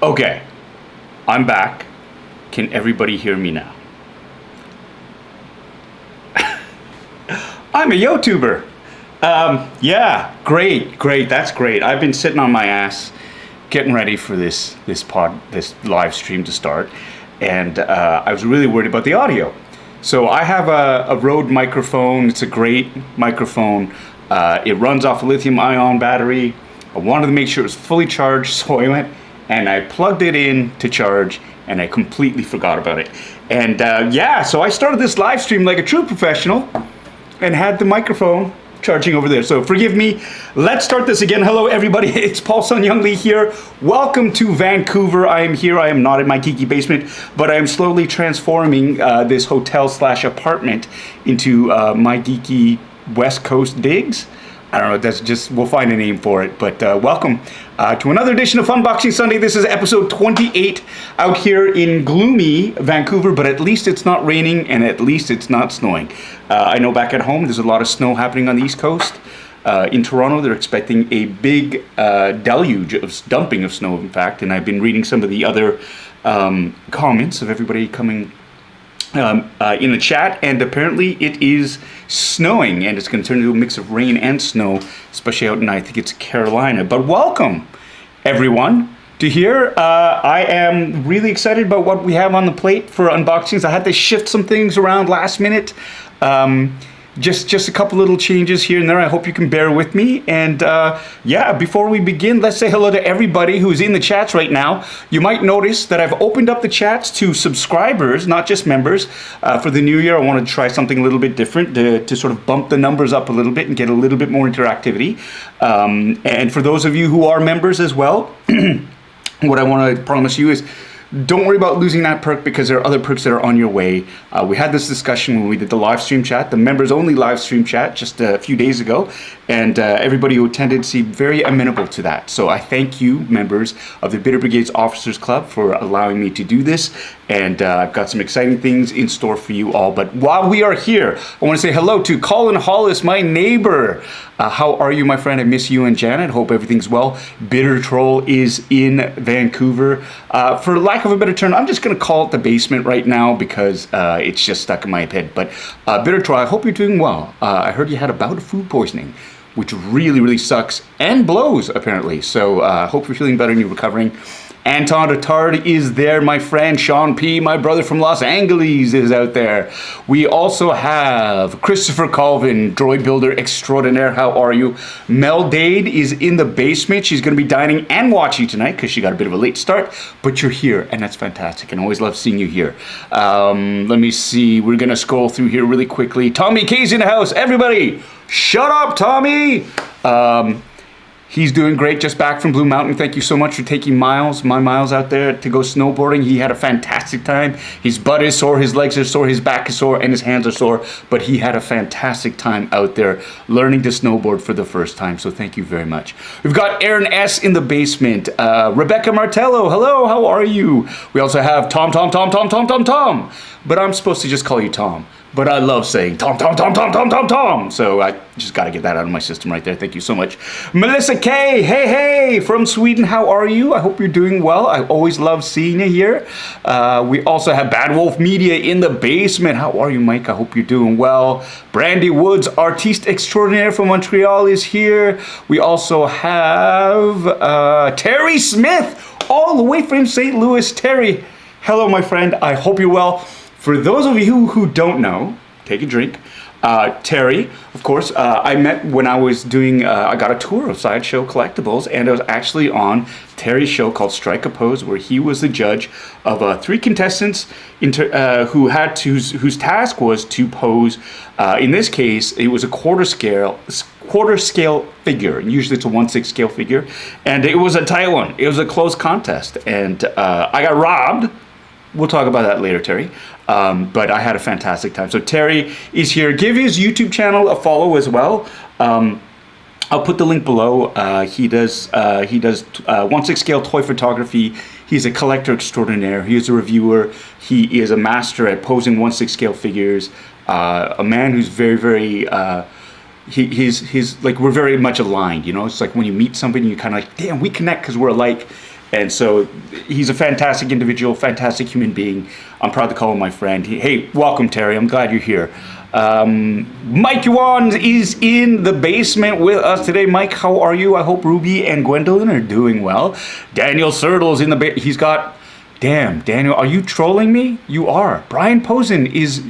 Okay, I'm back. Can everybody hear me now? I'm a YouTuber. Yeah, great. That's great. I've been sitting on my ass, getting ready for this live stream to start, and I was really worried about the audio. So I have a Rode microphone. It's a great microphone. It runs off a lithium-ion battery. I wanted to make sure it was fully charged, so I went and I plugged it in to charge, and I completely forgot about it. And yeah, so I started this live stream like a true professional and had the microphone charging over there. So forgive me. Let's start this again. Hello, everybody. It's Paul Sun Young Lee here. Welcome to Vancouver. I am here. I am not in my geeky basement, but I am slowly transforming this hotel/apartment into my geeky West Coast digs. I don't know, that's just, we'll find a name for it. But welcome to another edition of Funboxing Sunday. This is episode 28 out here in gloomy Vancouver, but at least it's not raining and at least it's not snowing. I know back at home there's a lot of snow happening on the East Coast. In Toronto, they're expecting a big deluge of dumping of snow, in fact. And I've been reading some of the other comments of everybody coming in the chat, and apparently it is snowing, and it's going to turn into a mix of rain and snow, especially out in, I think it's Carolina. But welcome, everyone, to here. I am really excited about what we have on the plate for unboxings. I had to shift some things around last minute. Just a couple little changes here and there. I hope you can bear with me. And yeah, before we begin, let's say hello to everybody who's in the chats right now. You might notice that I've opened up the chats to subscribers, not just members. For the new year, I wanted to try something a little bit different to sort of bump the numbers up a little bit and get a little bit more interactivity. And for those of you who are members as well, what I want to promise you is, don't worry about losing that perk, because there are other perks that are on your way. We had this discussion when we did the live stream chat, the members only live stream chat just a few days ago, and everybody who attended seemed very amenable to that. So I thank you, members of the Bitter Brigades Officers Club, for allowing me to do this, and I've got some exciting things in store for you all. But while we are here, I want to say hello to Colin Hollis, my neighbor. How are you, my friend? I miss you and Janet. Hope everything's well. Bitter Troll is in Vancouver. For lack of a better term, I'm just going to call it the basement right now, because it's just stuck in my head. But Bitter Troll, I hope you're doing well. I heard you had a bout of food poisoning, which really sucks and blows, apparently. So hope you're feeling better and you're recovering. Anton Attard is there, my friend. Sean P., my brother from Los Angeles, is out there. We also have Christopher Colvin, droid builder extraordinaire. How are you? Mel Dade is in the basement. She's going to be dining and watching tonight because she got a bit of a late start, but you're here, and that's fantastic, and I always love seeing you here. Let me see. We're going to scroll through here really quickly. Tommy K's in the house. Everybody, shut up, Tommy! He's doing great, just back from Blue Mountain. Thank you so much for taking my miles out there to go snowboarding. He had a fantastic time. His butt is sore, his legs are sore, his back is sore, and his hands are sore. But he had a fantastic time out there learning to snowboard for the first time. So thank you very much. We've got Aaron S. in the basement. Rebecca Martello, hello, how are you? We also have Tom. But I'm supposed to just call you Tom. But I love saying Tom. So I just got to get that out of my system right there. Thank you so much. Melissa K, hey, from Sweden. How are you? I hope you're doing well. I always love seeing you here. We also have Bad Wolf Media in the basement. How are you, Mike? I hope you're doing well. Brandy Woods, artiste extraordinaire from Montreal, is here. We also have Terry Smith, all the way from St. Louis. Terry, hello, my friend. I hope you're well. For those of you who don't know, take a drink. Terry, of course, I met when I was doing, I got a tour of Sideshow Collectibles, and I was actually on Terry's show called Strike a Pose, where he was the judge of 3 contestants whose task was to pose. In this case, it was a quarter scale figure, and usually it's a 1/6 scale figure, and it was a tight one. It was a close contest, and I got robbed. We'll talk about that later, Terry. But I had a fantastic time. So Terry is here. Give his YouTube channel a follow as well. I'll put the link below. He does 1/6 scale toy photography. He's a collector extraordinaire. He is a reviewer. He is a master at posing 1/6 scale figures. A man who's very he's like, we're very much aligned. You know, it's like when you meet somebody, you kind of like, damn, we connect because we're alike. And so he's a fantastic individual, fantastic human being. I'm proud to call him my friend. Hey, welcome, Terry. I'm glad you're here. Mike Yuan is in the basement with us today. Mike, how are you? I hope Ruby and Gwendolyn are doing well. Daniel Sertle's in the he's got... Damn, Daniel, are you trolling me? You are. Brian Posen is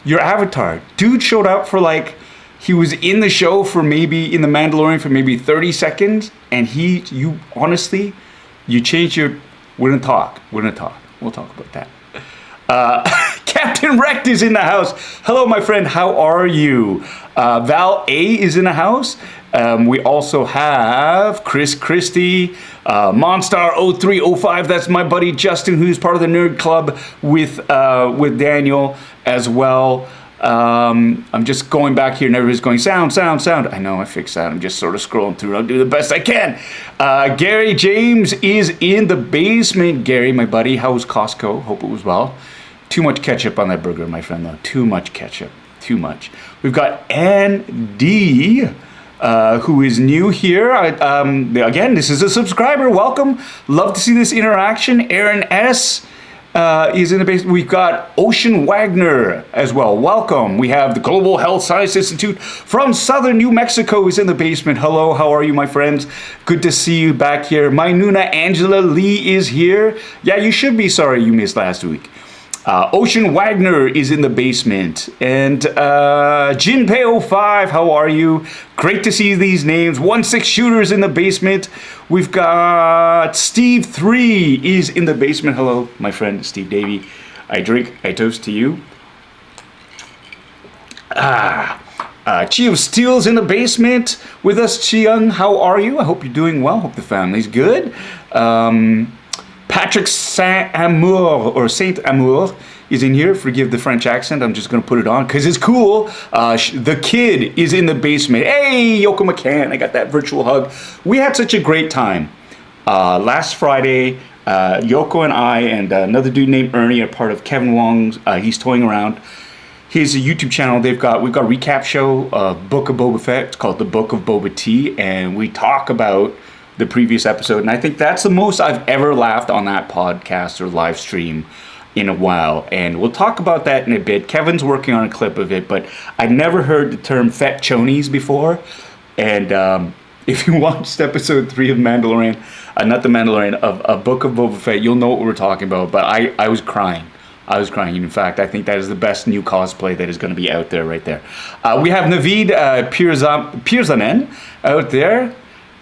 your avatar. Dude showed up for like... He was in the show for maybe... In The Mandalorian for maybe 30 seconds. And you honestly... You changed your... We're gonna talk. We'll talk about that. Captain Wrecked is in the house. Hello, my friend. How are you? Val A is in the house. We also have Chris Christie, Monstar 0305. That's my buddy Justin, who's part of the Nerd Club with Daniel as well. I'm just going back here and everybody's going sound. I know I fixed that. I'm just sort of scrolling through. I'll do the best I can. Gary James is in the basement. Gary, my buddy, how was Costco? Hope it was well. Too much ketchup on that burger, my friend, though. Too much ketchup. Too much. We've got Andy, who is new here. Again, this is a subscriber. Welcome. Love to see this interaction. Aaron S. is in the basement. We've got Ocean Wagner as well. Welcome. We have the Global Health Science Institute from Southern New Mexico is in the basement. Hello, how are you, my friends? Good to see you back here. My Nuna Angela Lee is here. Yeah, you should be sorry you missed last week. Ocean Wagner is in the basement. And Jinpei05, how are you? Great to see these names. 1-6 Shooters in the basement. We've got Steve 3 is in the basement. Hello, my friend Steve Davey. I toast to you. Chi of Steel's in the basement with us. Chiyoung, how are you? I hope you're doing well. Hope the family's good. Patrick Saint-Amour, or Saint-Amour, is in here. Forgive the French accent. I'm just going to put it on because it's cool. The Kid is in the basement. Hey, Yoko McCann. I got that virtual hug. We had such a great time. Last Friday, Yoko and I and another dude named Ernie are part of Kevin Wong's He's Toying Around. His YouTube channel, we've got a recap show, Book of Boba Fett. It's called The Book of Boba Tea. And we talk about the previous episode, and I think that's the most I've ever laughed on that podcast or live stream in a while, and we'll talk about that in a bit. Kevin's working on a clip of it, but I'd never heard the term Fett chonies before, and if you watched episode 3 of Mandalorian, not the Mandalorian, of A Book of Boba Fett, you'll know what we're talking about, but I was crying. In fact, I think that is the best new cosplay that is going to be out there right there. We have Naveed Pirzanen out there.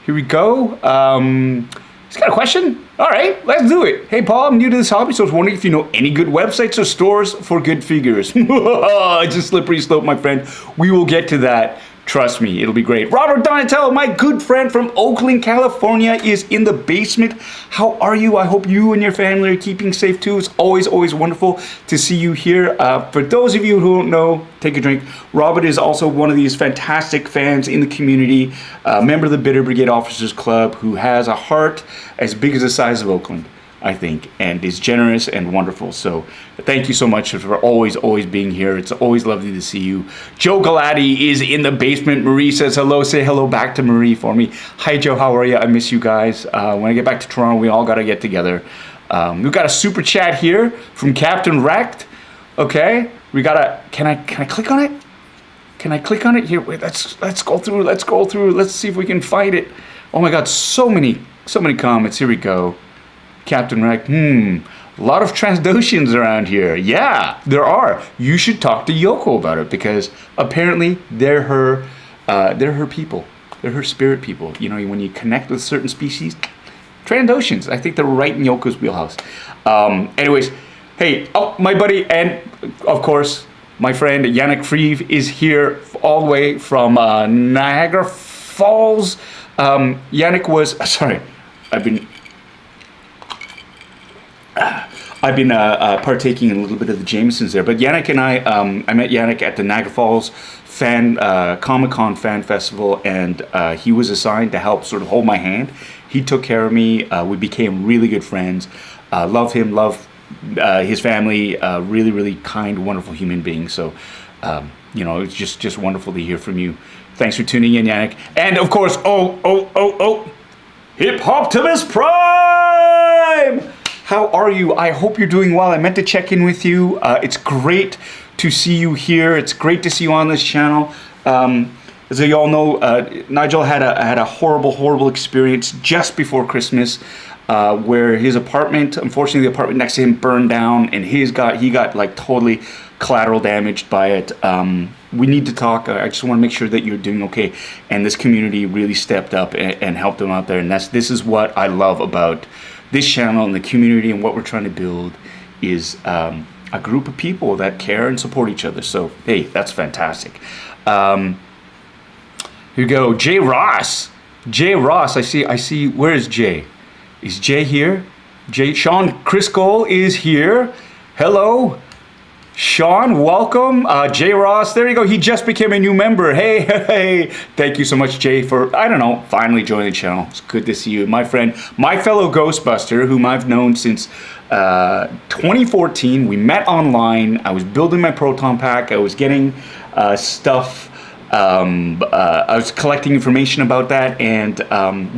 Here we go. He's got a question? All right, let's do it. Hey, Paul, I'm new to this hobby, so I was wondering if you know any good websites or stores for good figures. It's a slippery slope, my friend. We will get to that. Trust me, it'll be great. Robert Donatello, my good friend from Oakland, California, is in the basement. How are you? I hope you and your family are keeping safe too. It's always wonderful to see you here. For those of you who don't know, take a drink. Robert is also one of these fantastic fans in the community, member of the Bitter Brigade Officers Club, who has a heart as big as the size of Oakland, I think, and is generous and wonderful. So thank you so much for always being here. It's always lovely to see you. Joe Galati is in the basement. Marie says hello. Say hello back to Marie for me. Hi, Joe. How are you? I miss you guys. When I get back to Toronto, we all got to get together. We've got a super chat here from Captain Wrecked. Okay. We got a... Can I click on it? Can I click on it? Here, wait, let's go through. Let's see if we can find it. Oh my God, so many comments. Here we go. Captain Wreck, a lot of Transdoshans around here. Yeah, there are. You should talk to Yoko about it because apparently they're her people. They're her spirit people. You know, when you connect with certain species, Trandoshans. I think they're right in Yoko's wheelhouse. Anyways, hey, my buddy and of course my friend Yannick Freeve is here all the way from Niagara Falls. Yannick was sorry. I've been partaking in a little bit of the Jamesons there, but Yannick and I met Yannick at the Niagara Falls Comic-Con Fan Festival, and he was assigned to help sort of hold my hand. He took care of me. We became really good friends. Love him, love his family. Really, really kind, wonderful human being. So, it's just wonderful to hear from you. Thanks for tuning in, Yannick. And of course, Hip Hoptimus Prime! how are you? I hope you're doing well. I meant to check in with you. It's great to see you here. It's great to see you on this channel. As you all know, Nigel had a horrible experience just before Christmas, where his apartment, unfortunately, the apartment next to him burned down, and he got like totally collateral damaged by it. We need to talk. I just want to make sure that you're doing okay, and this community really stepped up and helped him out there. And this is what I love about this channel and the community, and what we're trying to build is a group of people that care and support each other. So hey, that's fantastic. Here we go. Jay Ross. I see. Where is Jay? Is Jay here? Sean Criscole is here. Hello. Sean, welcome. Jay Ross, there you go. He just became a new member. Hey. Thank you so much, Jay, for, finally joining the channel. It's good to see you. My friend, my fellow Ghostbuster, whom I've known since 2014. We met online. I was building my Proton Pack. I was getting stuff. I was collecting information about that, and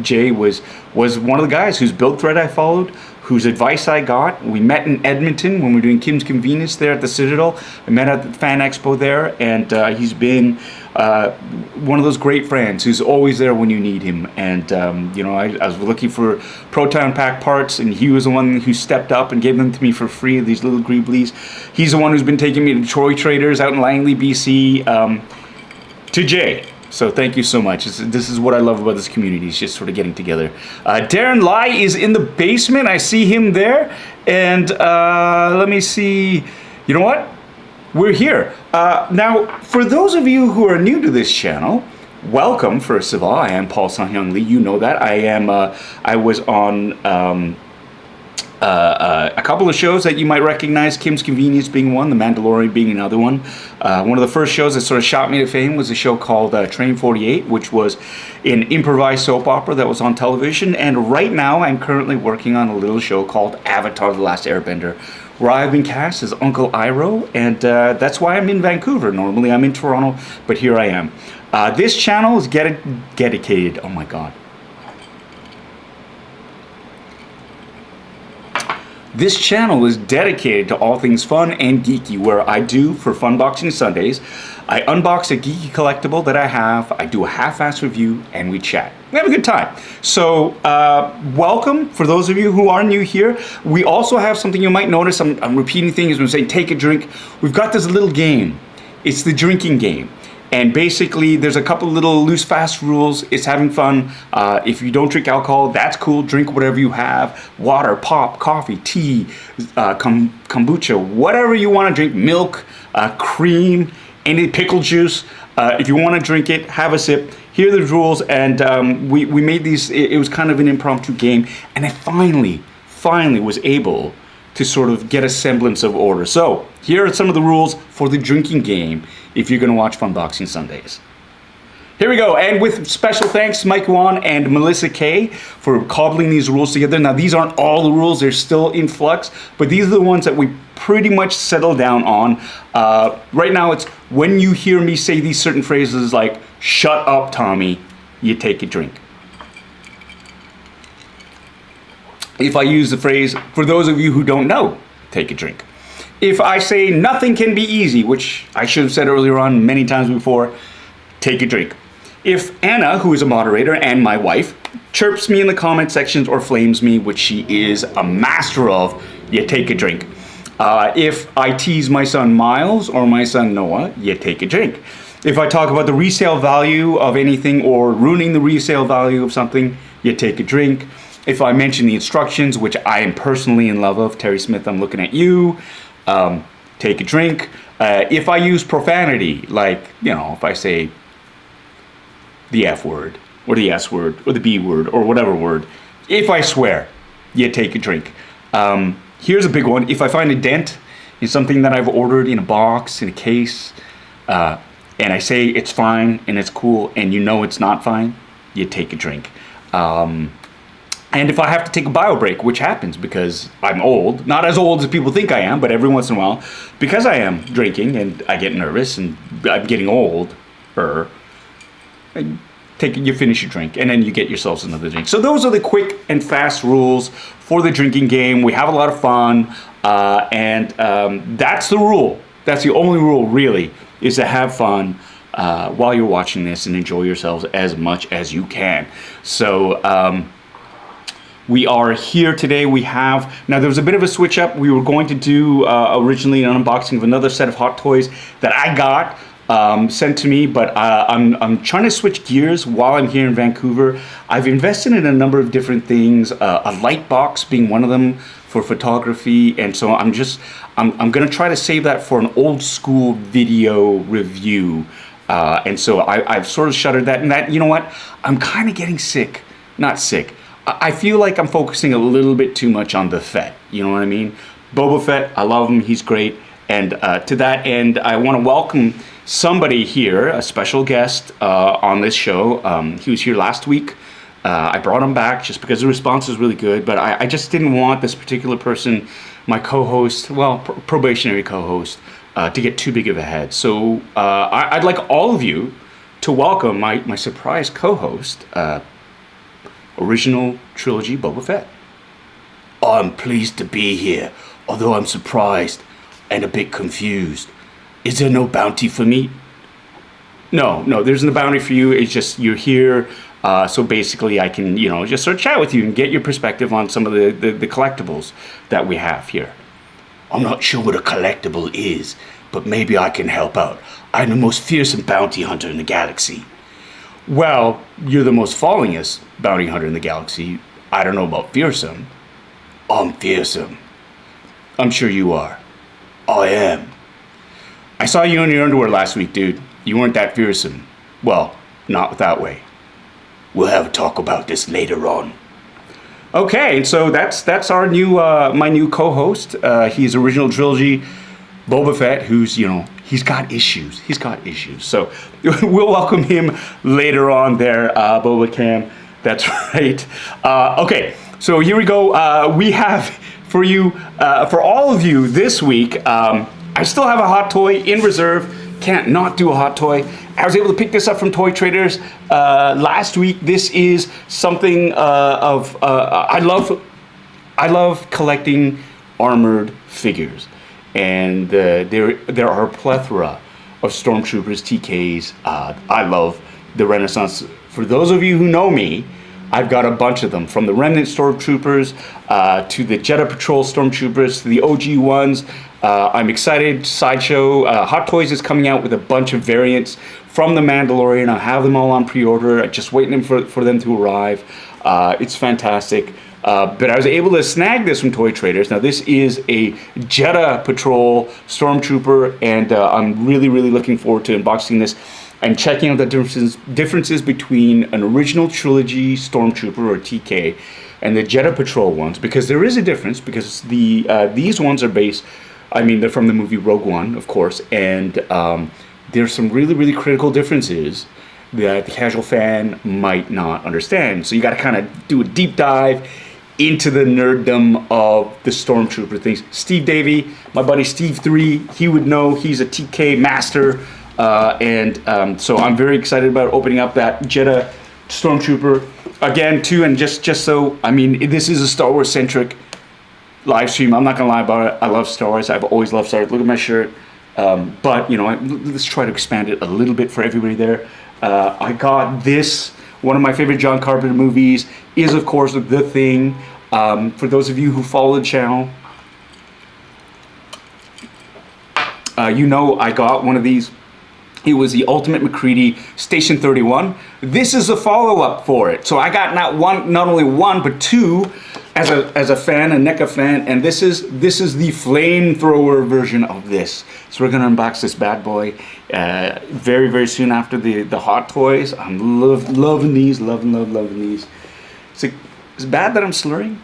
Jay was one of the guys whose build thread I followed, whose advice I got. We met in Edmonton when we were doing Kim's Convenience there at the Citadel. I met at the Fan Expo there, and he's been one of those great friends who's always there when you need him. And I was looking for Proton Pack parts, and he was the one who stepped up and gave them to me for free, these little greeblies. He's the one who's been taking me to Troy Traders out in Langley, BC. To Jay. So thank you so much. This is what I love about this community. It's just sort of getting together. Darren Lai is in the basement. I see him there. And let me see. You know what? We're here. Now, for those of you who are new to this channel, welcome, first of all. I am Paul Sang-Hyung Lee. You know that. I was on a couple of shows that you might recognize, Kim's Convenience being one, The Mandalorian being another one. One of the first shows that sort of shot me to fame was a show called Train 48, which was an improvised soap opera that was on television. And right now I'm currently working on a little show called Avatar: The Last Airbender, where I've been cast as Uncle Iroh, and that's why I'm in Vancouver. Normally I'm in Toronto, but here I am. This channel is dedicated, oh my god. This channel is dedicated to all things fun and geeky, where I do, for Funboxing Sundays, I unbox a geeky collectible that I have, I do a half-ass review, and we chat. We have a good time. So, welcome, for those of you who are new here. We also have something you might notice, I'm repeating things, I'm saying take a drink. We've got this little game. It's the drinking game. And basically, there's a couple little loose, fast rules. It's having fun. If you don't drink alcohol, that's cool. Drink whatever you have. Water, pop, coffee, tea, kombucha, whatever you want to drink. Milk, cream, any pickle juice. If you want to drink it, have a sip. Here are the rules. And we made these, it was kind of an impromptu game. And I finally was able to sort of get a semblance of order. So here are some of the rules for the drinking game if you're going to watch Funboxing Sundays. Here we go, and with special thanks to Mike Wan and Melissa Kay for cobbling these rules together. Now these aren't all the rules, they're still in flux, but these are the ones that we pretty much settled down on. Right now it's when you hear me say these certain phrases like, "Shut up, Tommy," you take a drink. If I use the phrase, for those of you who don't know, take a drink. If I say nothing can be easy, which I should have said earlier on many times before, take a drink. If Anna, who is a moderator and my wife, chirps me in the comment sections or flames me, which she is a master of, you take a drink. If I tease my son Miles or my son Noah, you take a drink. If I talk about the resale value of anything or ruining the resale value of something, you take a drink. If I mention the instructions, which I am personally in love of, Terry Smith, I'm looking at you, take a drink. If I use profanity, like, if I say the F word, or the S word, or the B word, or whatever word, if I swear, you take a drink. Here's a big one. If I find a dent in something that I've ordered in a box, in a case, and I say it's fine, and it's cool, and it's not fine, you take a drink. And if I have to take a bio break, which happens because I'm old, not as old as people think I am, but every once in a while, because I am drinking and I get nervous and I'm getting old, you finish your drink, and then you get yourselves another drink. So those are the quick and fast rules for the drinking game. We have a lot of fun, and that's the rule. That's the only rule, really, is to have fun while you're watching this and enjoy yourselves as much as you can. So we are here today. Now there was a bit of a switch up. We were going to do originally an unboxing of another set of Hot Toys that I got sent to me, but I'm trying to switch gears while I'm here in Vancouver. I've invested in a number of different things, a light box being one of them for photography, and so I'm gonna try to save that for an old school video review, and so I've sort of shuttered that. And that, you know what, I'm kind of getting sick. Not sick. I feel like I'm focusing a little bit too much on the Fett. You know what I mean? Boba Fett, I love him. He's great. And to that end, I want to welcome somebody here, a special guest on this show. He was here last week. I brought him back just because the response was really good, but I just didn't want this particular person, my co-host, well, probationary co-host, to get too big of a head. So I'd like all of you to welcome my surprise co-host, Original Trilogy Boba Fett. I'm pleased to be here, although I'm surprised and a bit confused. Is there no bounty for me? No, there's no bounty for you. It's just you're here, so basically I can, just sort of chat with you and get your perspective on some of the collectibles that we have here. I'm not sure what a collectible is, but maybe I can help out. I'm the most fearsome bounty hunter in the galaxy. Well, you're the most fallingest bounty hunter in the galaxy. I don't know about fearsome. I'm fearsome. I'm sure you are. I am. I saw you in your underwear last week, dude. You weren't that fearsome. Well, not that way. We'll have a talk about this later on. Okay, so that's our new my new co-host. He's Original Trilogy Boba Fett, who's he's got issues. So we'll welcome him later on there, Boba Cam. That's right. Okay, so here we go. We have for you, for all of you this week. I still have a hot toy in reserve. Can't not do a hot toy. I was able to pick this up from Toy Traders last week. This is something I love collecting armored figures. And there are a plethora of Stormtroopers, TKs. I love the Renaissance. For those of you who know me, I've got a bunch of them, from the Remnant Stormtroopers to the Jetta Patrol Stormtroopers to the OG ones. I'm excited. Sideshow Hot Toys is coming out with a bunch of variants from The Mandalorian. I have them all on pre-order. I'm just waiting for them to arrive. It's fantastic. But I was able to snag this from Toy Traders. Now this is a Jetta Patrol Stormtrooper, and I'm really looking forward to unboxing this and checking out the differences between an Original Trilogy Stormtrooper, or TK, and the Jetta Patrol ones, because there is a difference, because these ones are they're from the movie Rogue One, of course, and there's some really critical differences that the casual fan might not understand. So you got to kind of do a deep dive into the nerddom of the Stormtrooper things. Steve Davey, my buddy Steve 3, he would know. He's a TK master, and so I'm very excited about opening up that Jetta Stormtrooper again too. And just so, this is a Star Wars centric live stream. I'm not gonna lie about it. I love Star Wars. I've always loved Star Wars. Look at my shirt. But let's try to expand it a little bit for everybody there. I got this. One of my favorite John Carpenter movies is, of course, The Thing. For those of you who follow the channel, I got one of these. It was the Ultimate MaCready Station 31. This is a follow-up for it. So I got not only one, but two as a fan, a NECA fan, and this is the flamethrower version of this. So we're gonna unbox this bad boy very soon after the Hot Toys. I'm loving these, loving these. Is it bad that I'm slurring?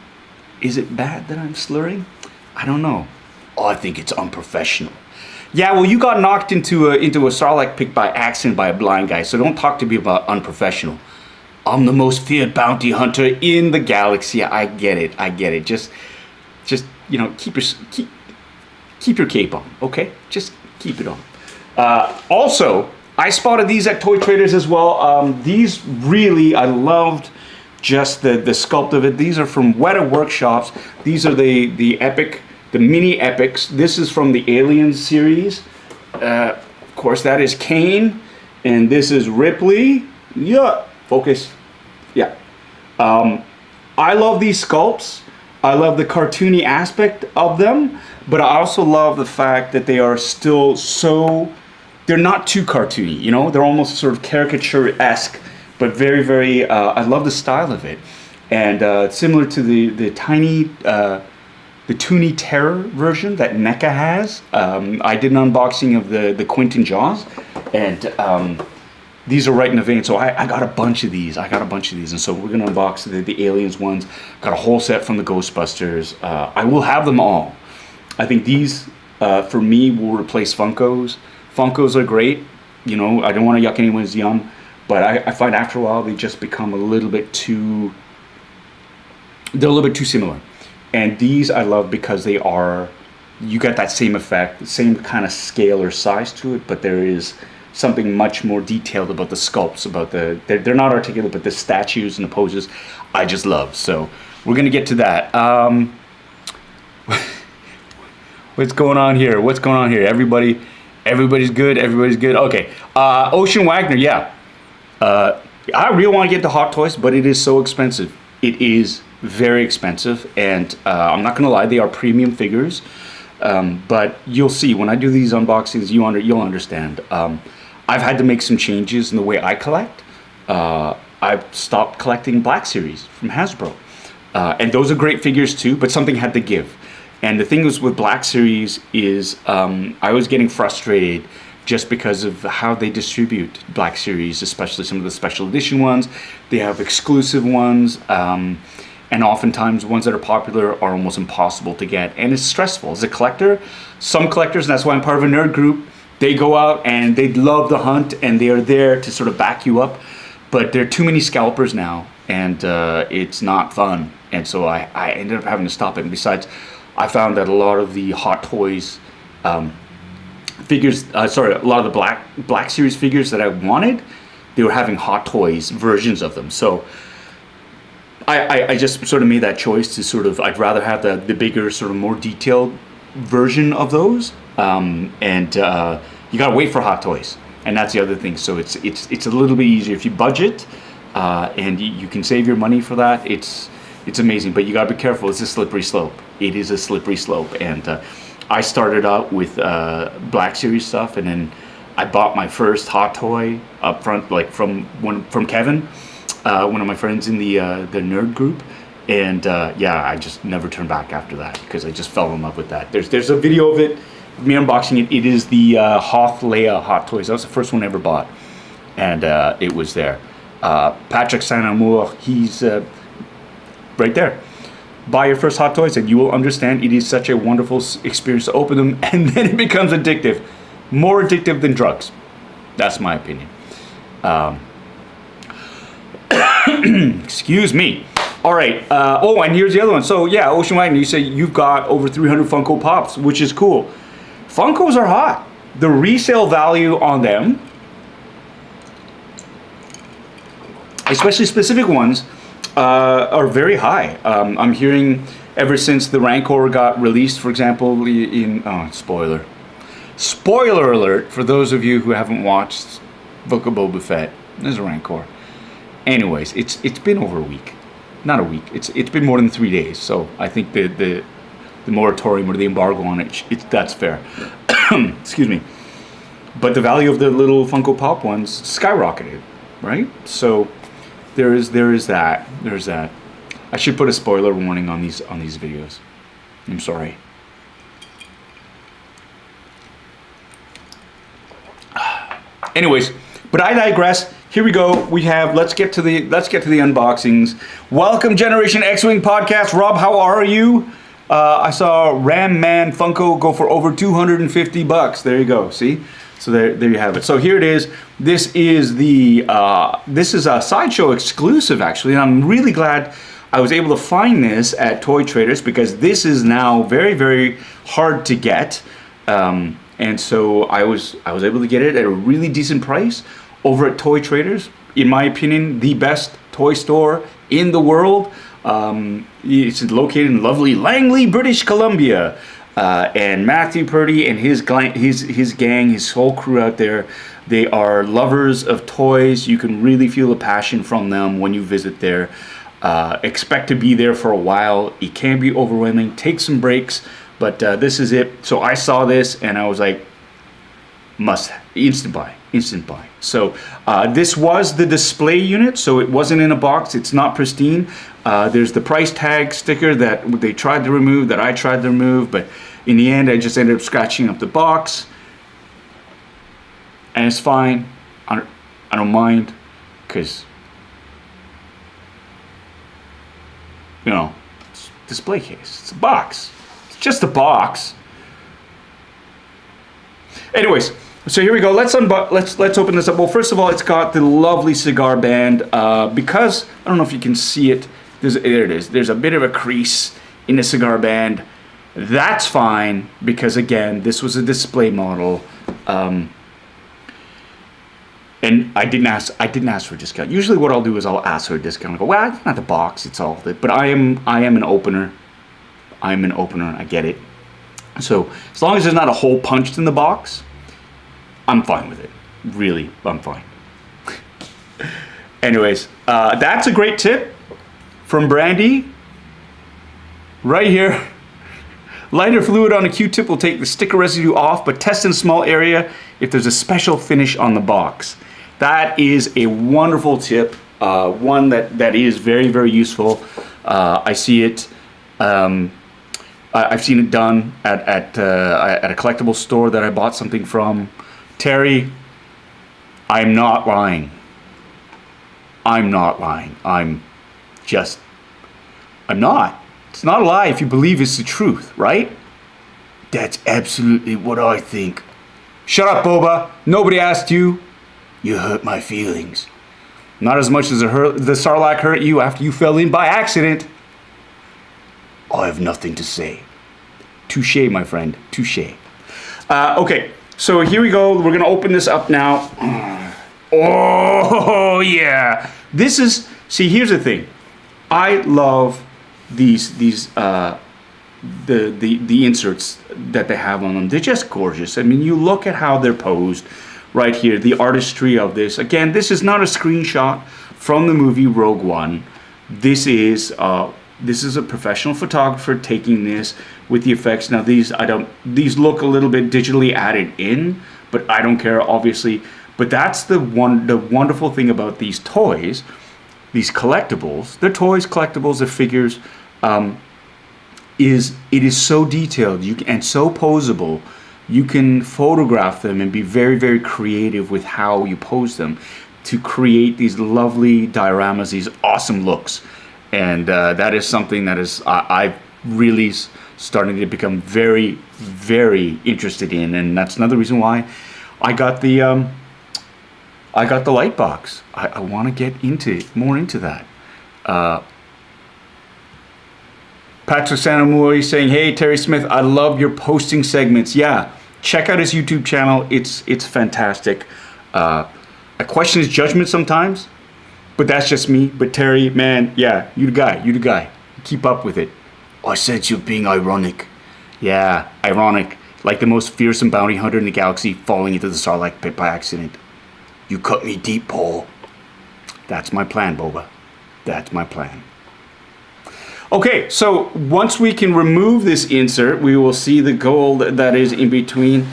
Is it bad that I'm slurring? I don't know. Oh, I think it's unprofessional. Yeah, well, you got knocked into a Sarlacc pit by accident by a blind guy, so don't talk to me about unprofessional. I'm the most feared bounty hunter in the galaxy. I get it. Just keep your cape on, okay? Just keep it on. Also, I spotted these at Toy Traders as well. These really, I loved just the sculpt of it. These are from WETA Workshops. These are the mini epics. This is from the Aliens series. Of course, that is Kane, and this is Ripley. Yeah, focus. Yeah. I love these sculpts. I love the cartoony aspect of them, but I also love the fact that they are still so, they're not too cartoony, you know? They're almost sort of caricature-esque, but very, very, I love the style of it. And similar to the tiny, the Toony Terror version that NECA has. I did an unboxing of the Quentin Jaws, and these are right in the vein. So I got a bunch of these. And so we're gonna unbox the Aliens ones. Got a whole set from the Ghostbusters. I will have them all. I think these, for me, will replace Funkos. Funkos are great. You know, I don't want to yuck anyone's yum, but I find after a while they just become a little bit too, they're a little bit too similar. And these I love because they are, you get that same effect, the same kind of scale or size to it, but there is something much more detailed about the sculpts, about they're not articulate, but the statues and the poses I just love. So we're gonna get to that. What's going on here? Everybody's good. Okay. Ocean Wagner, yeah. I really want to get the Hot Toys, but it is so expensive. It is very expensive, and I'm not gonna lie, they are premium figures. But you'll see when I do these unboxings, you'll understand. I've had to make some changes in the way I collect. I've stopped collecting Black Series from Hasbro. And those are great figures too, but something had to give. And the thing was with Black Series is I was getting frustrated just because of how they distribute Black Series, especially some of the special edition ones. They have exclusive ones, and oftentimes ones that are popular are almost impossible to get. And it's stressful. As a collector, some collectors, and that's why I'm part of a nerd group, they go out and they love the hunt and they are there to sort of back you up. But there are too many scalpers now, and it's not fun. And so I ended up having to stop it. And besides, I found that a lot of the Hot Toys figures, a lot of the Black Series figures that I wanted, they were having Hot Toys versions of them. So I just sort of made that choice to sort of, I'd rather have the bigger, sort of more detailed version of those. You gotta wait for Hot Toys, and that's the other thing. So it's a little bit easier if you budget, and you can save your money for that. It's amazing, but you gotta be careful. It's a slippery slope. It is a slippery slope, and I started out with Black Series stuff, and then I bought my first Hot Toy up front, like from Kevin, one of my friends in the nerd group, and yeah, I just never turned back after that because I just fell in love with that. There's a video of it, me unboxing it. It is the Hoth Leia Hot Toys. That was the first one I ever bought, and it was there. Patrick Saint-Amour, he's right there. Buy your first Hot Toys and you will understand it is such a wonderful experience to open them, and then it becomes addictive. More addictive than drugs. That's my opinion. Excuse me. All right. Oh, and here's the other one. So yeah, Ocean Wagner, you say you've got over 300 Funko Pops, which is cool. Funkos are hot. The resale value on them, especially specific ones, are very high. I'm hearing ever since the Rancor got released, for example, spoiler alert for those of you who haven't watched Book of Boba Fett. There's a Rancor. Anyways, it's been over a week. Not a week. It's been more than 3 days. So I think the moratorium or the embargo on it, that's fair. Excuse me. But the value of the little Funko Pop ones skyrocketed, right? So there is that. There's that. I should put a spoiler warning on these videos. I'm sorry. Anyways, but I digress. Here we go. We have let's get to the unboxings. Welcome Generation X-Wing podcast. Rob, how are you? I saw Ram Man Funko go for over $250. There you go. See? So there you have it. So here it is. This is a Sideshow exclusive actually, and I'm really glad I was able to find this at Toy Traders because this is now very, very hard to get. And and so I was able to get it at a really decent price over at Toy Traders. In my opinion, the best toy store in the world. It's located in lovely Langley, British Columbia. And Matthew Purdy and his gang, his whole crew out there, they are lovers of toys. You can really feel the passion from them when you visit there. Expect to be there for a while. It can be overwhelming. Take some breaks, but this is it. So I saw this and I was like, instant buy. So this was the display unit, so it wasn't in a box. It's not pristine. There's the price tag sticker that they tried to remove, that I tried to remove, but in the end I just ended up scratching up the box, and it's fine. I don't mind, because you know, it's a display case. It's a box. It's just a box. Anyways, so here we go. Let's open this up. Well, first of all, it's got the lovely cigar band. Because I don't know if you can see it. There it is. There's a bit of a crease in the cigar band. That's fine because again, this was a display model, and I didn't ask for a discount. Usually, what I'll do is I'll ask for a discount. I go, well, it's not the box. It's all that. But I am an opener. I'm an opener. I get it. So as long as there's not a hole punched in the box, I'm fine with it. Really, I'm fine. Anyways, that's a great tip from Brandy. Right here. Lighter fluid on a Q-tip will take the sticker residue off, but test in a small area if there's a special finish on the box. That is a wonderful tip. One that is very, very useful. I see it. I've seen it done at a collectible store that I bought something from. Terry, I'm not lying. I'm not lying. I'm not. It's not a lie if you believe it's the truth, right? That's absolutely what I think. Shut up, Boba. Nobody asked you. You hurt my feelings. Not as much as the Sarlacc hurt you after you fell in by accident. I have nothing to say. Touché, my friend. Touché. Okay, so here we go. We're going to open this up now. Oh, yeah. This is... See, here's the thing. I love the inserts that they have on them. They're just gorgeous. I mean, you look at how they're posed right here. The artistry of this. Again, this is not a screenshot from the movie Rogue One. This is a professional photographer taking this with the effects. Now these look a little bit digitally added in, but I don't care, obviously. But that's the wonderful thing about these toys, these collectibles. They're toys, collectibles, they're figures. It is so detailed and so posable. You can photograph them and be very, very creative with how you pose them to create these lovely dioramas, these awesome looks. And that is something that I've really starting to become very, very interested in, and that's another reason why I got the light box. I want to get more into that. Patrick Santamori saying, "Hey Terry Smith, I love your posting segments. Yeah, check out his YouTube channel. It's fantastic. I question his judgment sometimes." But that's just me. But Terry, man, yeah, you the guy. Keep up with it. I sense you're being ironic. Yeah, ironic. Like the most fearsome bounty hunter in the galaxy falling into the Sarlacc pit by accident. You cut me deep, Paul. That's my plan, Boba. That's my plan. Okay, so once we can remove this insert, we will see the gold that is in between.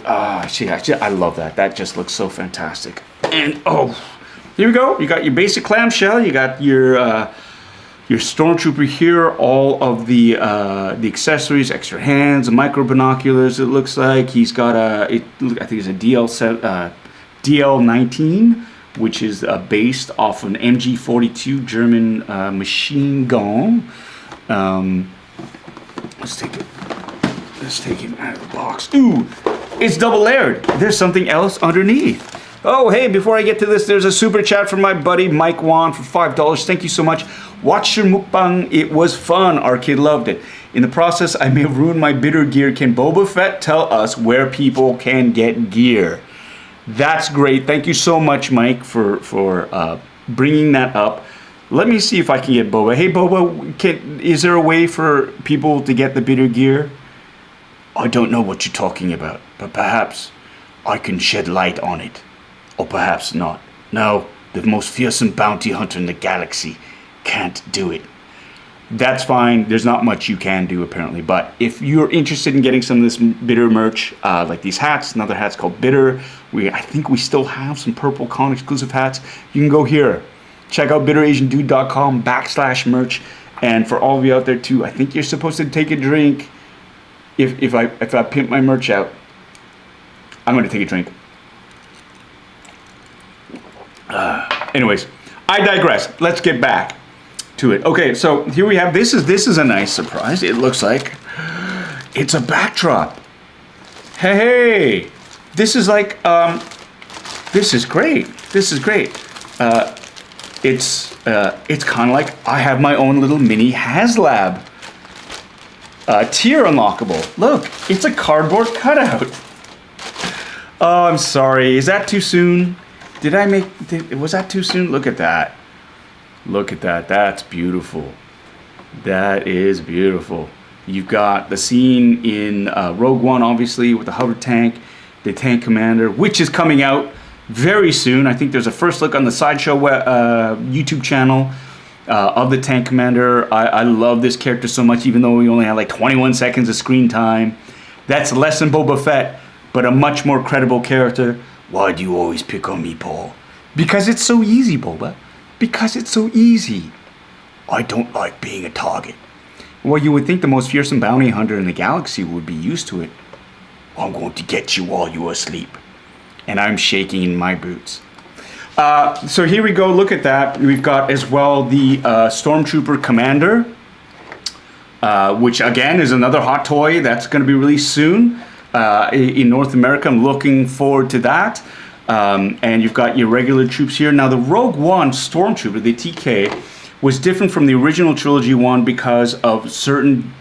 I love that. That just looks so fantastic. And, oh... Here we go. You got your basic clamshell. You got your Stormtrooper here. All of the accessories, extra hands, micro binoculars. It looks like he's got I think it's a DL19, which is based off an MG42 German machine gun. Let's take it out of the box. Ooh, it's double layered. There's something else underneath. Oh, hey, before I get to this, there's a super chat from my buddy Mike Wan for $5. Thank you so much. Watched your mukbang. It was fun. Our kid loved it. In the process, I may have ruined my bitter gear. Can Boba Fett tell us where people can get gear? That's great. Thank you so much, Mike, for bringing that up. Let me see if I can get Boba. Hey, Boba, is there a way for people to get the bitter gear? I don't know what you're talking about, but perhaps I can shed light on it. Or perhaps not. No, the most fearsome bounty hunter in the galaxy can't do it. That's fine. There's not much you can do, apparently. But if you're interested in getting some of this Bitter merch, like these hats, another hat's called Bitter. I think we still have some Purple Con exclusive hats. You can go here. Check out bitterasiandude.com/merch. And for all of you out there, too, I think you're supposed to take a drink. If I pimp my merch out, I'm going to take a drink. Anyways, I digress. Let's get back to it. Okay, so here we have, this is a nice surprise. It looks like it's a backdrop. Hey, this is like, this is great. This is great. It's kind of like I have my own little mini HasLab tier unlockable. Look, it's a cardboard cutout. Oh, I'm sorry. Is that too soon? Was that too soon? Look at that. Look at that. That's beautiful. That is beautiful. You've got the scene in Rogue One, obviously, with the hover tank, the tank commander, which is coming out very soon. I think there's a first look on the Sideshow YouTube channel of the tank commander. I love this character so much, even though we only had like 21 seconds of screen time. That's less than Boba Fett, but a much more credible character. Why do you always pick on me, Paul? Because it's so easy, Boba. Because it's so easy. I don't like being a target. Well, you would think the most fearsome bounty hunter in the galaxy would be used to it. I'm going to get you while you're asleep. And I'm shaking in my boots. So here we go. Look at that. We've got as well the Stormtrooper Commander, which again is another hot toy that's going to be released soon in North America. I'm looking forward to that. And you've got your regular troops here. Now the Rogue One Stormtrooper, the TK, was different from the original trilogy one because of certain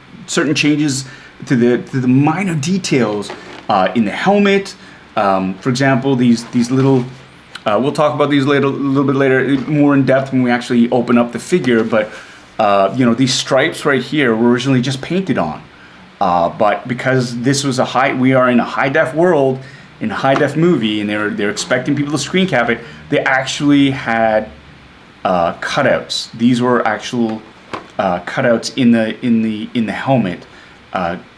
changes to the minor details in the helmet. For example, these little. We'll talk about these a little bit later, more in depth when we actually open up the figure. But these stripes right here were originally just painted on, but because this was we are in a high def world. In a high def movie, and they're expecting people to screen cap it. They actually had cutouts. These were actual cutouts in the helmet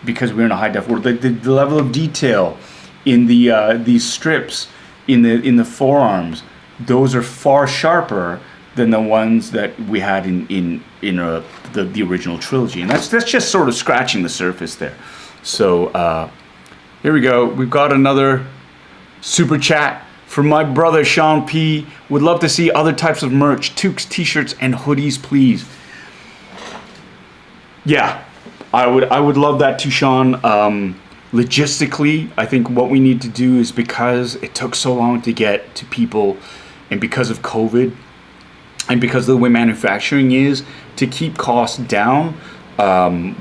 because we're in a high def world. The level of detail in these strips in the forearms, those are far sharper than the ones that we had in the original trilogy, and that's just sort of scratching the surface there. So here we go. We've got another super chat from my brother Sean P. Would love to see other types of merch, toques, t-shirts, and hoodies, please. Yeah, I would love that too, Sean. Logistically, I think what we need to do is, because it took so long to get to people, and because of COVID, and because of the way manufacturing is, to keep costs down,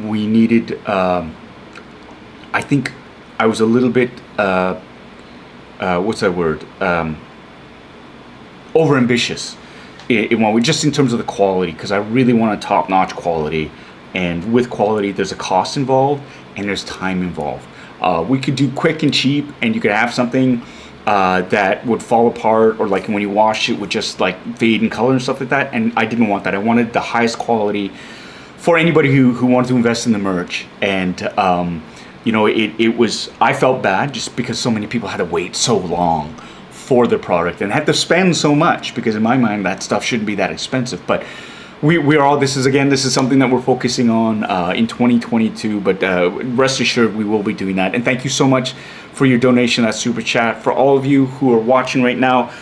we needed. I think I was a little bit. What's that word? Overambitious. Just in terms of the quality, because I really want a top-notch quality, and with quality, there's a cost involved and there's time involved. We could do quick and cheap, and you could have something that would fall apart, or like when you wash it would just like fade in color and stuff like that. And I didn't want that. I wanted the highest quality for anybody who wanted to invest in the merch. And it was, I felt bad just because so many people had to wait so long for the product and had to spend so much, because in my mind that stuff shouldn't be that expensive. But we are all, this is something that we're focusing on in 2022, but rest assured we will be doing that. And thank you so much for your donation, that super chat. For all of you who are watching right now,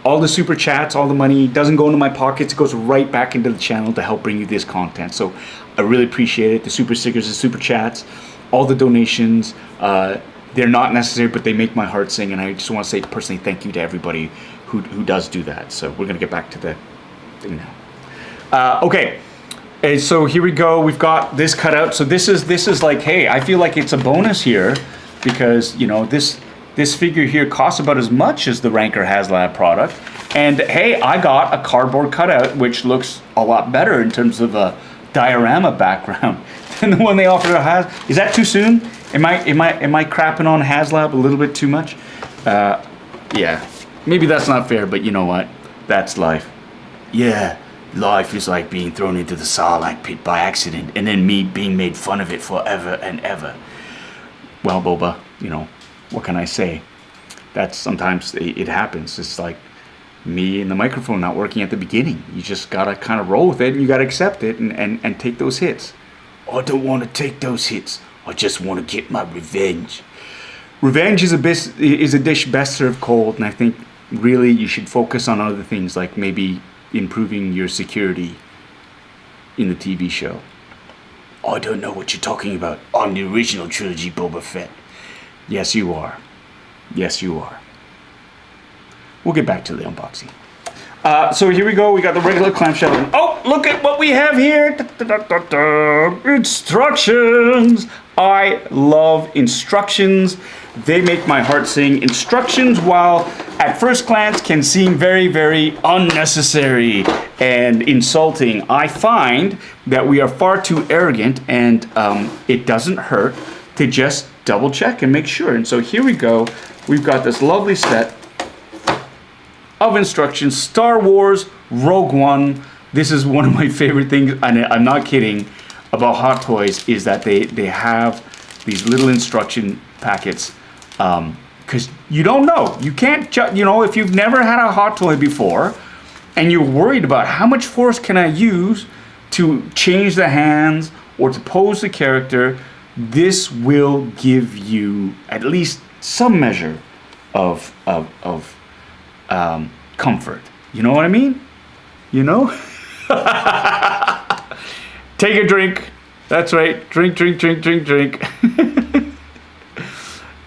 all the super chats, all the money doesn't go into my pockets, it goes right back into the channel to help bring you this content. So I really appreciate it. The super stickers, the super chats, all the donations, they're not necessary, but they make my heart sing, and I just want to say personally thank you to everybody who does do that. So we're gonna get back to the thing now. Okay, and so here we go. We've got this cut out. So this is like, hey, I feel like it's a bonus here because you know this figure here costs about as much as the Ranker HasLab product, and hey, I got a cardboard cutout which looks a lot better in terms of a diorama background than the one they offered at Has. Is that too soon? Am I crapping on HasLab a little bit too much? Yeah, maybe that's not fair, but you know what? That's life. Yeah, life is like being thrown into the Sarlacc pit by accident and then me being made fun of it forever and ever. Well, Boba, you know, what can I say? That's sometimes it happens. It's like me and the microphone not working at the beginning. You just gotta kind of roll with it, and you gotta accept it and take those hits. I don't want to take those hits. I just want to get my revenge. Revenge is a dish best served cold, and I think really you should focus on other things like maybe improving your security in the TV show. I don't know what you're talking about. I'm the original trilogy Boba Fett. Yes, you are. Yes, you are. We'll get back to the unboxing. So here we go. We got the regular clamshell. Oh, look at what we have here. Da, da, da, da, da. Instructions. I love instructions. They make my heart sing. Instructions, while at first glance can seem very, very unnecessary and insulting, I find that we are far too arrogant, and it doesn't hurt to just double check and make sure. And so here we go. We've got this lovely set of instructions. Star Wars Rogue One. This is one of my favorite things, and I'm not kidding, about Hot Toys, is that they have these little instruction packets, because you don't know. You can't, you know, if you've never had a Hot Toy before and you're worried about how much force can I use to change the hands or to pose the character, this will give you at least some measure of comfort. You know what I mean? You know? Take a drink. That's right. Drink, drink, drink, drink, drink.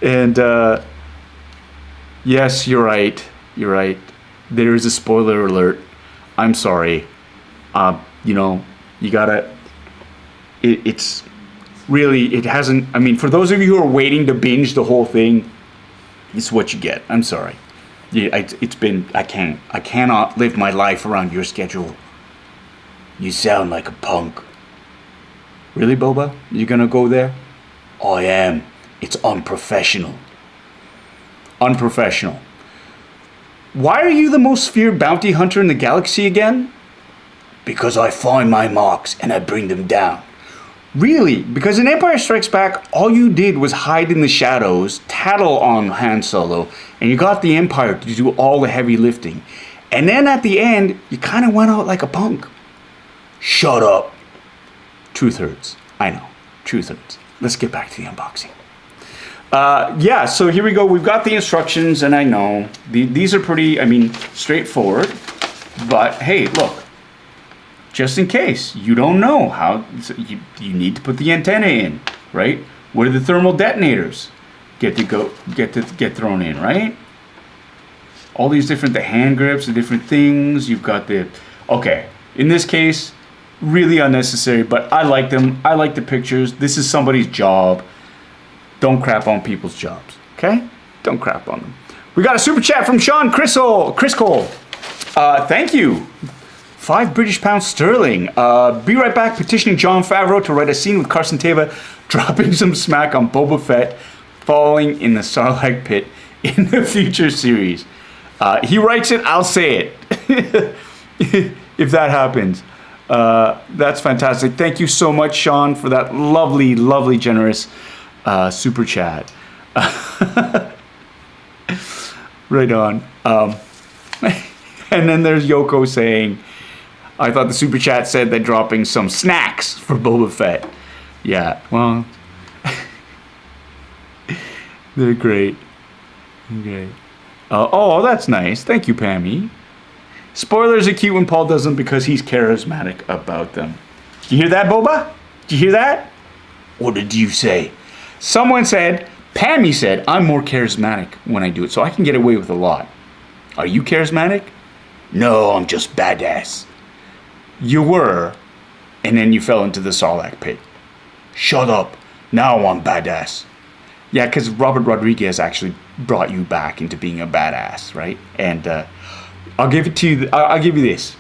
And yes, you're right. You're right. There is a spoiler alert. I'm sorry. You know, you gotta. It's really. It hasn't. I mean, for those of you who are waiting to binge the whole thing, this is what you get. I'm sorry. Yeah, it's been. I cannot live my life around your schedule. You sound like a punk. Really, Boba? You gonna go there? I am. It's unprofessional. Unprofessional. Why are you the most feared bounty hunter in the galaxy again? Because I find my marks and I bring them down. Really? Because in Empire Strikes Back, all you did was hide in the shadows, tattle on Han Solo, and you got the Empire to do all the heavy lifting. And then at the end, you kind of went out like a punk. Shut up. Truth hurts. I know. Truth hurts. Let's get back to the unboxing. Yeah, so here we go. We've got the instructions, and I know these are pretty, I mean, straightforward. But hey, look, just in case you don't know how, you need to put the antenna in, right? Where do the thermal detonators get thrown in, right? All these different, the hand grips, the different things. You've got the, okay, in this case, really unnecessary, but I like them. I like the pictures. This is somebody's job. Don't crap on people's jobs, okay? Don't crap on them. We got a super chat from Sean Chris Cole. Thank you. 5 British pounds sterling. Be right back petitioning Jon Favreau to write a scene with Carson Teva dropping some smack on Boba Fett falling in the Sarlacc pit in the future series. He writes it, I'll say it. If that happens. That's fantastic. Thank you so much, Sean, for that lovely, lovely, generous super chat. Right on. And then there's Yoko saying, I thought the super chat said they're dropping some snacks for Boba Fett. Yeah, well, they're great. Okay. Oh, that's nice. Thank you, Pammy. Spoilers are cute when Paul does them because he's charismatic about them. Did you hear that, Boba? Did you hear that? What did you say? Someone said Pammy said, I'm more charismatic when I do it, so I can get away with a lot. Are you charismatic? No, I'm just badass. You were, and then you fell into the Sarlacc pit. Shut up. Now I'm badass. Yeah, because Robert Rodriguez actually brought you back into being a badass, right? And I'll give it to you. I'll give you this.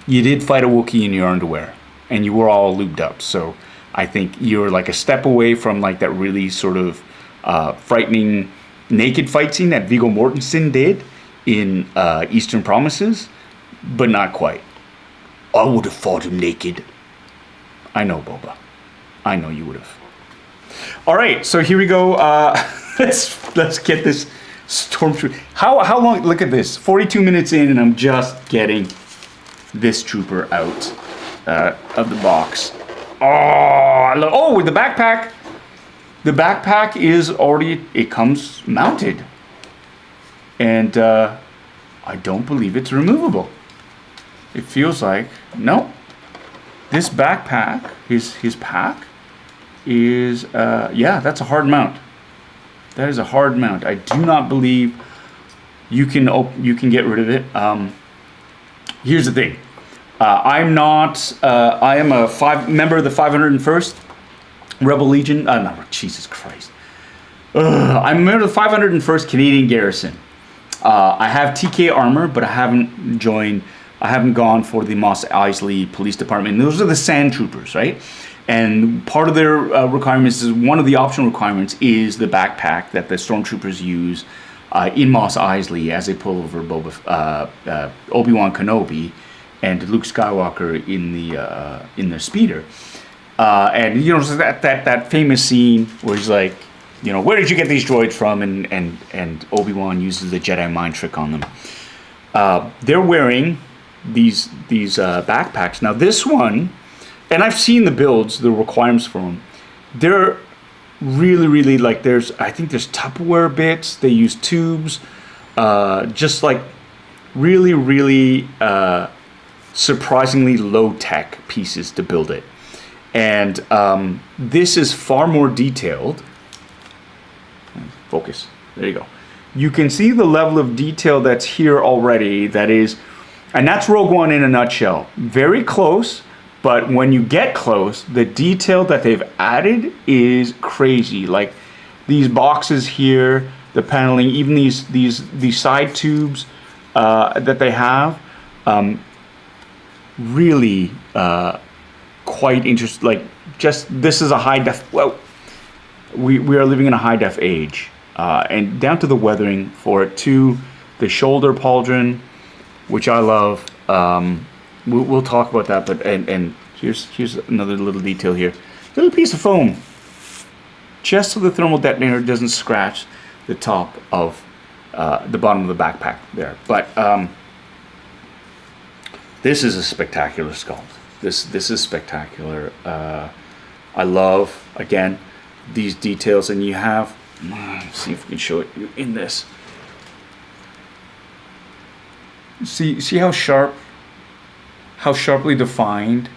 You did fight a Wookiee in your underwear, and you were all lubed up. So I think you're like a step away from like that really sort of frightening naked fight scene that Viggo Mortensen did in Eastern Promises, but not quite. I would have fought him naked. I know, Boba. I know you would have. All right, so here we go. Let's get this Stormtrooper. How long? Look at this. 42 minutes in, and I'm just getting this trooper out of the box. Oh, the backpack. The backpack is already. It comes mounted, and I don't believe it's removable. It feels like no. This backpack, his pack, is yeah, that's a hard mount. That is a hard mount. I do not believe you can get rid of it. Here's the thing. I'm not. I am a member of the 501st Rebel Legion. No, Jesus Christ. I'm a member of the 501st Canadian Garrison. I have TK armor, but I haven't joined. I haven't gone for the Mos Eisley Police Department. And those are the Sand Troopers, right? And part of their requirements is one of the optional requirements is the backpack that the Stormtroopers use in Mos Eisley as they pull over Obi-Wan Kenobi and Luke Skywalker in their speeder. And you know, so that famous scene where he's like, you know, where did you get these droids from? And Obi-Wan uses the Jedi mind trick on them. They're wearing these backpacks. Now this one, and I've seen the builds, the requirements for them. They're really like I think there's Tupperware bits. They use tubes, just like really surprisingly low tech pieces to build it. And this is far more detailed. Focus. There you go. You can see the level of detail that's here already. That is, and that's Rogue One in a nutshell. Very close, but when you get close, the detail that they've added is crazy. Like these boxes here, the paneling, even these side tubes that they have, really quite interesting. Like just this is a high def. Well, we are living in a high def age. And down to the weathering for it too, the shoulder pauldron, which I love. We'll talk about that, but and here's another little detail here, little piece of foam, just so the thermal detonator doesn't scratch the top of the bottom of the backpack there. But this is a spectacular sculpt. This is spectacular. I love again these details, and you have. Let's see if we can show it in this. See how sharply defined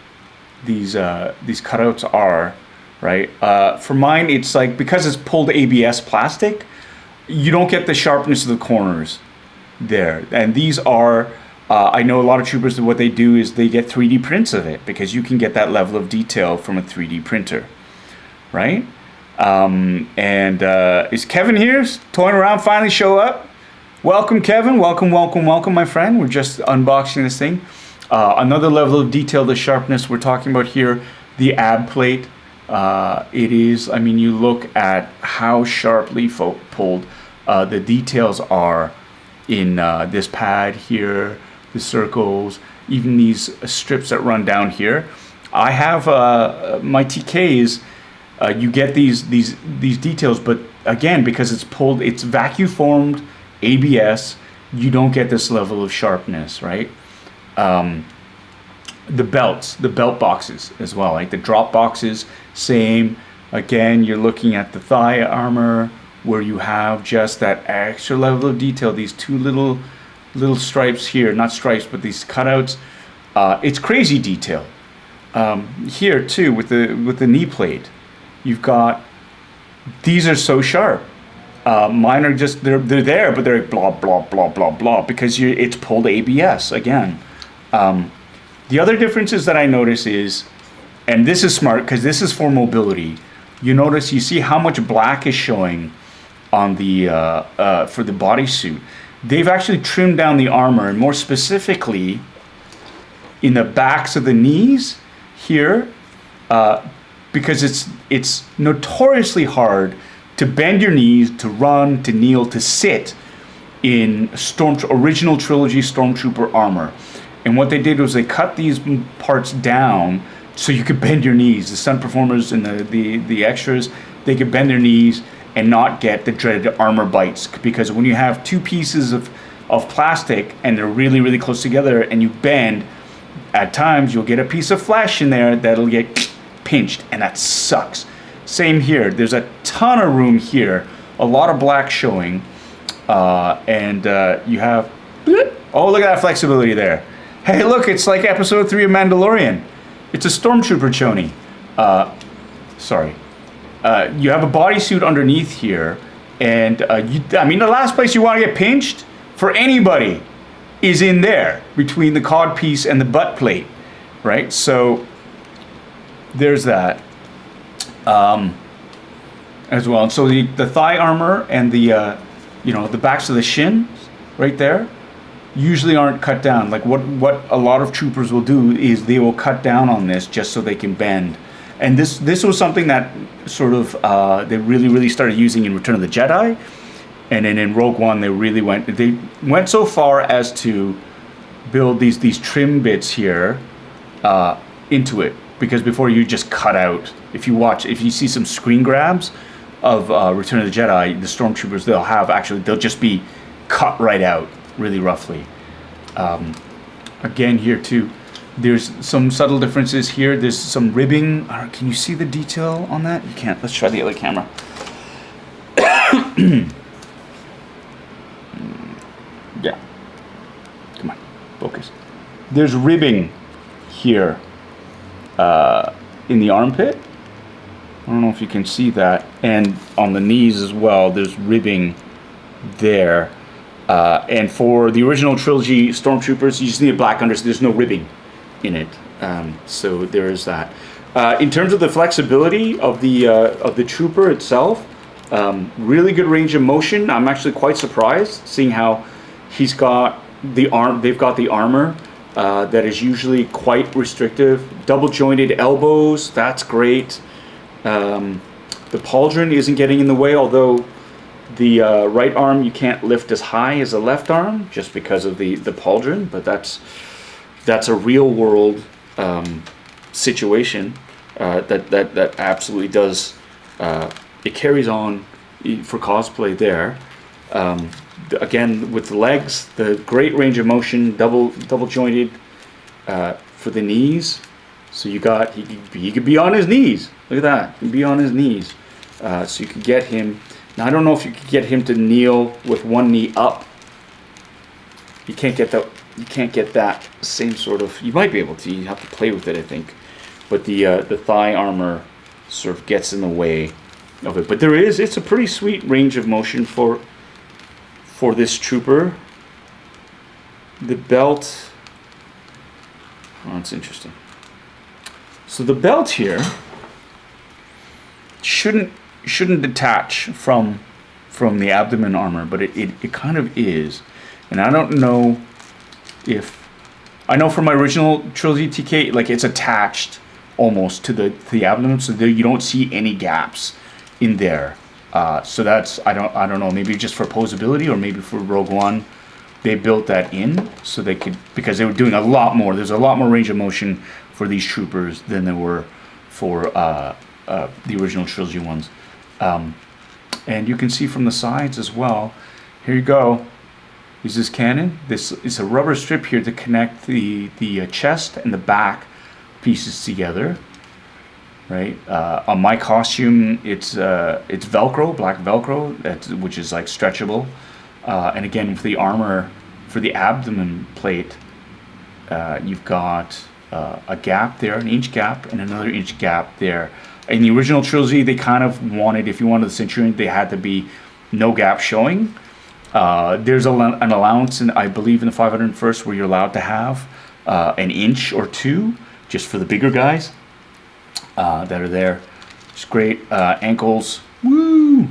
these cutouts are, right? For mine, it's like because it's pulled ABS plastic, you don't get the sharpness of the corners there. And these are, I know a lot of troopers, what they do is they get 3D prints of it because you can get that level of detail from a 3D printer, right? Is Kevin here? Toying around finally show up? Welcome, Kevin. Welcome, my friend. We're just unboxing this thing. Another level of detail, the sharpness we're talking about here, the ab plate. It is, I mean, you look at how sharply pulled the details are in this pad here, the circles, even these strips that run down here. I have my TKs. You get these details, but again, because it's pulled, it's vacuum formed ABS, you don't get this level of sharpness, right? The belt boxes as well, like the drop boxes, same. Again, you're looking at the thigh armor where you have just that extra level of detail. These two little stripes here, not stripes, but these cutouts. It's crazy detail. Here too with the knee plate. You've got these are so sharp. Mine are just they're there, but they're blah blah blah blah blah because it's pulled ABS again. The other differences that I notice is, and this is smart because this is for mobility. You see how much black is showing on the for the bodysuit. They've actually trimmed down the armor, and more specifically, in the backs of the knees here, because it's notoriously hard to bend your knees, to run, to kneel, to sit in original trilogy Stormtrooper armor. And what they did was they cut these parts down so you could bend your knees. The stunt performers and the extras, they could bend their knees and not get the dreaded armor bites. Because when you have two pieces of plastic and they're really, really close together and you bend, at times you'll get a piece of flesh in there that'll get pinched, and that sucks. Same here. There's a ton of room here, a lot of black showing, and you have, oh, look at that flexibility there. Hey, look, it's like episode 3 of Mandalorian. It's a Stormtrooper choni. Sorry. You have a bodysuit underneath here, and I mean, the last place you want to get pinched for anybody is in there, between the cod piece and the butt plate, right? So there's that. As well. And so the thigh armor and the the backs of the shins right there usually aren't cut down. Like what a lot of troopers will do is they will cut down on this just so they can bend. And this was something that sort of they really started using in Return of the Jedi, and then in Rogue One they went so far as to build these trim bits here into it, because before you just cut out. If you see some screen grabs of Return of the Jedi, the Stormtroopers, they'll just be cut right out really roughly. Again here too, there's some subtle differences here. There's some ribbing. Can you see the detail on that? You can't. Let's try the other camera. Yeah. Come on, focus. There's ribbing here in the armpit. I don't know if you can see that, and on the knees as well, there's ribbing there. And for the original trilogy Stormtroopers, you just need a black undersuit. There's no ribbing in it, so there is that. In terms of the flexibility of the trooper itself, really good range of motion. I'm actually quite surprised seeing how he's got the arm. They've got the armor that is usually quite restrictive. Double jointed elbows. That's great. The pauldron isn't getting in the way, although the right arm you can't lift as high as the left arm just because of the pauldron, but that's a real world situation that absolutely does it carries on for cosplay there. Again, with the legs, the great range of motion, double jointed for the knees. So he could be on his knees. Look at that. He could be on his knees. So you could get him. Now I don't know if you could get him to kneel with one knee up. You can't get that. You can't get that same sort of. You might be able to. You have to play with it, I think. But the thigh armor sort of gets in the way of it. But it's a pretty sweet range of motion for this trooper. The belt. Oh, that's interesting. So the belt here shouldn't detach from the abdomen armor, but it kind of is. And I don't know if I know from my original trilogy TK, like it's attached almost to the abdomen, so you don't see any gaps in there. So that's I don't know, maybe just for posability, or maybe for Rogue One they built that in so they could, because they were doing a lot more. There's a lot more range of motion for these troopers than there were for the original trilogy ones. And you can see from the sides as well. Here you go. Is this cannon? This is a rubber strip here to connect the chest and the back pieces together. Right. On my costume, it's Velcro, black Velcro, which is like stretchable. And again, for the armor, for the abdomen plate, you've got a gap there, an inch gap, and another inch gap there. In the original trilogy, they kind of wanted, if you wanted the Centurion, they had to be no gap showing. There's an allowance, I believe, in the 501st where you're allowed to have an inch or two, just for the bigger guys that are there. It's great. Ankles, woo!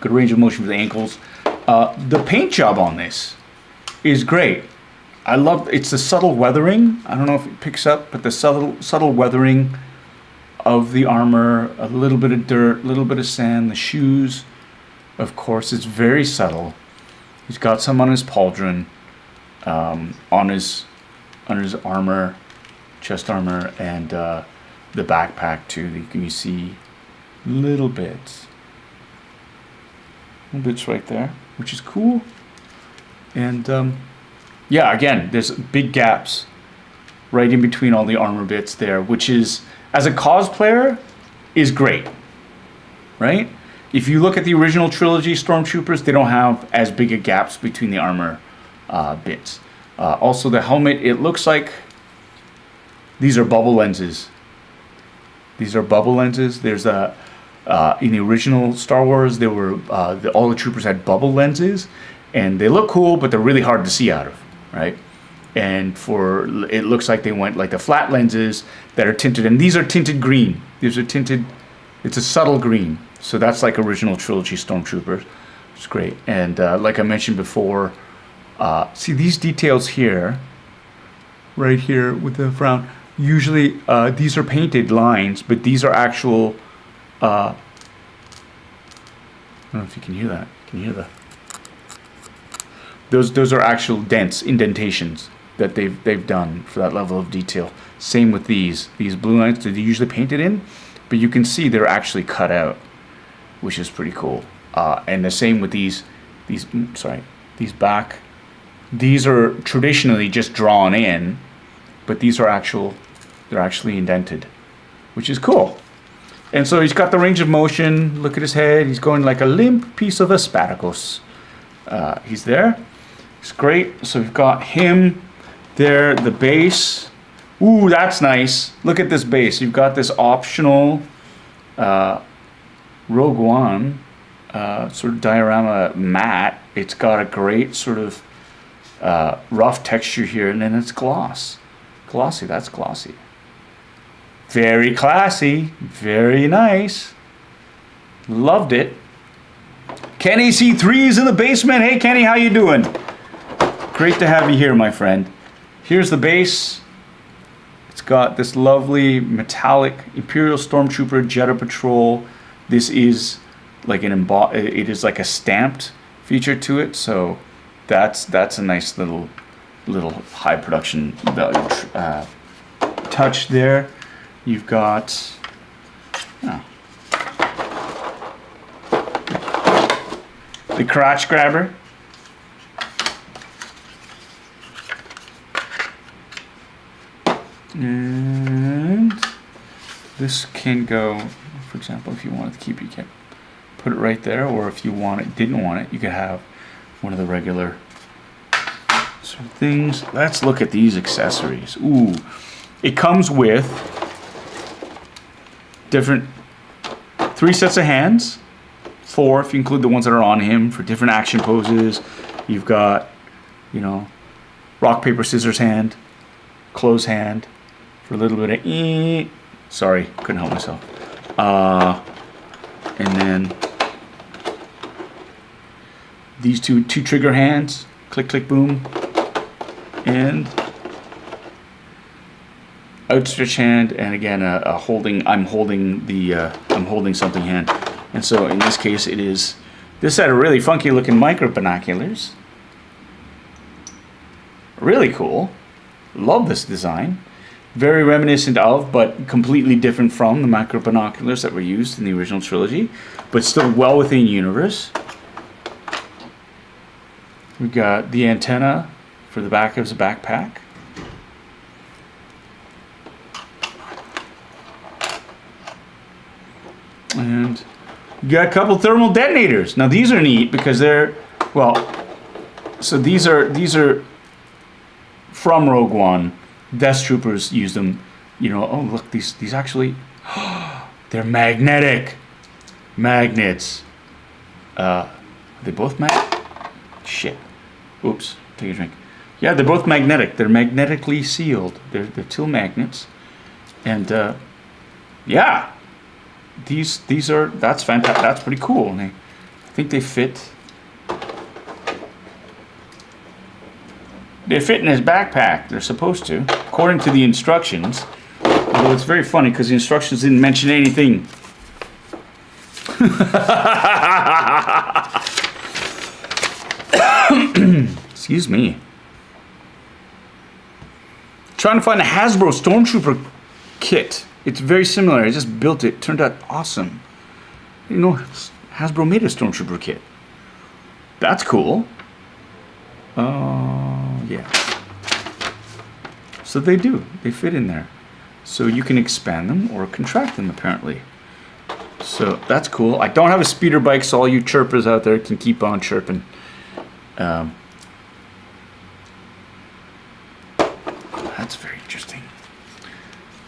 Good range of motion for the ankles. The paint job on this is great. I love, it's the subtle weathering. I don't know if it picks up, but the subtle weathering of the armor, a little bit of dirt, a little bit of sand, the shoes, of course, it's very subtle. He's got some on his pauldron, on his armor, chest armor, and the backpack too. You see little bits right there, which is cool. And yeah, again, there's big gaps right in between all the armor bits there, which is, as a cosplayer, is great, right? If you look at the original trilogy Stormtroopers, they don't have as big a gaps between the armor bits. Also, the helmet, it looks like these are bubble lenses. These are bubble lenses. There's a in the original Star Wars, there were all the troopers had bubble lenses, and they look cool, but they're really hard to see out of, right? And it looks like they went like the flat lenses that are tinted, and these are tinted green. These are tinted. It's a subtle green, so that's like original trilogy Stormtroopers. It's great, and like I mentioned before, see these details here, right here with the frown. Usually these are painted lines, but these are actual. I don't know if you can hear that. Can you hear that? Those are actual indentations that they've done for that level of detail. Same with these blue lines that they're usually painted in, but you can see they're actually cut out, which is pretty cool. And the same with these back. These are traditionally just drawn in, but these are they're actually indented, which is cool. And so he's got the range of motion. Look at his head. He's going like a limp piece of asparagus. He's there. It's great. So we've got him there, the base. Ooh, that's nice. Look at this base. You've got this optional Rogue One sort of diorama matte. It's got a great sort of rough texture here, and then it's gloss. Glossy, that's glossy. Very classy, very nice. Loved it. Kenny C3's in the basement. Hey Kenny, how you doing? Great to have you here, my friend. Here's the base. It's got this lovely metallic Imperial Stormtrooper Jetta Patrol. This is like it is like a stamped feature to it, so that's a nice little high production value touch there. You've got the crotch grabber. And this can go, for example, if you wanted to keep it, you can put it right there, or if you didn't want it, you could have one of the regular sort of things. Let's look at these accessories. Ooh, it comes with different 3 sets of hands, 4 if you include the ones that are on him for different action poses. You've got, rock, paper, scissors hand, close hand for a little bit of sorry, couldn't help myself. And then these two trigger hands, click, click, boom, and outstretched hand, and again I'm holding something hand. And so in this case it is this set of really funky looking micro binoculars. Really cool. Love this design. Very reminiscent of, but completely different from the macro binoculars that were used in the original trilogy, but still well within universe. We've got the antenna for the back of his backpack. And you got a couple thermal detonators. Now these are neat because they're, so these are from Rogue One. Death Troopers use them. Oh look, these actually, They're magnetic. Magnets. Are they both Shit. Oops. Take a drink. Yeah, they're both magnetic. They're magnetically sealed. They're two magnets. And yeah. These are, that's fantastic. That's pretty cool. And I think they fit. They fit in his backpack. They're supposed to, according to the instructions. Although it's very funny because the instructions didn't mention anything. Excuse me. Trying to find a Hasbro Stormtrooper Kit. It's very similar. I just built it. Turned out awesome. You know, Hasbro made a Stormtrooper Kit. That's cool. Yeah. So they do. They fit in there. So you can expand them or contract them, apparently. So that's cool. I don't have a speeder bike, so all you chirpers out there can keep on chirping. That's very interesting.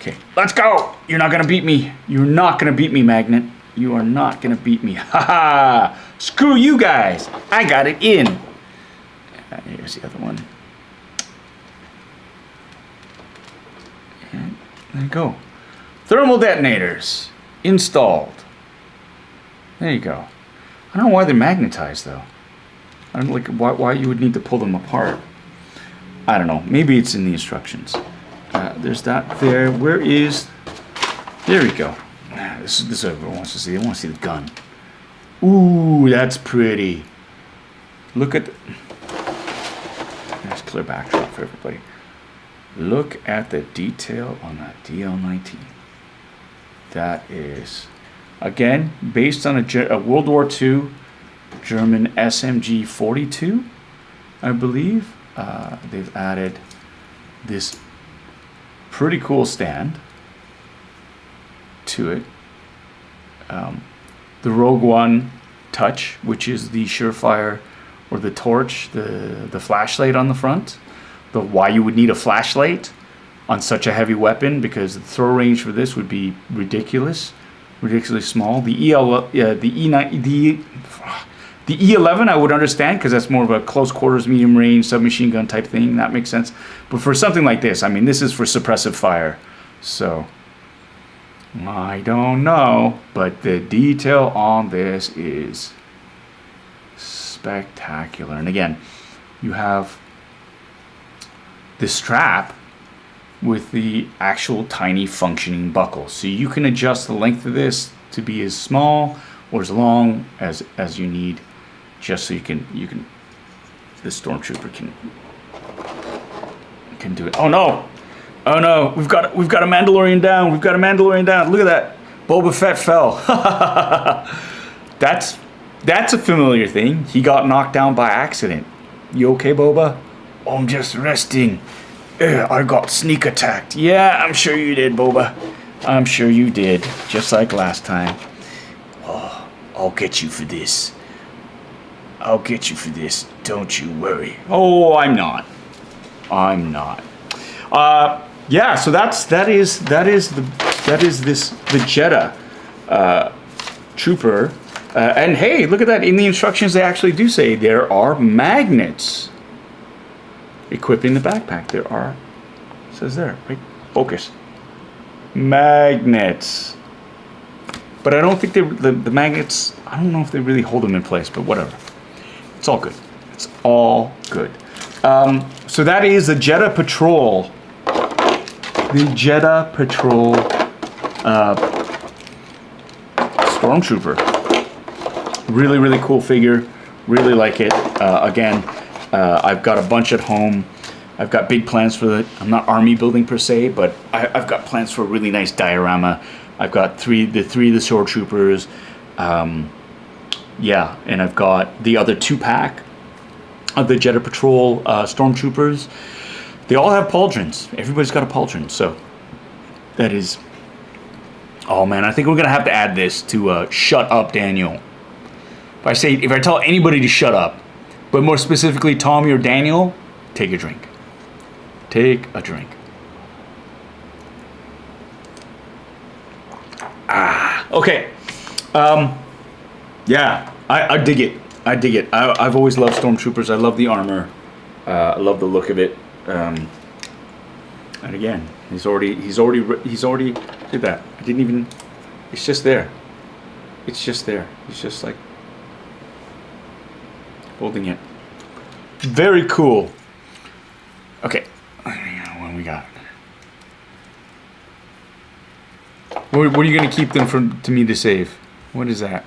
Okay, let's go. You're not gonna beat me. You're not gonna beat me, Magnet. You are not gonna beat me. Ha ha! Screw you guys. I got it in. Here's the other one. And there you go. Thermal detonators installed. There you go. I don't know why they're magnetized though. I don't like why you would need to pull them apart. I don't know. Maybe it's in the instructions. There's that there. Where is? There we go. This is what everyone wants to see. They want to see the gun. Ooh, that's pretty. Look at. Nice clear backdrop for everybody. Look at the detail on that DL-19. That is, again, based on a World War II German SMG-42, I believe. They've added this pretty cool stand to it. The Rogue One Touch, which is the Surefire or the torch, the flashlight on the front. Why you would need a flashlight on such a heavy weapon, because the throw range for this would be ridiculously small. The E11 I would understand because that's more of a close quarters, medium range, submachine gun type thing. That makes sense. But for something like this, I mean, this is for suppressive fire. So I don't know, but the detail on this is spectacular. And again, you have the strap with the actual tiny functioning buckle. So you can adjust the length of this to be as small or as long as you need, just so you can the Stormtrooper can do it. Oh no! Oh no! We've got a Mandalorian down. We've got a Mandalorian down. Look at that! Boba Fett fell. That's a familiar thing. He got knocked down by accident. You okay, Boba? I'm just resting. I got sneak attacked. Yeah, I'm sure you did, Boba. I'm sure you did. Just like last time. Oh, I'll get you for this. I'll get you for this. Don't you worry. Oh, I'm not. I'm not. Yeah, so that is the Jetta trooper. And hey, look at that. In the instructions, they actually do say there are magnets equipping the backpack. There are, it says there, right? Focus. Magnets. But I don't think the magnets, I don't know if they really hold them in place, but whatever. It's all good. It's all good. So that is the Jetta Patrol. The Jetta Patrol Stormtrooper. Really, really cool figure. Really like it. Again, I've got a bunch at home. I've got big plans for the, I'm not army building per se, but I've got plans for a really nice diorama. I've got the three of the Sword Troopers. Yeah, and I've got the other 2-pack of the Jetta Patrol Stormtroopers. They all have pauldrons. Everybody's got a pauldron, so that is... Oh man, I think we're gonna have to add this to Shut Up, Daniel. If I tell anybody to shut up, but more specifically Tommy or Daniel, take a drink. Take a drink. Ah. Okay. Yeah, I dig it. I dig it. I've always loved Stormtroopers. I love the armor. I love the look of it. And again, he's already did that. I didn't even. It's just there. It's just there. He's just like holding it. Very cool. Okay, what do we got? What are you gonna keep them from to me to save? What is that?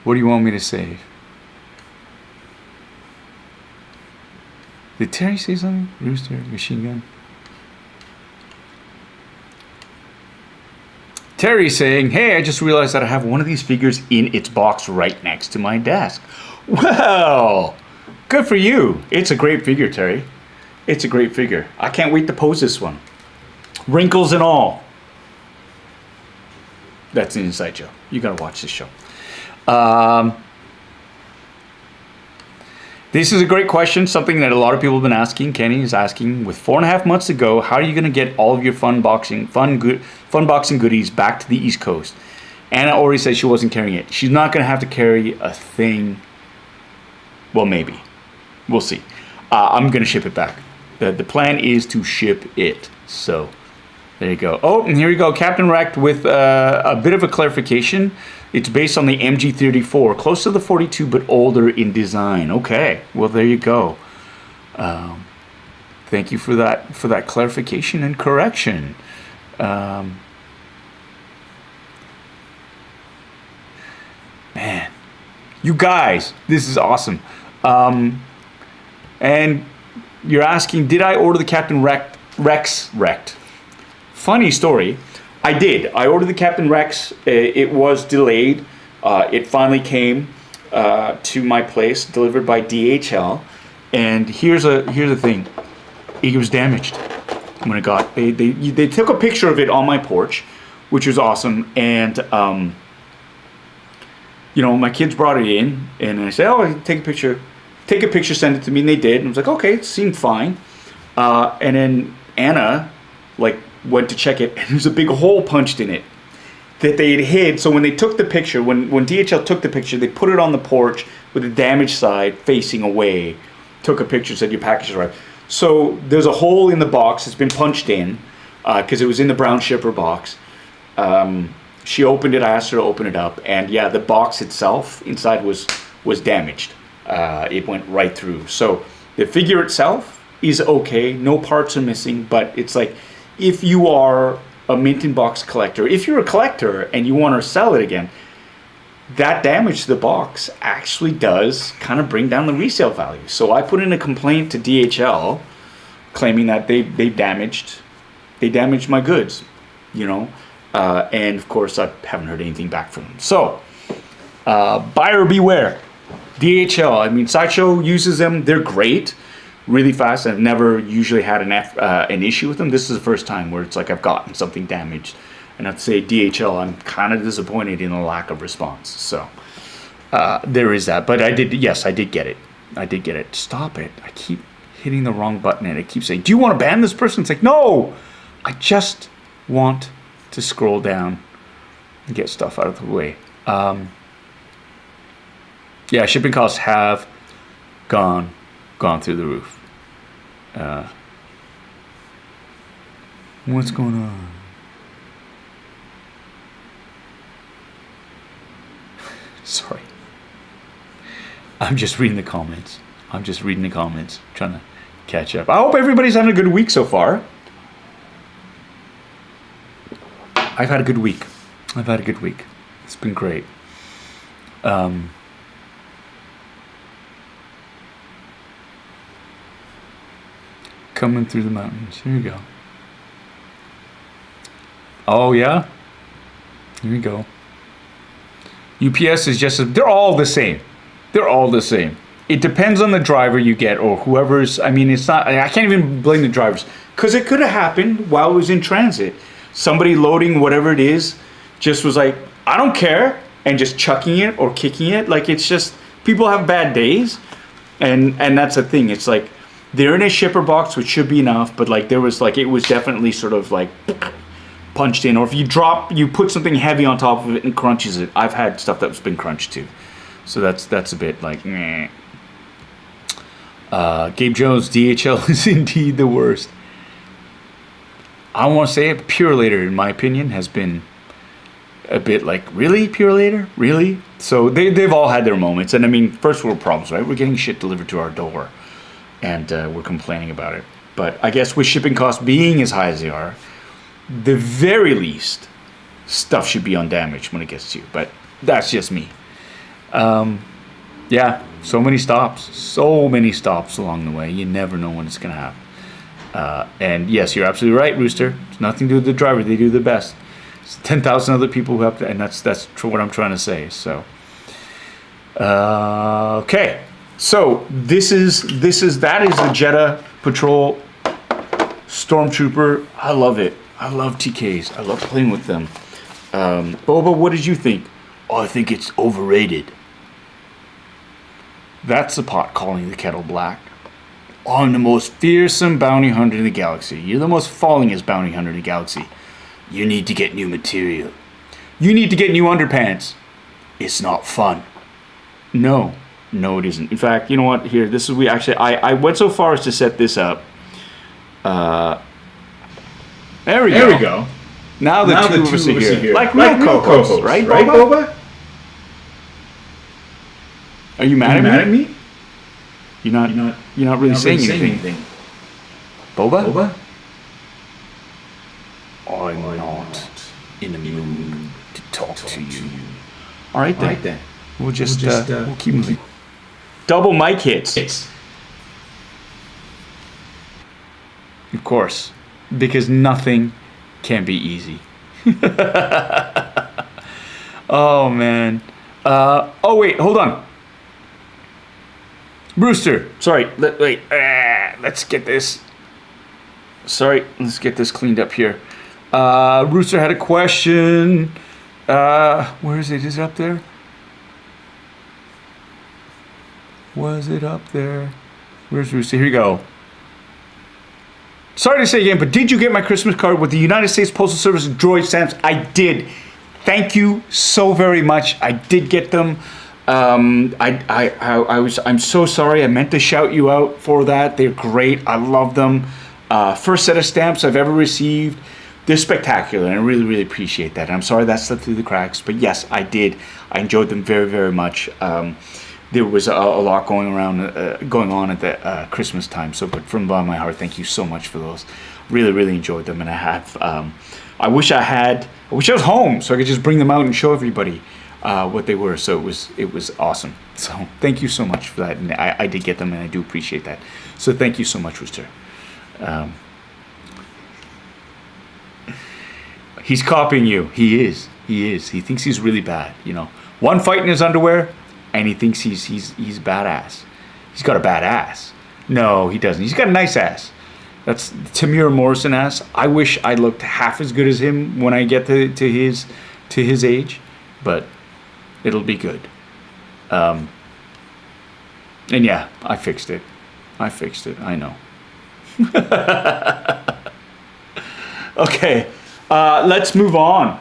What do you want me to save? Did Terry say something? Rooster, machine gun. Terry's saying, hey, I just realized that I have one of these figures in its box right next to my desk. Well, good for you. It's a great figure, Terry. It's a great figure. I can't wait to pose this one. Wrinkles and all. That's an inside joke. You gotta watch this show. This is a great question, something that a lot of people have been asking. Kenny is asking, with 4.5 months to go, how are you going to get all of your Funboxing goodies back to the East Coast? Anna already said she wasn't carrying it. She's not going to have to carry a thing. Well, maybe. We'll see. I'm going to ship it back. The plan is to ship it. So, there you go. Oh, and here you go. Captain Wrecked with a bit of a clarification. It's based on the MG34, close to the 42, but older in design. Okay, well there you go. Thank you for that clarification and correction. Man, you guys, this is awesome. And you're asking, did I order the Captain Rex Wrecked? Funny story. I did. I ordered the Captain Rex. It was delayed. It finally came to my place, delivered by DHL. And here's the thing. It was damaged when it got. They took a picture of it on my porch, which was awesome. And my kids brought it in, and I said, "Oh, take a picture, send it to me." And they did. And I was like, "Okay, it seemed fine." And then Anna, went to check it, and there's a big hole punched in it that they had hid. So when they took the picture, when DHL took the picture, they put it on the porch with the damaged side facing away. Took a picture, said your package arrived. So there's a hole in the box. It's been punched in because it was in the brown shipper box. She opened it. I asked her to open it up, and yeah, the box itself inside was damaged. It went right through. So the figure itself is okay. No parts are missing, but it's like, if you are a mint in box collector, if you're a collector and you want to sell it again, that damage to the box actually does kind of bring down the resale value. So I put in a complaint to DHL claiming that they damaged my goods, and of course I haven't heard anything back from them. So buyer beware. DHL, Sideshow uses them. They're great. Really fast. I've never usually had an issue with them. This is the first time where it's like I've gotten something damaged, and I'd say DHL, I'm kind of disappointed in the lack of response. So there is that. But I did get it. Stop it! I keep hitting the wrong button, and it keeps saying, "Do you want to ban this person?" It's like, no, I just want to scroll down and get stuff out of the way. Yeah, shipping costs have gone through the roof. What's going on? Sorry. I'm just reading the comments. Trying to catch up. I hope everybody's having a good week so far. I've had a good week. It's been great. Coming through the mountains. Here you go. Oh, yeah? Here we go. UPS is they're all the same. It depends on the driver you get or whoever's, it's not, I can't even blame the drivers because it could have happened while it was in transit. Somebody loading whatever it is just was like, I don't care, and just chucking it or kicking it. It's just, people have bad days, and that's the thing. It's like, they're in a shipper box, which should be enough, but it was definitely sort of punched in, or if you put something heavy on top of it and crunches it. I've had stuff that's been crunched too, so that's a bit like meh. Gabe Jones, DHL is indeed the worst. I want to say it, Pure Later, in my opinion, has been a bit like, really, Pure Later? Really? So they've all had their moments. And I mean, first world problems, right? We're getting shit delivered to our door, and we're complaining about it. But I guess with shipping costs being as high as they are, the very least, stuff should be undamaged when it gets to you. But that's just me. Yeah, so many stops along the way. You never know when it's going to happen. And yes, you're absolutely right, Rooster. It's nothing to do with the driver. They do the best. It's 10,000 other people who have to, and that's what I'm trying to say. So, okay. So that is the Jetta Patrol Stormtrooper. I love it. I love TKs. I love playing with them. Boba, what did you think? Oh, I think it's overrated. That's the pot calling the kettle black. I'm the most fearsome bounty hunter in the galaxy. You're the most fallingest bounty hunter in the galaxy. You need to get new material. You need to get new underpants. It's not fun. No, it isn't. In fact, you know what? Here, this is I went so far as to set this up. There we go. Now the two of us are here. Like real co-hosts, right, Boba? Are you mad at me? You're not really saying anything. Boba? I'm not in the mood to talk to you. All right then. We'll keep moving. Double mic hits. Of course, because nothing can be easy. Oh man. Oh wait, hold on. Brewster, sorry. Let's get this. Sorry, let's get this cleaned up here. Rooster had a question. Where is it? Is it up there? Was it up there? Where's Rooster? Here you go. Sorry to say again, but did you get my Christmas card with the United States Postal Service droid stamps? I did. Thank you so very much. I did get them. I'm so sorry. I meant to shout you out for that. They're great. I love them. First set of stamps I've ever received. They're spectacular, and I really, really appreciate that. And I'm sorry that slipped through the cracks, but yes, I did. I enjoyed them very, very much. There was a lot going on at the Christmas time. So, but from the bottom of my heart, thank you so much for those. Really, really enjoyed them, and I have. I wish I was home so I could just bring them out and show everybody what they were. So it was awesome. So thank you so much for that, and I did get them, and I do appreciate that. So thank you so much, Rooster. He's copying you. He is. He thinks he's really bad. You know, one fight in his underwear, and he thinks he's badass. He's got a bad ass. No, he doesn't. He's got a nice ass. That's Tamir Morrison ass. I wish I looked half as good as him when I get to his age, but it'll be good. And yeah, I fixed it. I know. Okay. Let's move on.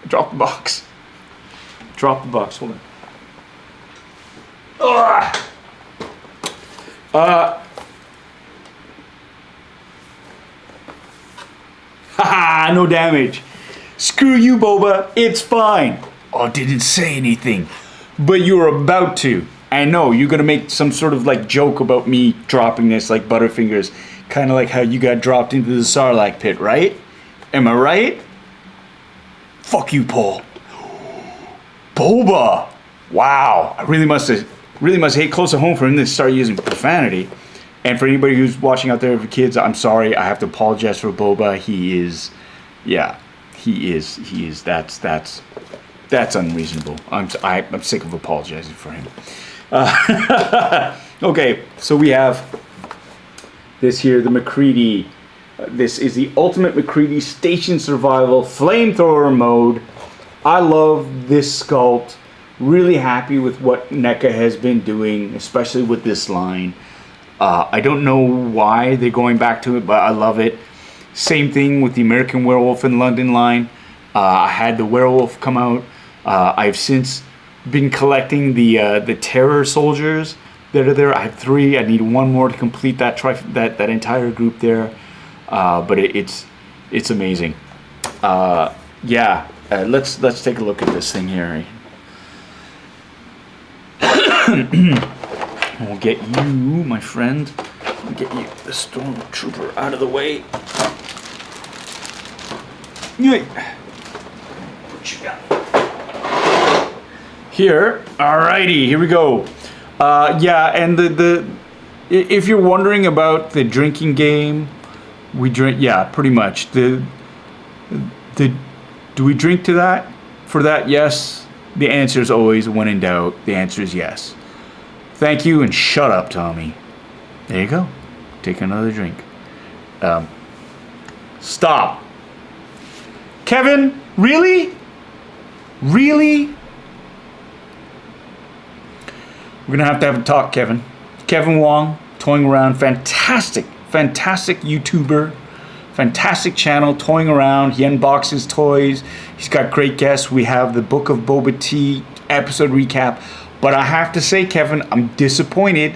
Drop the box. Hold on. Haha, no damage. Screw you, Boba. It's fine. I didn't say anything. But you were about to. I know, you're going to make some sort of like joke about me dropping this like Butterfingers. Kind of like how you got dropped into the Sarlacc pit, right? Am I right? Fuck you, Paul. Boba! Wow. I really must hate close to home for him to start using profanity. And for anybody who's watching out there for kids, I'm sorry. I have to apologize for Boba. He is. That's unreasonable. I'm sick of apologizing for him. Okay, so we have this here, the MaCready. This is the ultimate MaCready Station Survival Flamethrower mode. I love this sculpt. Really happy with what NECA has been doing, especially with this line. I don't know why they're going back to it, but I love it. Same thing with the American Werewolf in London line. I had the werewolf come out. I've since been collecting the terror soldiers that are there. I have 3. I need 1 more to complete that that entire group there. But it's amazing. Yeah, let's take a look at this thing here. We'll get you, my friend. We'll get you the Stormtrooper out of the way. Here, alrighty, here we go. Yeah, and if you're wondering about the drinking game, we drink. Yeah, pretty much. Do we drink to that? For that, yes. The answer is always, when in doubt, the answer is yes. Thank you, and shut up, Tommy. There you go. Take another drink. Stop. Kevin, really? Really? We're going to have a talk, Kevin. Kevin Wong, Toying Around, fantastic YouTuber. Fantastic channel, Toying Around. He unboxes toys. He's got great guests. We have the Book of Boba Tea episode recap. But I have to say, Kevin, I'm disappointed.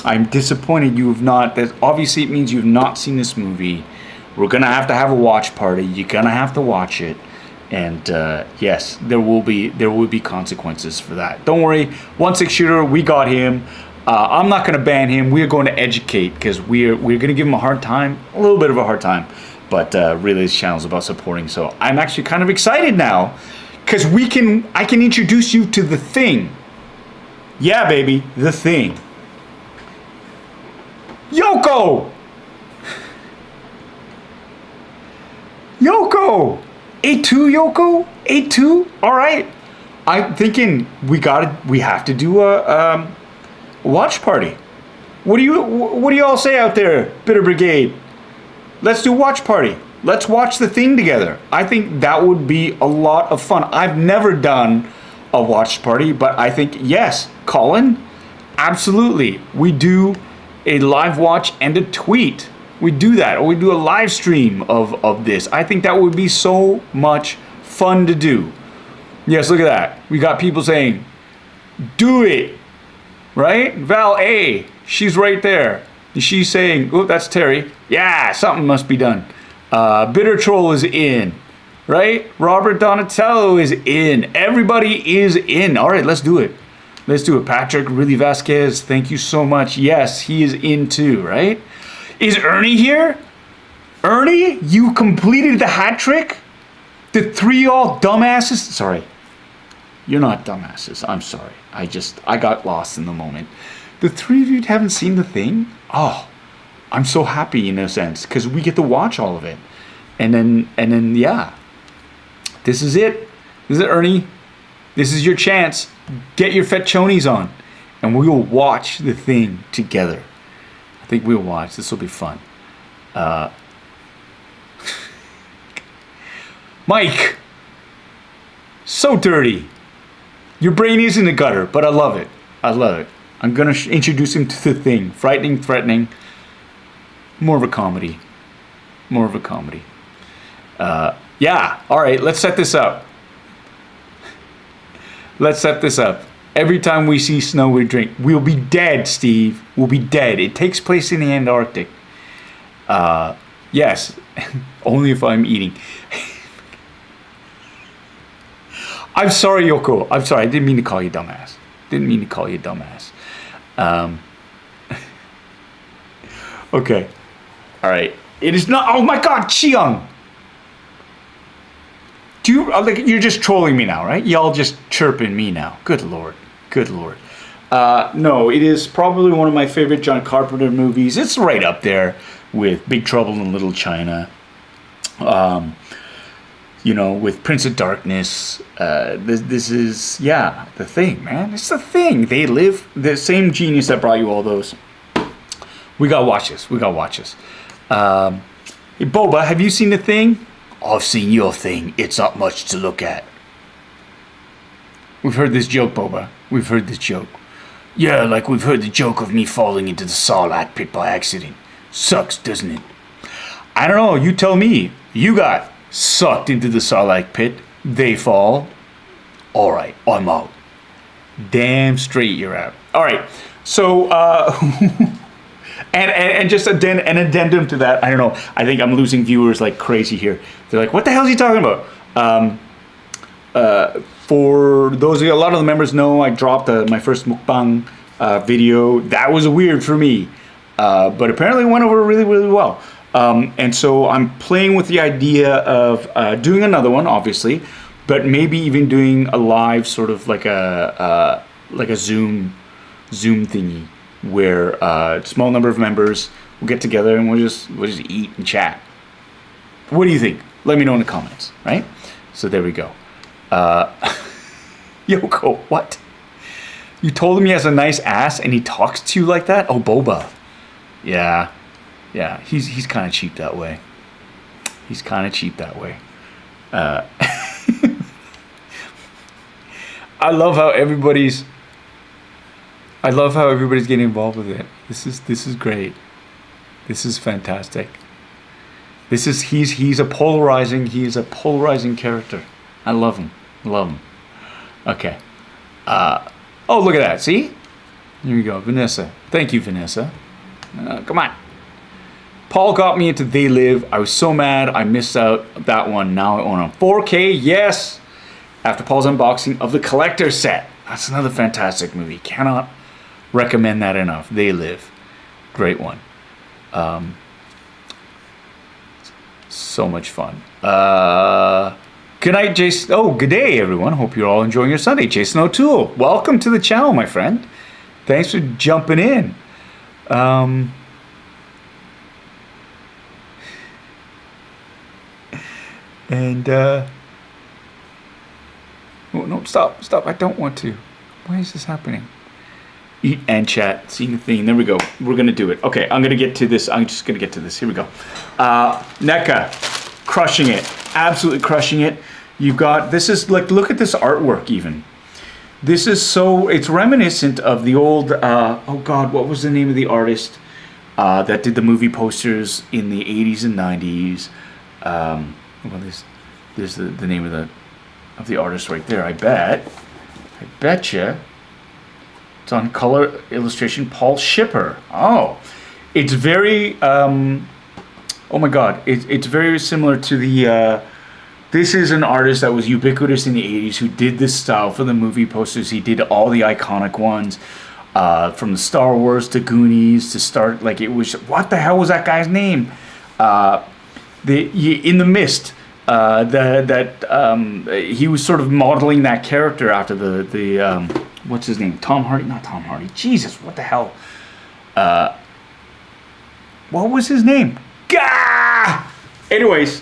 I'm disappointed you have not. That obviously it means you've not seen this movie. We're gonna have to have a watch party. You're gonna have to watch it, and yes, there will be consequences for that. Don't worry. 1/6 shooter, we got him. I'm not gonna ban him. We're going to educate because we're gonna give him a hard time, a little bit of a hard time. But really, this channel is about supporting. So I'm actually kind of excited now because I can introduce you to the Thing. Yeah, baby, the Thing. Yoko! Yoko! A2 Yoko? A2? Alright. I'm thinking we have to do a watch party. What do you all say out there, Bitter Brigade? Let's do a watch party. Let's watch the Thing together. I think that would be a lot of fun. I've never done a watch party, but I think, yes, Colin, absolutely. We do a live watch and a tweet. We do that, or we do a live stream of this. I think that would be so much fun to do. Yes, look at that. We got people saying, do it, right? Val A, she's right there. She's saying, oh, that's Terry. Yeah, something must be done. Bitter Troll is in. Right? Robert Donatello is in. Everybody is in. All right, let's do it. Let's do it. Patrick Really Vasquez, thank you so much. Yes, he is in too, right? Is Ernie here? Ernie, you completed the hat trick? The 3 all dumbasses? Sorry. You're not dumbasses. I'm sorry. I got lost in the moment. The 3 of you haven't seen the Thing? Oh, I'm so happy in a sense because we get to watch all of it. And then yeah. This is it. This is it, Ernie. This is your chance. Get your fetchonies on. And we will watch the Thing together. I think we'll watch. This will be fun. Mike. So dirty. Your brain is in the gutter, but I love it. I love it. I'm going to introduce him to the Thing. Frightening, threatening. More of a comedy. More of a comedy. Yeah, all right, let's set this up. Let's set this up. Every time we see snow, we drink. We'll be dead, Steve. We'll be dead. It takes place in the Antarctic. Yes, only if I'm eating. I'm sorry, Yoko. I'm sorry. I didn't mean to call you dumbass. Didn't mean to call you dumbass. Okay. All right. It is not. Oh my God, Chiang. Do you like? You're just trolling me now, right? Y'all just chirping me now. Good Lord. Good Lord. No, it is probably one of my favorite John Carpenter movies. It's right up there with Big Trouble in Little China. You know, with Prince of Darkness. This is, yeah, the Thing, man. It's the Thing. They live, the same genius that brought you all those. We gotta watch this. We gotta watch this. Hey, Boba, have you seen the Thing? I've seen your Thing. It's not much to look at. We've heard this joke, Boba. We've heard this joke. Yeah, like we've heard the joke of me falling into the Sarlacc pit by accident. Sucks, doesn't it? I don't know. You tell me. You got sucked into the Sarlacc pit. They fall. All right, I'm out. Damn straight you're out. All right. So, and just an addendum to that. I don't know. I think I'm losing viewers like crazy here. They're like, what the hell is he talking about? For those of you, a lot of the members know I dropped my first mukbang video. That was weird for me, but apparently it went over really, really well. And so I'm playing with the idea of doing another one, obviously, but maybe even doing a live sort of like a Zoom thingy where a small number of members will get together and we'll just eat and chat. What do you think? Let me know in the comments, right? So there we go. Yoko, what? You told him he has a nice ass and he talks to you like that? Oh, Boba. Yeah, he's kind of cheap that way. I love how everybody's getting involved with it. This is great. This is fantastic. He's a polarizing character. I love him. Okay. Oh, look at that. See? Here we go. Vanessa. Thank you, Vanessa. Come on. Paul got me into They Live. I was so mad I missed out that one. Now I own them. 4K, yes. After Paul's unboxing of the collector set. That's another fantastic movie. Cannot recommend that enough. They Live. Great one. So much fun. Good night, Jason. Oh, good day, everyone. Hope you're all enjoying your Sunday. Jason O'Toole, welcome to the channel, my friend. Thanks for jumping in. Oh, no, stop. I don't want to. Why is this happening? Eat and chat. Seeing the theme. There we go. We're going to do it. Okay, I'm going to get to this. I'm just going to get to this. Here we go. NECA. Crushing it. Absolutely crushing it. You've got, this is like, look at this artwork even. This is so, it's reminiscent of the old, oh God, what was the name of the artist that did the movie posters in the 80s and 90s? Well, there's the name of the artist right there, I betcha. It's on color illustration, Paul Shipper. Oh, it's very, oh my God, it's very similar to the, this is an artist that was ubiquitous in the 80s who did this style for the movie posters. He did all the iconic ones, from the Star Wars to Goonies to start, like it was, what the hell was that guy's name? In the Mist, he was sort of modeling that character after the what's his name? Tom Hardy? Not Tom Hardy. Jesus, what the hell? What was his name? Gah! Anyways,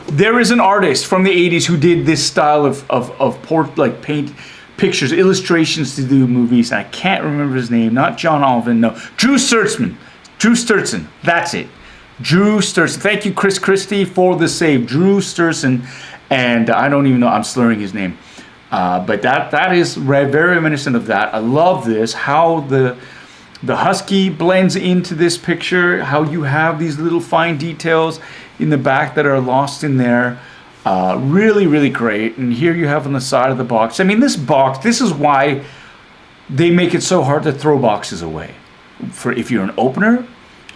there is an artist from the 80s who did this style of like paint pictures, illustrations to do movies. And I can't remember his name. Not John Alvin. No, Drew Sturtzman. That's it. Drew Sturtzman. Thank you, Chris Christie, for the save. Drew Sturtzman, and I don't even know. I'm slurring his name, but that is very reminiscent of that. I love this. How the husky blends into this picture. How you have these little fine details in the back that are lost in there. Really, really great. And here you have on the side of the box. I mean, this box. This is why they make it so hard to throw boxes away. For if you're an opener.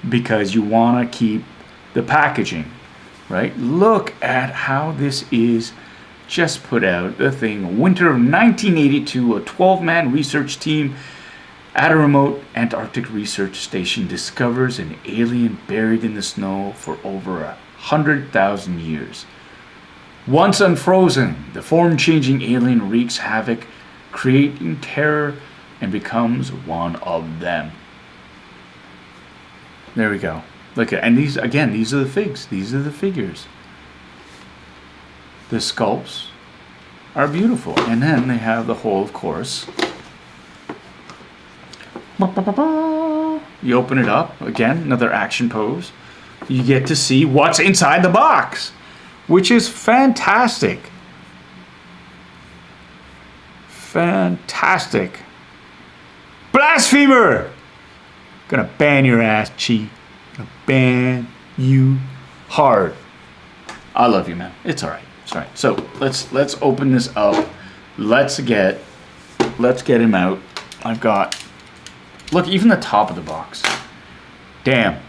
Because you want to keep the packaging, right? Look at how this is just put out. The thing, winter of 1982, a 12-man research team at a remote Antarctic research station discovers an alien buried in the snow for over 100,000 years. Once unfrozen, the form-changing alien wreaks havoc, creating terror, and becomes one of them. There we go. Look at, and these again. These are the figs. These are the figures. The sculpts are beautiful, and then they have the whole, of course. You open it up again. Another action pose. You get to see what's inside the box, which is fantastic. Blasphemer! Gonna ban your ass, Chi. Gonna ban you hard. I love you, man. It's all right. It's all right. So let's open this up. Let's get him out. I've got, look, even the top of the box. Damn.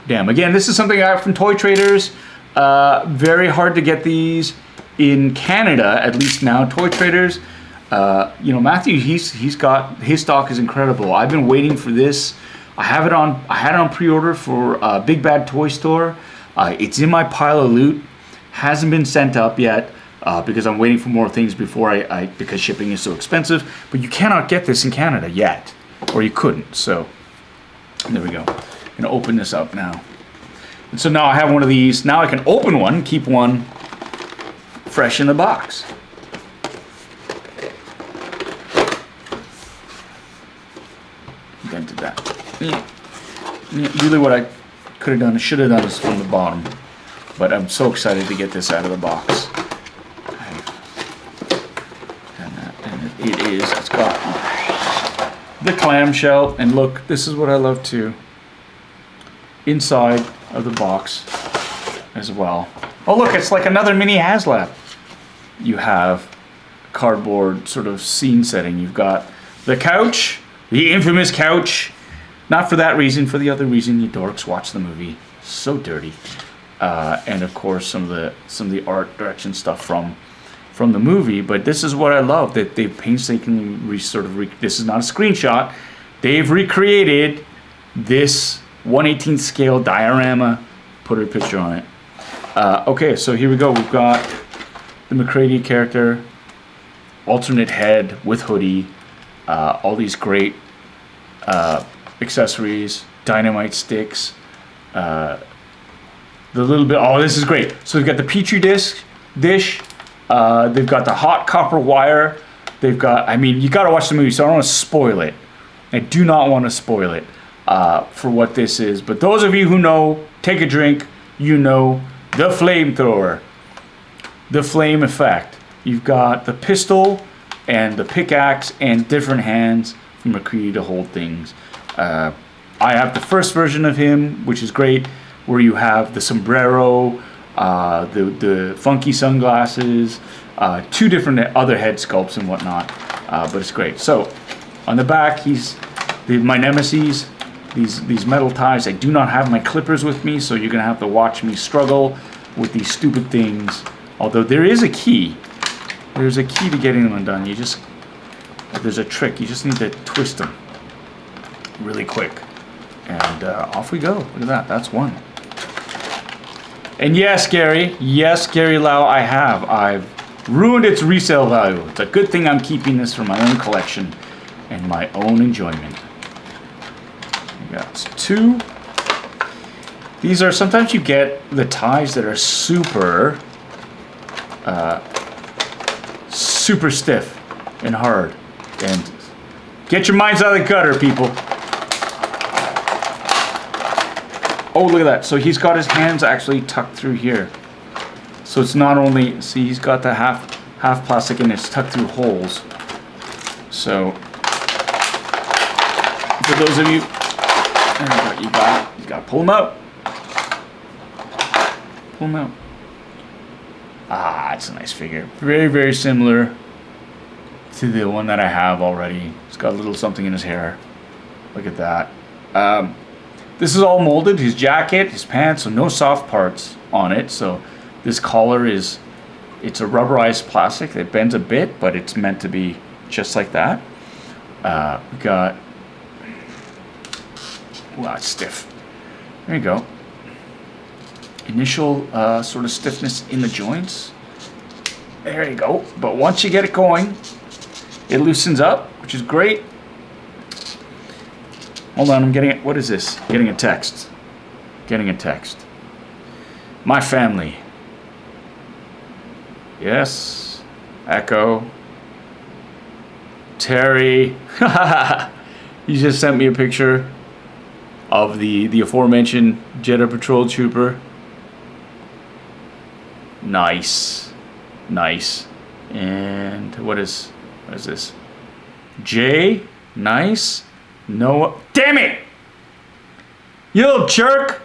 Again, this is something I got from Toy Traders. Very hard to get these in Canada, at least now. Toy Traders. You know, Matthew, he's got, his stock is incredible. I've been waiting for this. I had it on pre-order for Big Bad Toy Store. It's in my pile of loot. Hasn't been sent up yet because I'm waiting for more things before because shipping is so expensive. But you cannot get this in Canada yet, or you couldn't. So there we go. I'm gonna open this up now. And so now I have one of these. Now I can open one, keep one fresh in the box. Invented that. Yeah, really what I could have done, should have done is from the bottom. But I'm so excited to get this out of the box. And it is, it's got the clamshell. And look, this is what I love too. Inside of the box as well. Oh look, it's like another mini HasLab. You have cardboard sort of scene setting. You've got the couch, the infamous couch. Not for that reason, for the other reason, you dorks watch the movie. So dirty. And of course some of the art direction stuff from the movie. But this is what I love, that they've painstakingly this is not a screenshot. They've recreated this 1/18 scale diorama. Put a picture on it. Okay, so here we go. We've got the MaCready character, alternate head with hoodie, all these great accessories, dynamite sticks, the little bit, oh, this is great. So we've got the Petri dish, they've got the hot copper wire, they've got, I mean, you gotta watch the movie, so I don't want to spoil it. I do not want to spoil it for what this is, but those of you who know, take a drink, you know, the flamethrower, the flame effect. You've got the pistol and the pickaxe and different hands from MaCready to hold things. I have the first version of him, which is great, where you have the sombrero, the funky sunglasses, two different other head sculpts and whatnot, but it's great. So on the back, he's my nemesis. These metal ties. I do not have my clippers with me, so you're gonna have to watch me struggle with these stupid things. Although there is a key. There's a key to getting them undone. There's a trick. You just need to twist them really quick. And off we go. Look at that. That's one. And yes, Gary Lau, I've ruined its resale value. It's a good thing I'm keeping this for my own collection and my own enjoyment. We got two. These are, sometimes you get the ties that are super stiff and hard. And get your minds out of the gutter, people. Oh, look at that. So he's got his hands actually tucked through here. So it's not only, see, he's got the half plastic and it's tucked through holes. So for those of you, you got to pull them out. Pull them out. Ah, it's a nice figure. Very, very similar to the one that I have already. It's got a little something in his hair. Look at that. This is all molded. His jacket, his pants, so no soft parts on it. So this collar it's a rubberized plastic that bends a bit, but it's meant to be just like that. We got, wow, it's stiff. There you go. Initial sort of stiffness in the joints. There you go. But once you get it going, it loosens up, which is great. Hold on, I'm getting it. What is this? Getting a text. Getting a text. My family. Yes. Echo. Terry. You just sent me a picture of the aforementioned Jetta Patrol Trooper. Nice. Nice. And what is this? Jay. Nice. No. Damn it! You little jerk!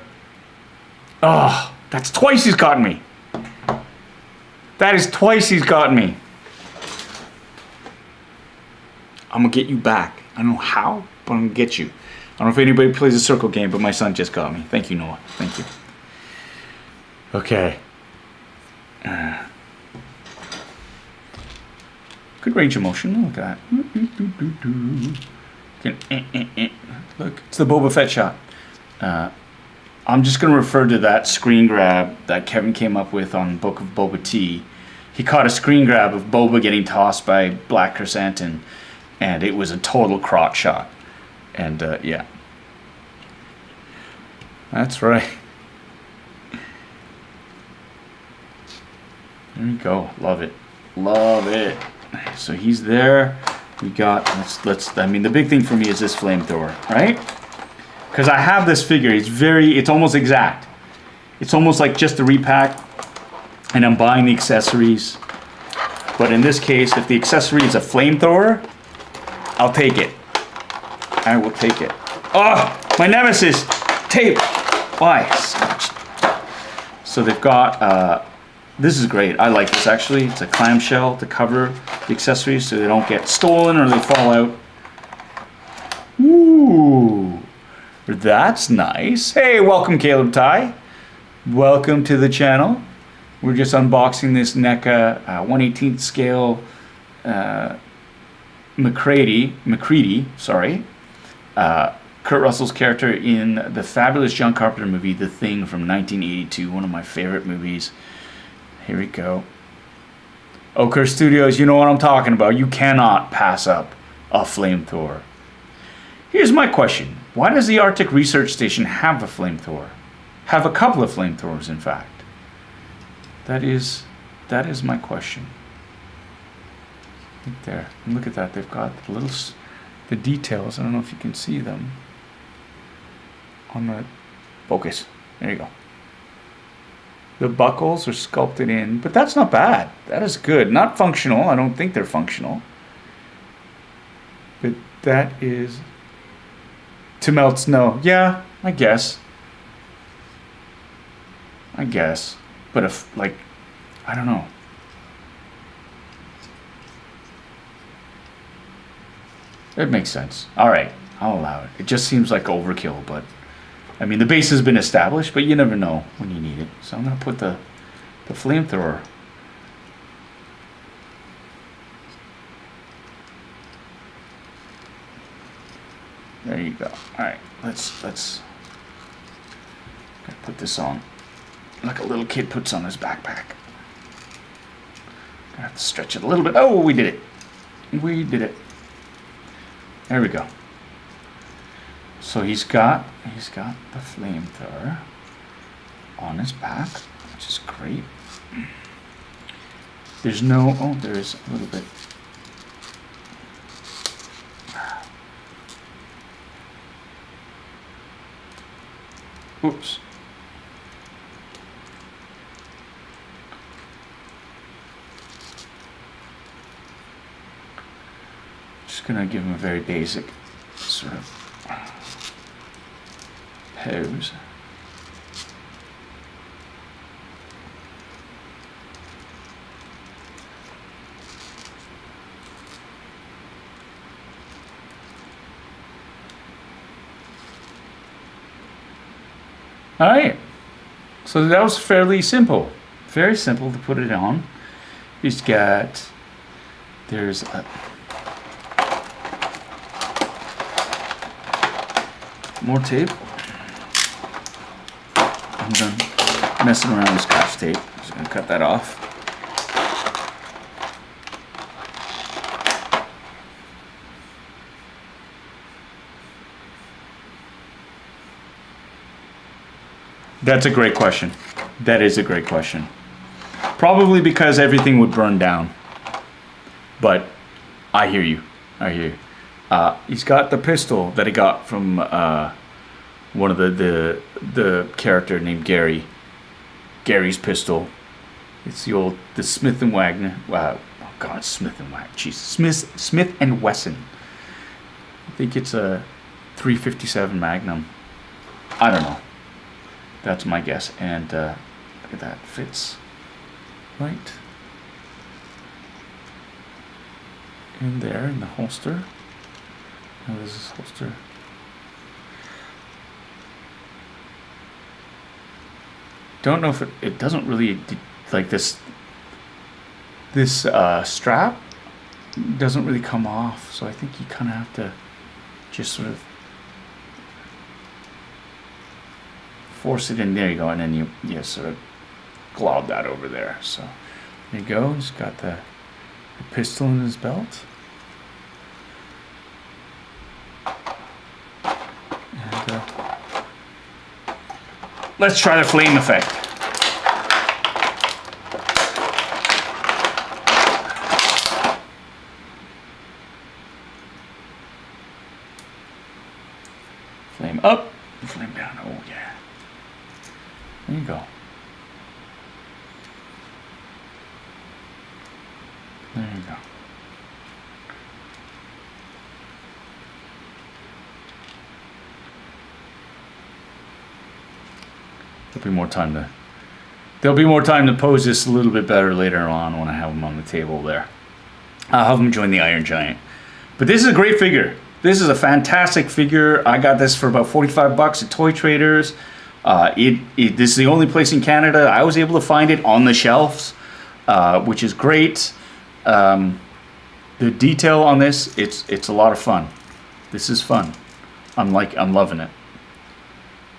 Oh, that's twice he's gotten me. That is twice he's gotten me. I'm gonna get you back. I don't know how, but I'm gonna get you. I don't know if anybody plays a circle game, but my son just got me. Thank you, Noah. Thank you. Okay. Good range of motion. Look at that. Look, it's the Boba Fett shot. I'm just going to refer to that screen grab that Kevin came up with on Book of Boba T. He caught a screen grab of Boba getting tossed by Black Chrysanthemum, and it was a total crotch shot. And yeah. That's right. There we go. Love it. Love it. So he's there. We got, I mean, the big thing for me is this flamethrower, right? Because I have this figure. It's almost exact. It's almost like just a repack, and I'm buying the accessories. But in this case, if the accessory is a flamethrower, I'll take it. I will take it. Oh, my nemesis! Tape! Why? So they've got, this is great. I like this actually. It's a clamshell to cover the accessories so they don't get stolen or they fall out. Ooh, that's nice. Hey, welcome Caleb Ty. Welcome to the channel. We're just unboxing this NECA 1/18 scale MaCready, sorry. Kurt Russell's character in the fabulous John Carpenter movie, The Thing from 1982, one of my favorite movies. Here we go. Ochre Studios, you know what I'm talking about. You cannot pass up a flamethrower. Here's my question. Why does the Arctic Research Station have a flamethrower? Have a couple of flamethrowers, in fact. That is my question. Right there. And look at that. They've got the details. I don't know if you can see them. On the focus. There you go. The buckles are sculpted in, but that's not bad. That is good. Not functional. I don't think they're functional. But that is to melt snow. Yeah, I guess. But if, like, I don't know. It makes sense. All right, I'll allow it. It just seems like overkill, but I mean, the base has been established, but you never know when you need it. So I'm going to put the flamethrower. There you go. All right, let's put this on like a little kid puts on his backpack. I have to stretch it a little bit. Oh, we did it. We did it. There we go. So he's got the flamethrower on his back, which is great. There's no, oh, there is a little bit. Oops. Just gonna give him a very basic sort of pose. All right, so that was fairly simple, very simple to put it on. He's got, there's a, more tape. I'm done messing around with Scotch tape. Just gonna cut that off. That's a great question. That is a great question. Probably because everything would burn down. But I hear you. I hear you. He's got the pistol that he got from one of the character named Gary. Gary's pistol. It's the Smith and Wagner. Oh God, Smith and Wagner. Jeez, Smith and Wesson. I think it's a 357 Magnum. I don't know. That's my guess. And look at that, fits right in there in the holster. How is this holster? Don't know if it doesn't really, like this strap doesn't really come off, so I think you kind of have to just sort of force it in. There you go, and then you sort of glob that over there. So there you go. He's got the pistol in his belt. And let's try the flame effect. Flame up, flame down. Oh yeah. There you go. There you go. There'll be more time to pose this a little bit better later on when I have them on the table there. I'll have them join the Iron Giant. But this is a great figure. This is a fantastic figure. I got this for about 45 bucks at Toy Traders. This is the only place in Canada I was able to find it on the shelves, which is great. The detail on this, it's a lot of fun. This is fun. I'm loving it.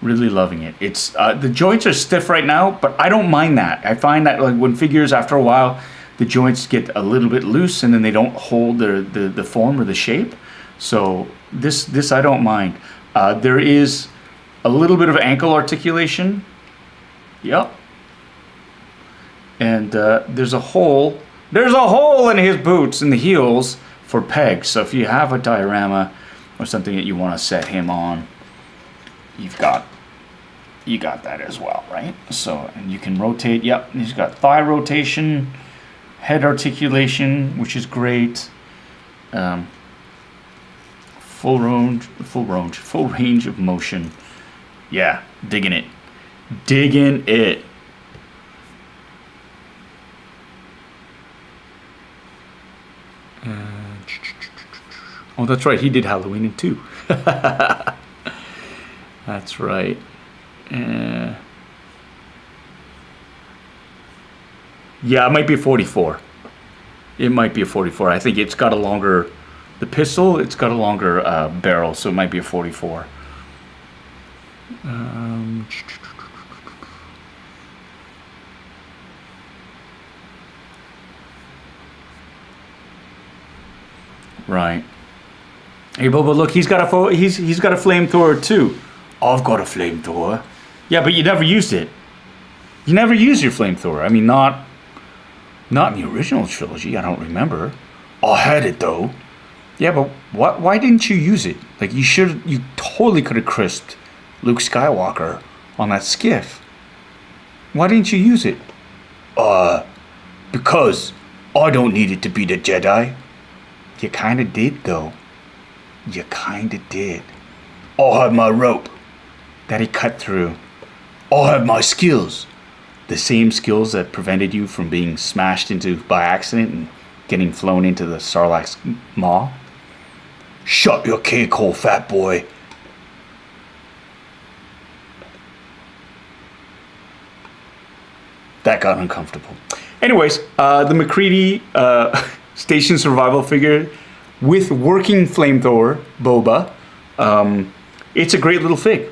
Really loving it. It's the joints are stiff right now, but I don't mind that. I find that like when figures after a while, the joints get a little bit loose and then they don't hold the form or the shape. So this I don't mind. There is a little bit of ankle articulation. Yep. And there's a hole. There's a hole in his boots in the heels for pegs. So if you have a diorama or something that you want to set him on, you got that as well, right? So, and you can rotate. Yep, he's got thigh rotation, head articulation, which is great. Full range of motion. Yeah, digging it. Oh, that's right. He did Halloween in 2. That's right. Yeah, it might be a 44. It might be a 44. I think it's got a longer... The pistol, it's got a longer barrel, so it might be a 44. Right. Hey, Boba, look, he's got a flamethrower too. I've got a flamethrower. Yeah, but you never used it. You never used your flamethrower. I mean, not in the original trilogy. I don't remember. I had it though. Yeah, but why didn't you use it? Like you totally could have crisped Luke Skywalker on that skiff. Why didn't you use it? Because I don't need it to be the Jedi. You kind of did though. You kind of did. I have my rope that he cut through. I have my skills. The same skills that prevented you from being smashed into by accident and getting flown into the Sarlacc's maw. Shut your cake hole, fat boy. That got uncomfortable. Anyways, the MaCready Station Survival figure with working flamethrower, Boba. It's a great little fig.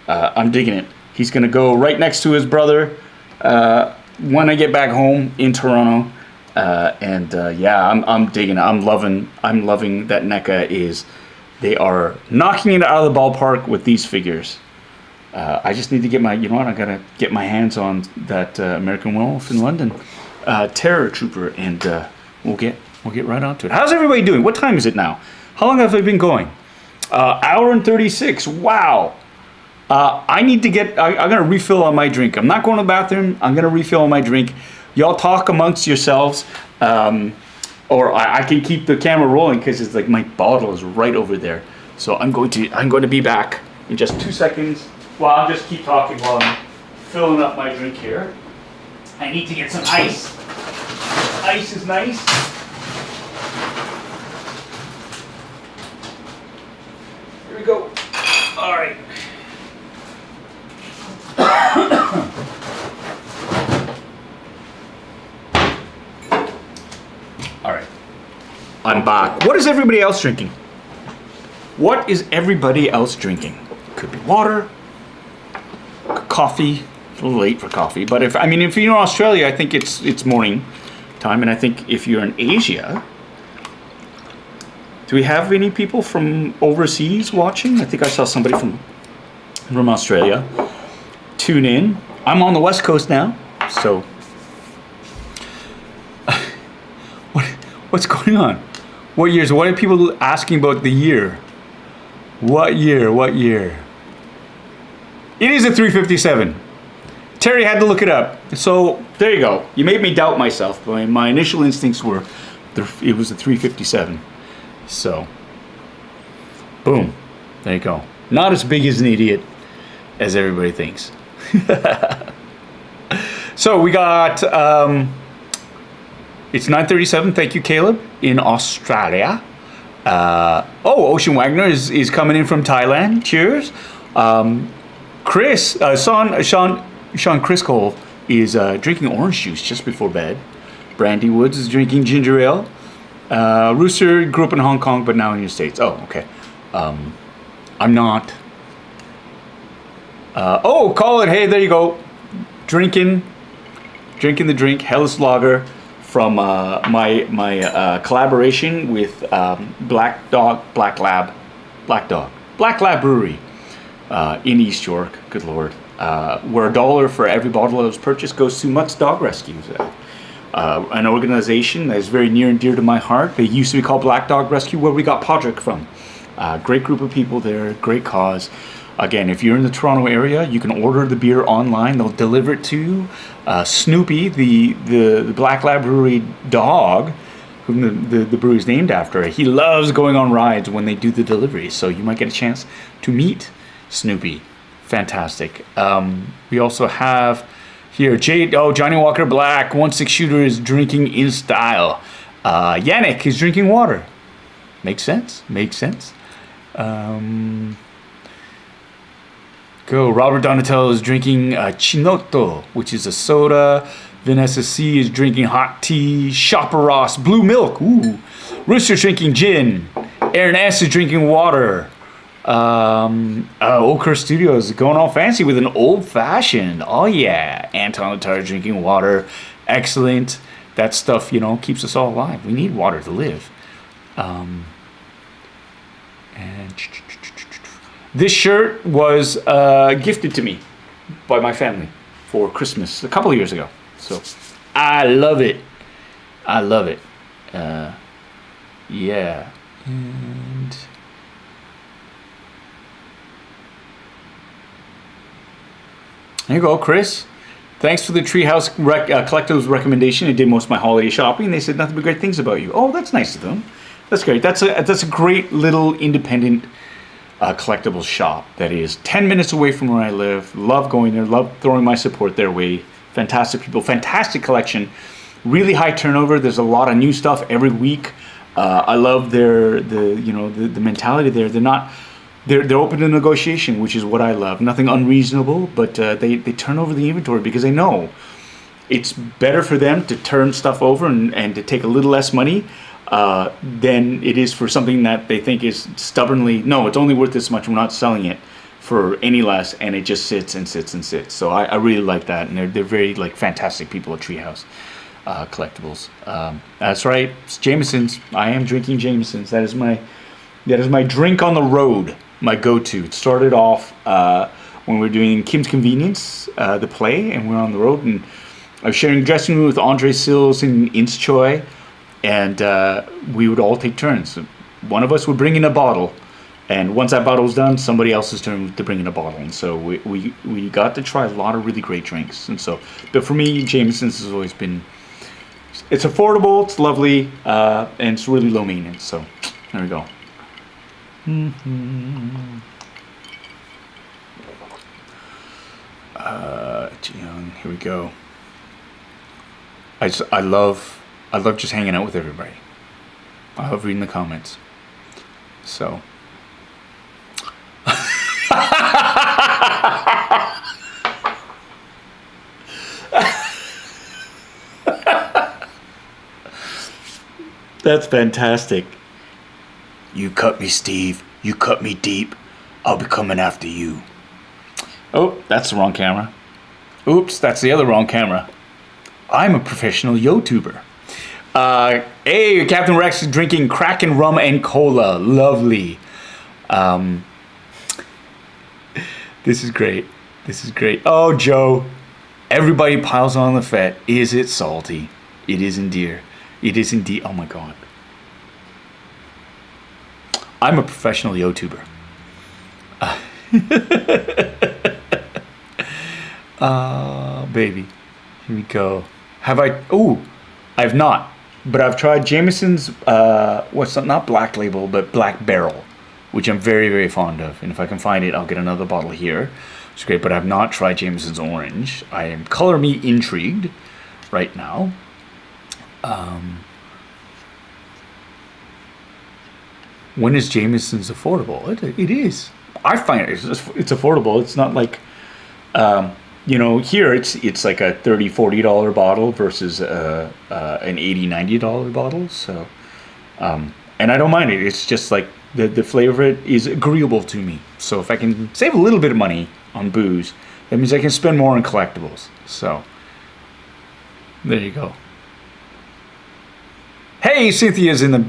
I'm digging it. He's gonna go right next to his brother when I get back home in Toronto. Yeah, I'm digging it. I'm loving that NECA they are knocking it out of the ballpark with these figures. I just need to get I gotta get my hands on that American Werewolf in London Terror Trooper, and we'll get right onto it. How's everybody doing? What time is it now? How long have I been going? Hour and 36. Wow. I need to I'm gonna refill on my drink. I'm not going to the bathroom. I'm gonna refill on my drink. Y'all talk amongst yourselves, or I can keep the camera rolling because it's like my bottle is right over there. So I'm going to be back in just 2 seconds. Well, I'll just keep talking while I'm filling up my drink here. I need to get some ice. Ice is nice. Here we go. All right. All right. I'm back. What is everybody else drinking? What is everybody else drinking? Could be water, coffee. A little late for coffee, but if you're in Australia, I think it's morning time, and I think if you're in Asia, do we have any people from overseas watching? I think I saw somebody from Australia tune in. I'm on the West Coast now, so what's going on? What years? What are people asking about the year? What year? What year? It is a 357. Terry had to look it up. So there you go. You made me doubt myself. My initial instincts were it was a 357. So boom. There you go. Not as big as an idiot as everybody thinks. So we got it's 9:37. Thank you, Caleb, in Australia. Ocean Wagner is coming in from Thailand. Cheers. Chris, Sean Chris Cole is drinking orange juice just before bed. Brandy Woods is drinking ginger ale. Rooster grew up in Hong Kong, but now in the States. Oh, okay. I'm not. Call it. Hey, there you go. Drinking the drink. Helles Lager from my collaboration with Black Lab Brewery in East York. Good Lord. Where $1 for every bottle that was purchased goes to Mutt's Dog Rescues, an organization that is very near and dear to my heart. They used to be called Black Dog Rescue, where we got Podrick from. Great group of people there, great cause. Again, if you're in the Toronto area, you can order the beer online. They'll deliver it to you. Snoopy, the Black Lab Brewery dog, whom the brewery is named after, he loves going on rides when they do the delivery. So you might get a chance to meet Snoopy. Fantastic. We also have here Johnny Walker Black 1/6 shooter is drinking in style. Yannick is drinking water. Makes sense. Go. Robert Donatello is drinking Chinotto, which is a soda. Vanessa C is drinking hot tea. Shopper Ross blue milk. Ooh. Rooster's drinking gin. Aaron S is drinking water. Oak Curse Studios going all fancy with an old fashioned. Oh yeah. Anton Latar drinking water. Excellent. That stuff, keeps us all alive. We need water to live. And this shirt was gifted to me by my family for Christmas a couple of years ago. So I love it. Yeah. And there you go, Chris. Thanks for the Treehouse Collectibles recommendation. I did most of my holiday shopping. They said nothing but great things about you. Oh, that's nice of them. That's great. That's a great little independent collectibles shop that is 10 minutes away from where I live. Love going there. Love throwing my support their way. Fantastic people. Fantastic collection. Really high turnover. There's a lot of new stuff every week. I love the mentality there. They're open to negotiation, which is what I love. Nothing unreasonable, but they turn over the inventory because they know it's better for them to turn stuff over and to take a little less money than it is for something that they think is stubbornly, no, it's only worth this much. We're not selling it for any less, and it just sits and sits and sits. So I really like that, and they're very fantastic people at Treehouse Collectibles. That's right, it's Jameson's. I am drinking Jameson's. That is my drink on the road. My go-to. It started off when we were doing Kim's Convenience, the play, and we were on the road, and I was sharing dressing room with Andre Sills and Ince Choi, and we would all take turns. One of us would bring in a bottle, and once that bottle was done, somebody else's turn to bring in a bottle. And so we got to try a lot of really great drinks. And so, but for me, Jameson's has always been, it's affordable, it's lovely, and it's really low maintenance. So there we go. Here we go. I love just hanging out with everybody. I love reading the comments. So. That's fantastic. You cut me, Steve. You cut me deep. I'll be coming after you. Oh, that's the wrong camera. Oops, that's the other wrong camera. I'm a professional YouTuber. Hey, Captain Rex is drinking Kraken rum and cola. Lovely. This is great. This is great. Oh, Joe. Everybody piles on the Fett. Is it salty? It is indeed. It is indeed. Oh my God. I'm a professional YouTuber. Baby. Here we go. Have I? Oh, I've not. But I've tried Jameson's, not Black Label, but Black Barrel, which I'm very, very fond of. And if I can find it, I'll get another bottle here. It's great, but I've not tried Jameson's Orange. I am color me intrigued right now. When is Jameson's affordable? It is. I find it's affordable. It's not like, here it's like a $30, $40 bottle versus an $80, $90 bottle. So, and I don't mind it. It's just like the flavor of it is agreeable to me. So if I can save a little bit of money on booze, that means I can spend more on collectibles. So, there you go. Hey, Cynthia's in the.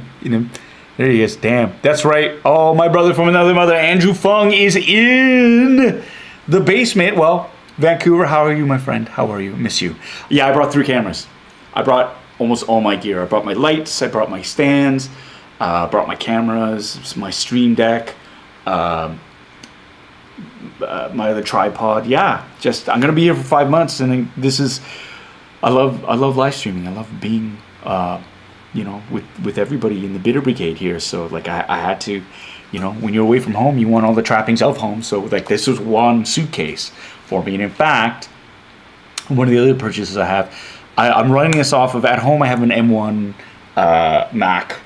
There he is. Damn. That's right. Oh, my brother from another mother, Andrew Fung, is in the basement. Well, Vancouver, how are you, my friend? How are you? Miss you. Yeah, I brought 3 cameras. I brought almost all my gear. I brought my lights. I brought my stands. Brought my cameras. My stream deck. My other tripod. Yeah, just I'm gonna be here for 5 months, and this is. I love live streaming. I love being. With everybody in the Bitter Brigade here. So like I had to, when you're away from home, you want all the trappings of home. So like this was one suitcase for me. And in fact, one of the other purchases I have, I'm running this off of, at home I have an M1 Mac,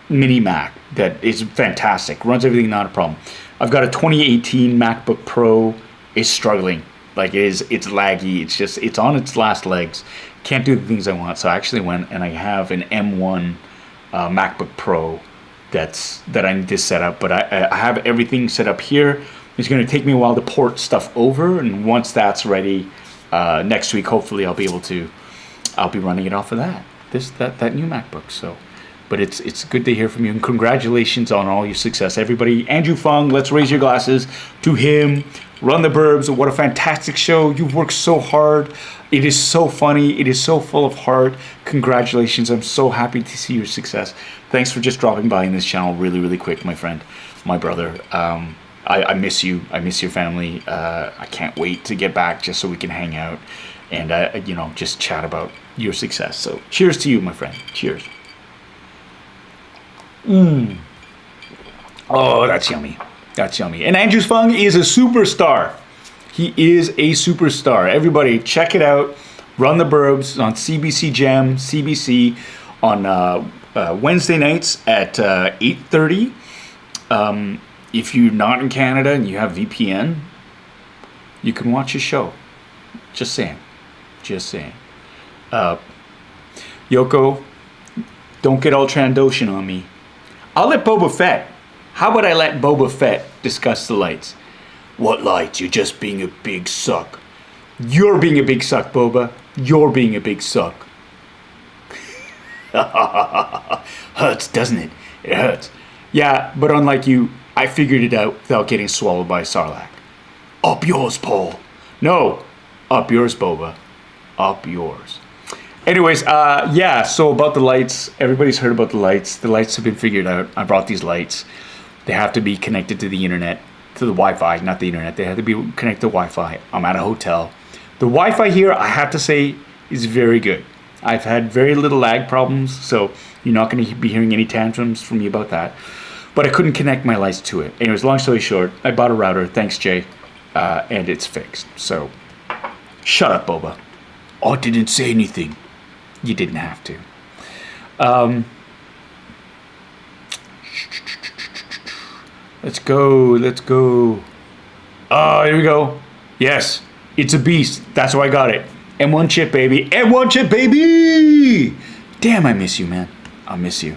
mini Mac that is fantastic. Runs everything, not a problem. I've got a 2018 MacBook Pro. Is struggling. Like it's laggy. It's on its last legs. Can't do the things I want. So I actually went and I have an M1 MacBook Pro that I need to set up. But I have everything set up here. It's going to take me a while to port stuff over, and once that's ready, next week hopefully I'll be running it off of that new MacBook. So, but it's good to hear from you, and congratulations on all your success, everybody. Andrew Fung, let's raise your glasses to him. Run the Burbs. What a fantastic show. You've worked so hard. It is so funny. It is so full of heart. Congratulations. I'm so happy to see your success. Thanks for just dropping by in this channel really, really quick, my friend, my brother. I miss you. I miss your family. I can't wait to get back just so we can hang out and, just chat about your success. So cheers to you, my friend. Cheers. Oh, that's yummy. That's yummy. And Andrew Fung is a superstar. He is a superstar. Everybody, check it out. Run the Burbs on CBC Gem, CBC on Wednesday nights at 8:30. If you're not in Canada and you have VPN, you can watch his show. Just saying. Just saying. Yoko, don't get all Trandoshan on me. I'll let Boba Fett. How about I let Boba Fett discuss the lights? What lights? You're just being a big suck. You're being a big suck, Boba. You're being a big suck. Hurts, doesn't it? It hurts. Yeah, but unlike you, I figured it out without getting swallowed by Sarlacc. Up yours, Paul. No, up yours, Boba. Up yours. Anyways, so about the lights. Everybody's heard about the lights. The lights have been figured out. I brought these lights. They have to be connected to the internet, to the Wi-Fi, not the internet. They have to be connected to Wi-Fi. I'm at a hotel. The Wi-Fi here, I have to say, is very good. I've had very little lag problems, so you're not going to be hearing any tantrums from me about that. but I couldn't connect my lights to it. Anyways, long story short, I bought a router. Thanks, Jay. And it's fixed. So, shut up, Boba. I didn't say anything. You didn't have to. Let's go. Oh, here we go. Yes, it's a beast. That's why I got it. M1 chip, baby. M1 chip, baby! Damn, I miss you, man. I miss you.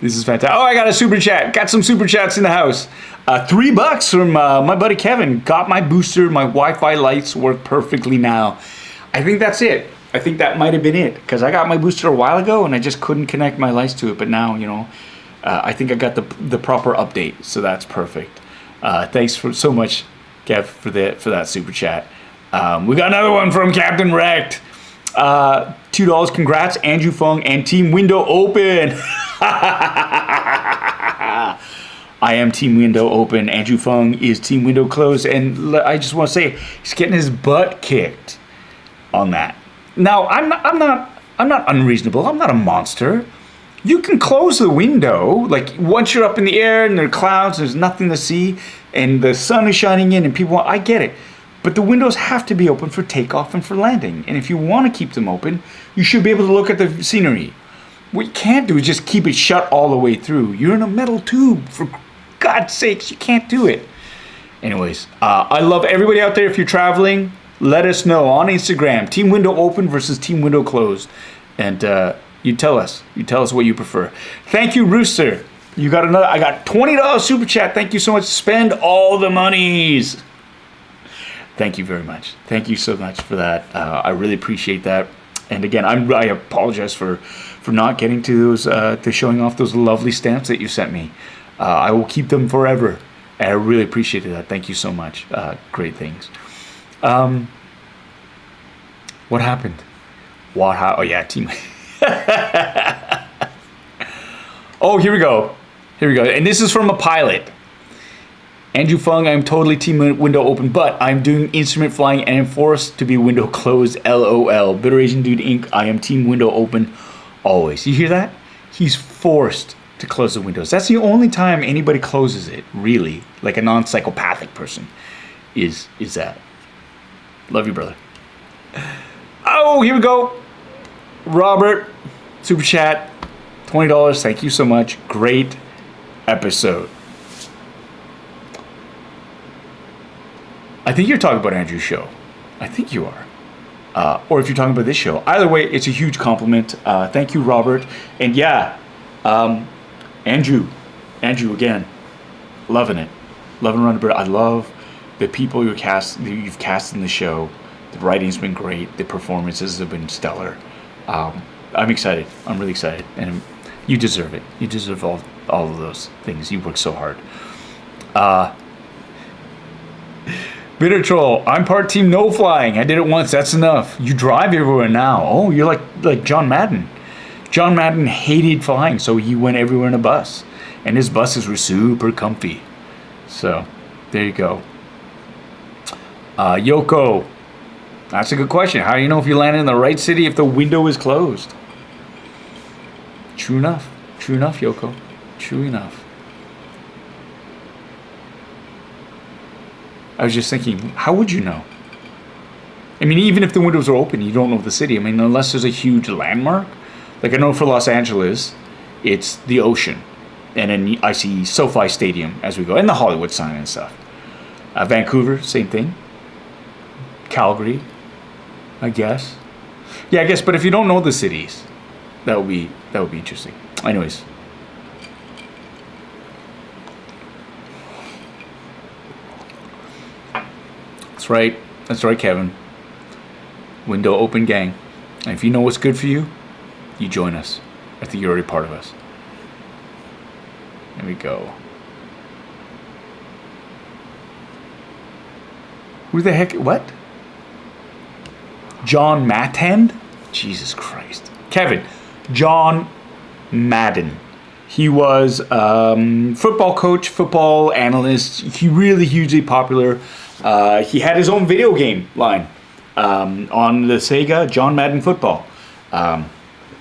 This is fantastic. Oh, I got a super chat. Got some super chats in the house. $3 from my buddy Kevin. Got my booster. My Wi-Fi lights work perfectly now. I think that's it. I think that might have been it. Because I got my booster a while ago and I just couldn't connect my lights to it. But now, you know, I think I got the proper update. So that's perfect. Thanks so much, Kev, for that super chat. We got another one from Captain Wrecked. $2. Congrats, Andrew Fung and Team Window Open. I am Team Window Open. Andrew Fung is Team Window Closed, and I just want to say he's getting his butt kicked on that. Now I'm not unreasonable. I'm not a monster. You can close the window, like once you're up in the air and there are clouds, there's nothing to see, and the sun is shining in, and people. I get it. But the windows have to be open for takeoff and for landing. And if you want to keep them open, you should be able to look at the scenery. What you can't do is just keep it shut all the way through. You're in a metal tube. For God's sakes, you can't do it. Anyways, I love everybody out there. If you're traveling, let us know on Instagram. Team Window Open versus Team Window Closed. And you tell us. You tell us what you prefer. Thank you, Rooster. You got another. I got $20 super chat. Thank you so much. Spend all the monies. Thank you very much. Thank you so much for that. I really appreciate that. And again, I apologize for not getting to those, to showing off those lovely stamps that you sent me. I will keep them forever. And I really appreciated that. Thank you so much. Great things. What happened? Oh yeah, team. Oh, here we go. And this is from a pilot. Andrew Fung, I'm totally Team Window Open, but I'm doing instrument flying and am forced to be window closed, LOL. Bitter Asian Dude Inc., I am Team Window Open always. You hear that? He's forced to close the windows. That's the only time anybody closes it, really, like a non-psychopathic person, is that. Love you, brother. Oh, here we go. Robert, super chat, $20. Thank you so much. Great episode. I think you're talking about Andrew's show. I think you are. Or if you're talking about this show. Either way, it's a huge compliment. Thank you, Robert. And yeah, Andrew again, loving it. Loving Run Bird. I love the people you've cast in the show. The writing's been great. The performances have been stellar. I'm excited. I'm really excited. And you deserve it. You deserve all of those things. You work so hard. Bitter Troll, I'm part Team No Flying. I did it once, that's enough. You drive everywhere now. Oh, you're like John Madden. John Madden hated flying, so he went everywhere in a bus. And his buses were super comfy. So, there you go. Yoko, that's a good question. How do you know if you land in the right city if the window is closed? True enough. True enough, Yoko. True enough. I was just thinking, how would you know? I mean, even if the windows are open, you don't know the city. I mean, unless there's a huge landmark. Like I know for Los Angeles, it's the ocean. And then I see SoFi Stadium as we go. And the Hollywood sign and stuff. Vancouver, same thing. Calgary, I guess. Yeah, I guess, but if you don't know the cities, that would be interesting. Anyways. That's right, Kevin. Window Open gang. And if you know what's good for you, you join us. I think you're already part of us. There we go. Who the heck? What? John Madden? Jesus Christ. Kevin. John Madden. He was football coach, football analyst. He really hugely popular. He had his own video game line on the Sega, John Madden Football.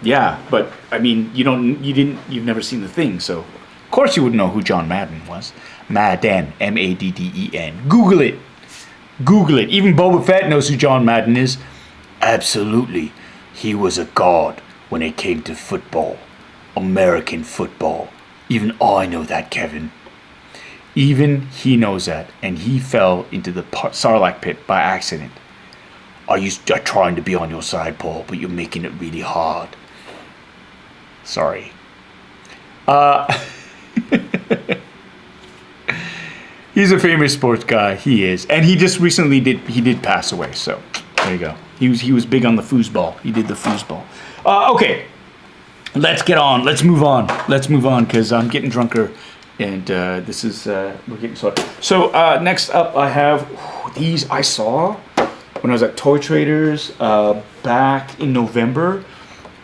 Yeah, but I mean, you've never seen the thing, so of course you wouldn't know who John Madden was. Madden, Madden. Google it. Google it. Even Boba Fett knows who John Madden is. Absolutely. He was a god when it came to football. American football. Even I know that, Kevin. Even he knows that, and he fell into the Sarlacc pit by accident. I'm trying to be on your side, Paul, but you're making it really hard. Sorry. He's a famous sports guy. He is, and he just recently did pass away. So there you go. He was big on the foosball. He did the foosball. Okay, let's get on. Let's move on. Because I'm getting drunker, and this is we're getting started. So next up, I have these I saw when I was at Toy Traders back in November,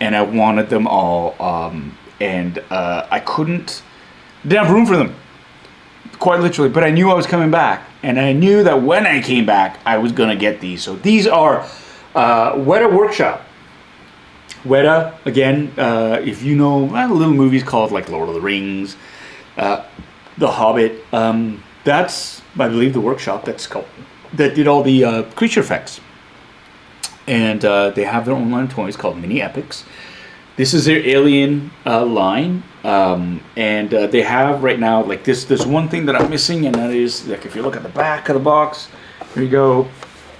and I wanted them all, and I didn't have room for them, quite literally, but I knew I was coming back, and I knew that when I came back, I was gonna get these. So these are WETA Workshop. WETA, again, if you know little movies called like Lord of the Rings, The Hobbit, that's, I believe, the workshop that did all the creature effects. And they have their own line of toys called Mini Epics. This is their Alien line. And they have right now, like there's one thing that I'm missing, and that is, like, if you look at the back of the box, here you go.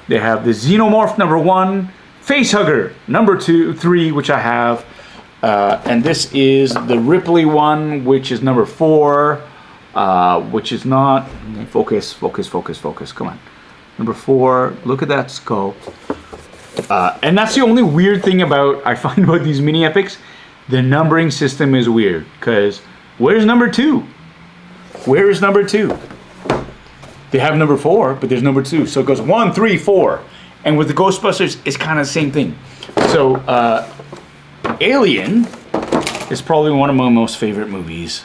They have the Xenomorph #1, Facehugger #3, which I have. And this is the Ripley one, which is #4, which is not, focus, come on. #4, look at that sculpt. And that's the only weird thing I find about these mini epics. The numbering system is weird, because where's #2? Where is #2? They have #4, but there's #2. So it goes 1, 3, 4. And with the Ghostbusters, it's kind of the same thing. So Alien is probably one of my most favorite movies.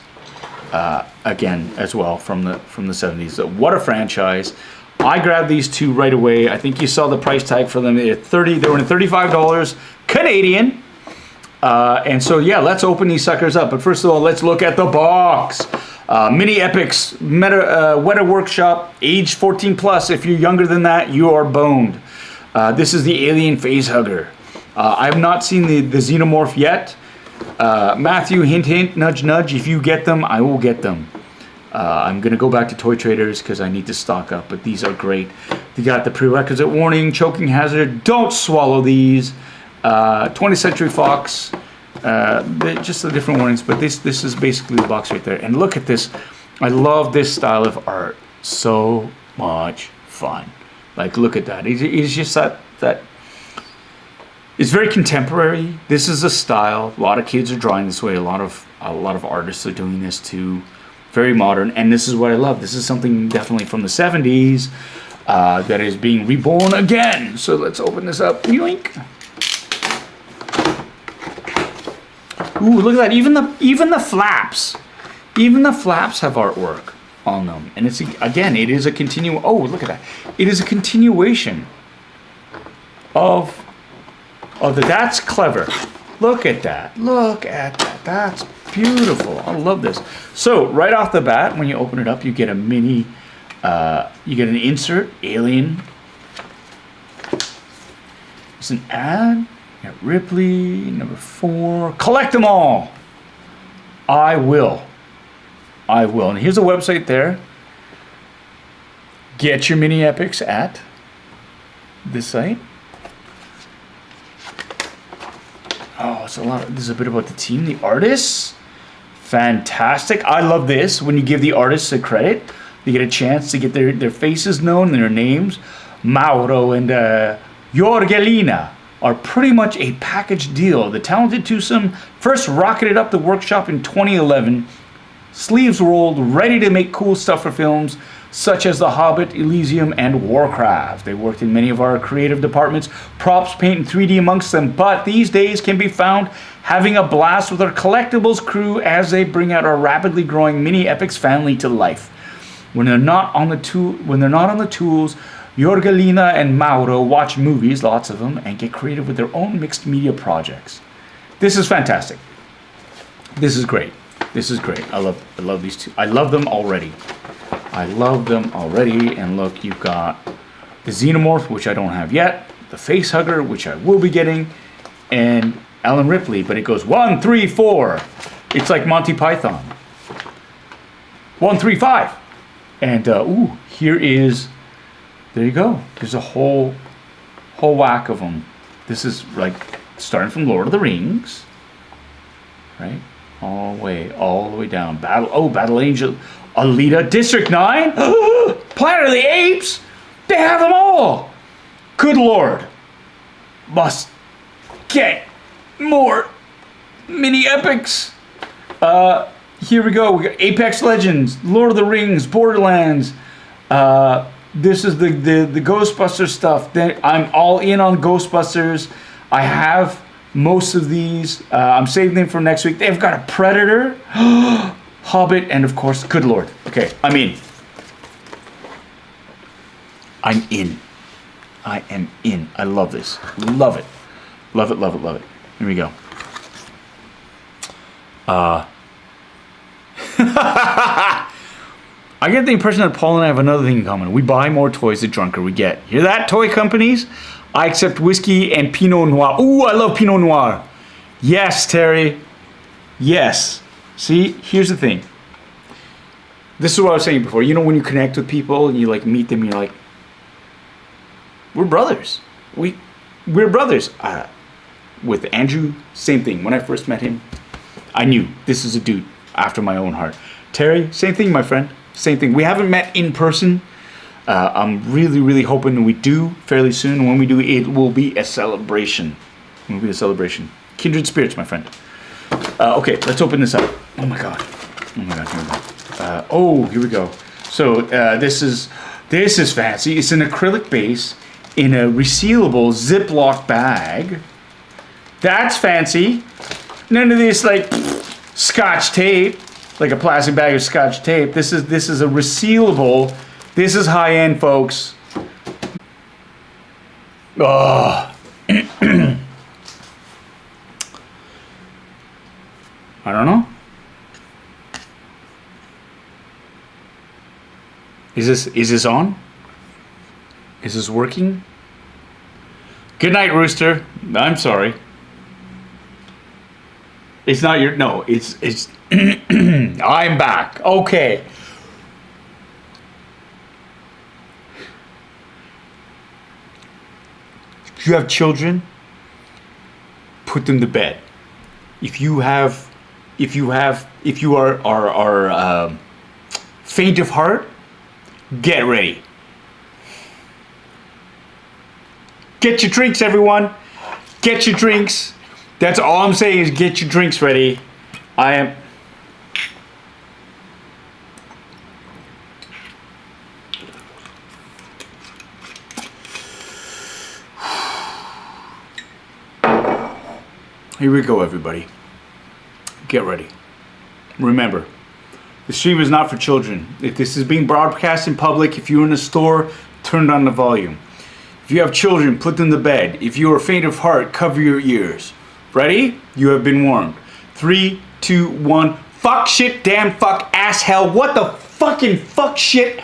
Again, as well, from the 70s. So what a franchise. I grabbed these two right away. I think you saw the price tag for them. They were $35 Canadian. And so, yeah, let's open these suckers up. But first of all, let's look at the box. Mini Epics, WETA Workshop, age 14 plus. If you're younger than that, you are boned. This is the Alien Facehugger. I have not seen the Xenomorph yet. Matthew, hint, hint, nudge, nudge. If you get them, I will get them. I'm going to go back to Toy Traders because I need to stock up, but these are great. They got the prerequisite warning, choking hazard, don't swallow these. 20th Century Fox, just the different warnings, but this is basically the box right there. And look at this. I love this style of art. So much fun. Like, look at that. It's just that it's very contemporary. This is a style. A lot of kids are drawing this way. A lot of artists are doing this too. Very modern, and this is what I love. This is something definitely from the 70s that is being reborn again. So let's open this up. Yoink. Ooh, look at that. Even the flaps. Even the flaps have artwork on them. And it's, again, it is a oh, look at that. It is a continuation of that's clever. Look at that. Look at that. That's beautiful. I love this. So right off the bat, when you open it up, you get a mini, you get an insert, Alien. It's an ad. You got Ripley, #4. Collect them all. I will. And here's a website there. Get your mini epics at this site. Oh, it's a lot. This is a bit about the team, the artists. Fantastic. I love this. When you give the artists a credit, they get a chance to get their faces known and their names. Mauro and Jorgelina are pretty much a package deal. The talented twosome first rocketed up the workshop in 2011. Sleeves rolled, ready to make cool stuff for films such as The Hobbit, Elysium, and Warcraft. They worked in many of our creative departments, props, paint, and 3D amongst them, but these days can be found having a blast with our collectibles crew as they bring out our rapidly growing Mini Epics family to life. When they're not on the tools, Jorgelina and Mauro watch movies, lots of them, and get creative with their own mixed media projects. This is fantastic. This is great. This is great. I love these two. I love them already. I love them already. And look, you've got the Xenomorph, which I don't have yet, the Facehugger, which I will be getting, and Alan Ripley. But it goes 1, 3, 4. It's like Monty Python. 1, 3, 5. And ooh, here is. There you go. There's a whole whack of them. This is like starting from Lord of the Rings, right? All the way down. Battle Angel, Alita, District 9, Planet of the Apes. They have them all. Good Lord. Must get more mini epics. Here we go. We got Apex Legends, Lord of the Rings, Borderlands. This is the Ghostbusters stuff. I'm all in on Ghostbusters. I have most of these. I'm saving them for next week. They've got a Predator, Hobbit, and of course, good Lord. Okay, I'm in. I'm in. I am in. I love this. Love it. Love it, love it, love it. Here we go. I get the impression that Paul and I have another thing in common. We buy more toys the drunker we get. Hear that, toy companies? I accept whiskey and Pinot Noir. Ooh, I love Pinot Noir. Yes, Terry. Yes. See, here's the thing. This is what I was saying before. You know when you connect with people and you like meet them, you're like, we're brothers. We're brothers. With Andrew, same thing. When I first met him, I knew this is a dude after my own heart. Terry, same thing, my friend. Same thing. We haven't met in person. I'm really, really hoping we do fairly soon. When we do, it will be a celebration. It will be a celebration. Kindred spirits, my friend. Okay, let's open this up. Oh my god. Oh my god. Here we go. Here we go. So this is fancy. It's an acrylic base in a resealable Ziploc bag. That's fancy. None of this like Scotch tape, like a plastic bag of Scotch tape. This is a resealable. This is high end, folks. Oh. I don't know. Is this on? Is this working? Good night, Rooster. I'm sorry. It's not your, no, it's I'm back. Okay. If you have children, put them to bed. If you are faint of heart, get ready. Get your drinks, everyone. Get your drinks. That's all I'm saying is get your drinks ready. I am. Here we go, everybody. Get ready. Remember, the stream is not for children. If this is being broadcast in public, if you're in a store, turn down the volume. If you have children, put them to bed. If you are faint of heart, cover your ears. Ready? You have been warned. 3, 2, 1. Fuck, shit, damn, fuck, ass, hell. What the fucking fuck, shit?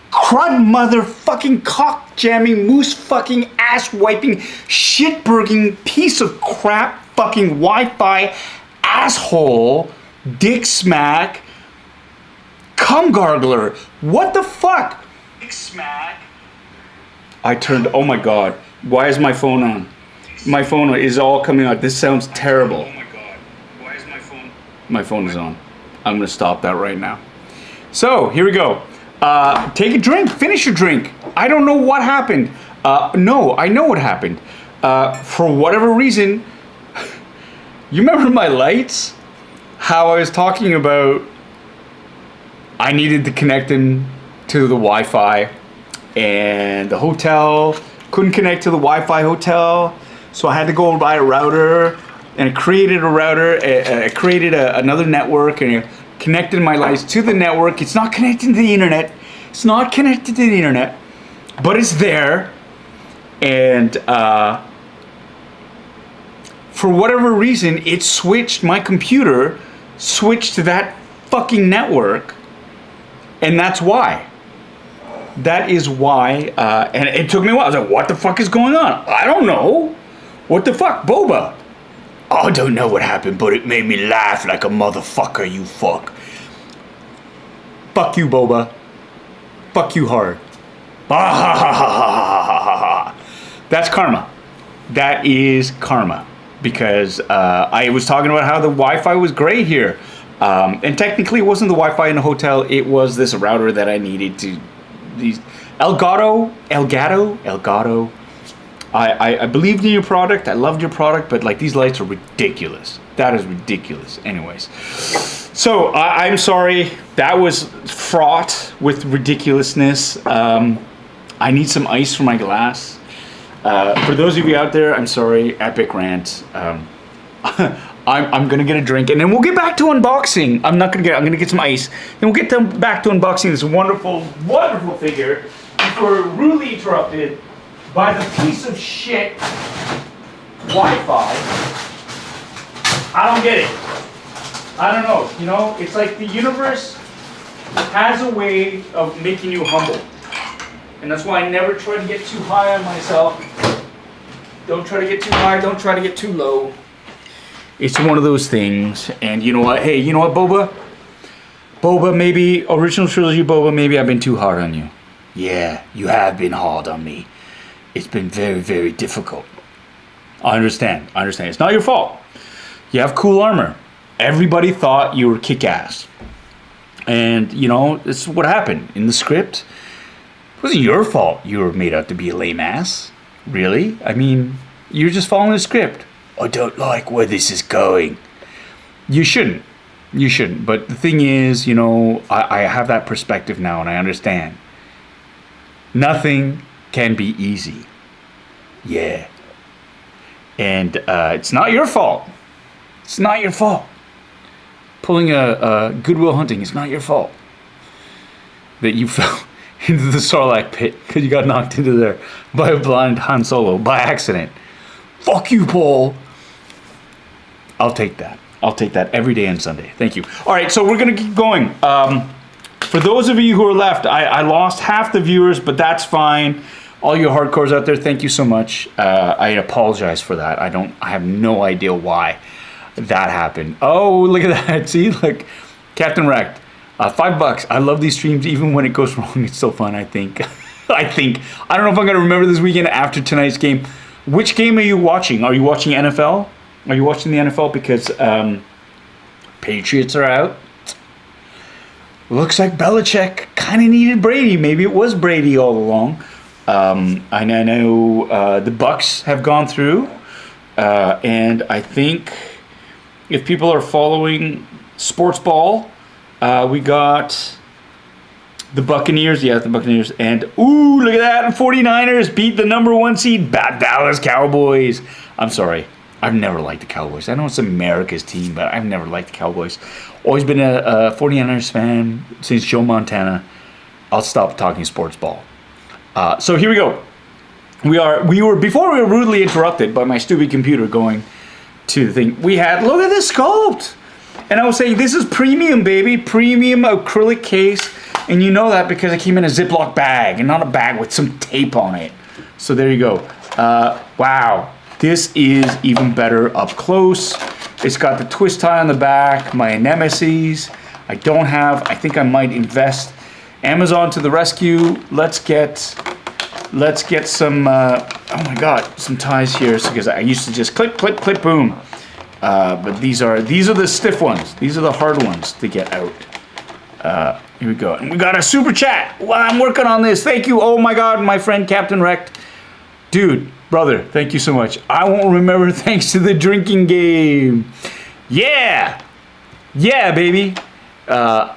Crud, motherfucking, cock jamming, moose fucking, ass wiping, shit burging, piece of crap, fucking Wi-Fi, asshole, dick smack, cum gargler. What the fuck? Dick smack. I turned, oh my god. Why is my phone on? My phone is all coming out. This sounds terrible. Oh my god. Why is my phone? My phone is on. I'm going to stop that right now. So, here we go. Take a drink. Finish your drink. I don't know what happened. No, I know what happened. For whatever reason, you remember my lights? How I was talking about I needed to connect them to the Wi-Fi and the hotel couldn't connect to the Wi-Fi hotel. So I had to go and buy a router, and I created a router. I created another network, and I connected my lights to the network. It's not connected to the internet. It's not connected to the internet, but it's there. And for whatever reason, it switched, my computer switched to that fucking network. And that's why. That is why. And it took me a while. I was like, what the fuck is going on? I don't know. What the fuck? Boba. I don't know what happened, but it made me laugh like a motherfucker, you fuck. Fuck you, Boba. Fuck you hard. That's karma. That is karma. Because I was talking about how the Wi-Fi was great here. And technically it wasn't the Wi-Fi in the hotel. It was this router that I needed to... These Elgato. I believed in your product. I loved your product. But like these lights are ridiculous. That is ridiculous. Anyways. So I'm sorry. That was fraught with ridiculousness. I need some ice for my glass. For those of you out there, I'm sorry. Epic rant. I'm gonna get a drink and then we'll get back to unboxing. I'm gonna get some ice. Then we'll get back to unboxing this wonderful, wonderful figure. We're rudely interrupted by the piece of shit Wi-Fi. I don't get it. I don't know. You know, it's like the universe has a way of making you humble. And that's why I never try to get too high on myself. Don't try to get too high, don't try to get too low. It's one of those things. And you know what? Hey, you know what, Boba? Boba, maybe, original trilogy Boba, maybe I've been too hard on you. Yeah, you have been hard on me. It's been very, very difficult. I understand. It's not your fault. You have cool armor. Everybody thought you were kick-ass. And, you know, this is what happened. In the script, it wasn't your fault you were made out to be a lame ass. Really? I mean, you're just following the script. I don't like where this is going. You shouldn't. But the thing is, you know, I have that perspective now and I understand. Nothing can be easy. Yeah. And it's not your fault. It's not your fault. Pulling a Goodwill Hunting is not your fault. That you fell into the Sarlacc pit because you got knocked into there by a blind Han Solo by accident. Fuck you, Paul. I'll take that. I'll take that every day and Sunday. Thank you. All right, so we're going to keep going. For those of you who are left, I lost half the viewers, but that's fine. All you hardcores out there, thank you so much. I apologize for that. I have no idea why that happened. Oh, look at that. See, look, Captain Wrecked. $5. I love these streams. Even when it goes wrong, it's still fun, I think. I don't know if I'm going to remember this weekend after tonight's game. Which game are you watching? Are you watching NFL? Are you watching the NFL? Because Patriots are out. Looks like Belichick kind of needed Brady. Maybe it was Brady all along. I know the Bucks have gone through. And I think if people are following sports ball, we got the Buccaneers. Yeah, the Buccaneers. And, ooh, look at that. 49ers beat the #1 seed, bad Dallas Cowboys. I'm sorry. I've never liked the Cowboys. I know it's America's team, but I've never liked the Cowboys. Always been a 49ers fan since Joe Montana. I'll stop talking sports ball. So here we go. Before we were rudely interrupted by my stupid computer going to the thing. We had, look at this sculpt. And I was saying, this is premium, baby. Premium acrylic case. And you know that because it came in a Ziploc bag and not a bag with some tape on it. So there you go. Wow. This is even better up close. It's got the twist tie on the back. My nemesis. I think I might invest. Amazon to the rescue. Let's get some, oh my God, some ties here. Because I used to just clip, clip, clip, boom. But these are the stiff ones. These are the hard ones to get out. Here we go. And we got a super chat. Well, I'm working on this. Thank you. Oh my God, my friend Captain Wrecked. Dude, brother, thank you so much. I won't remember thanks to the drinking game. Yeah. Yeah, baby. Here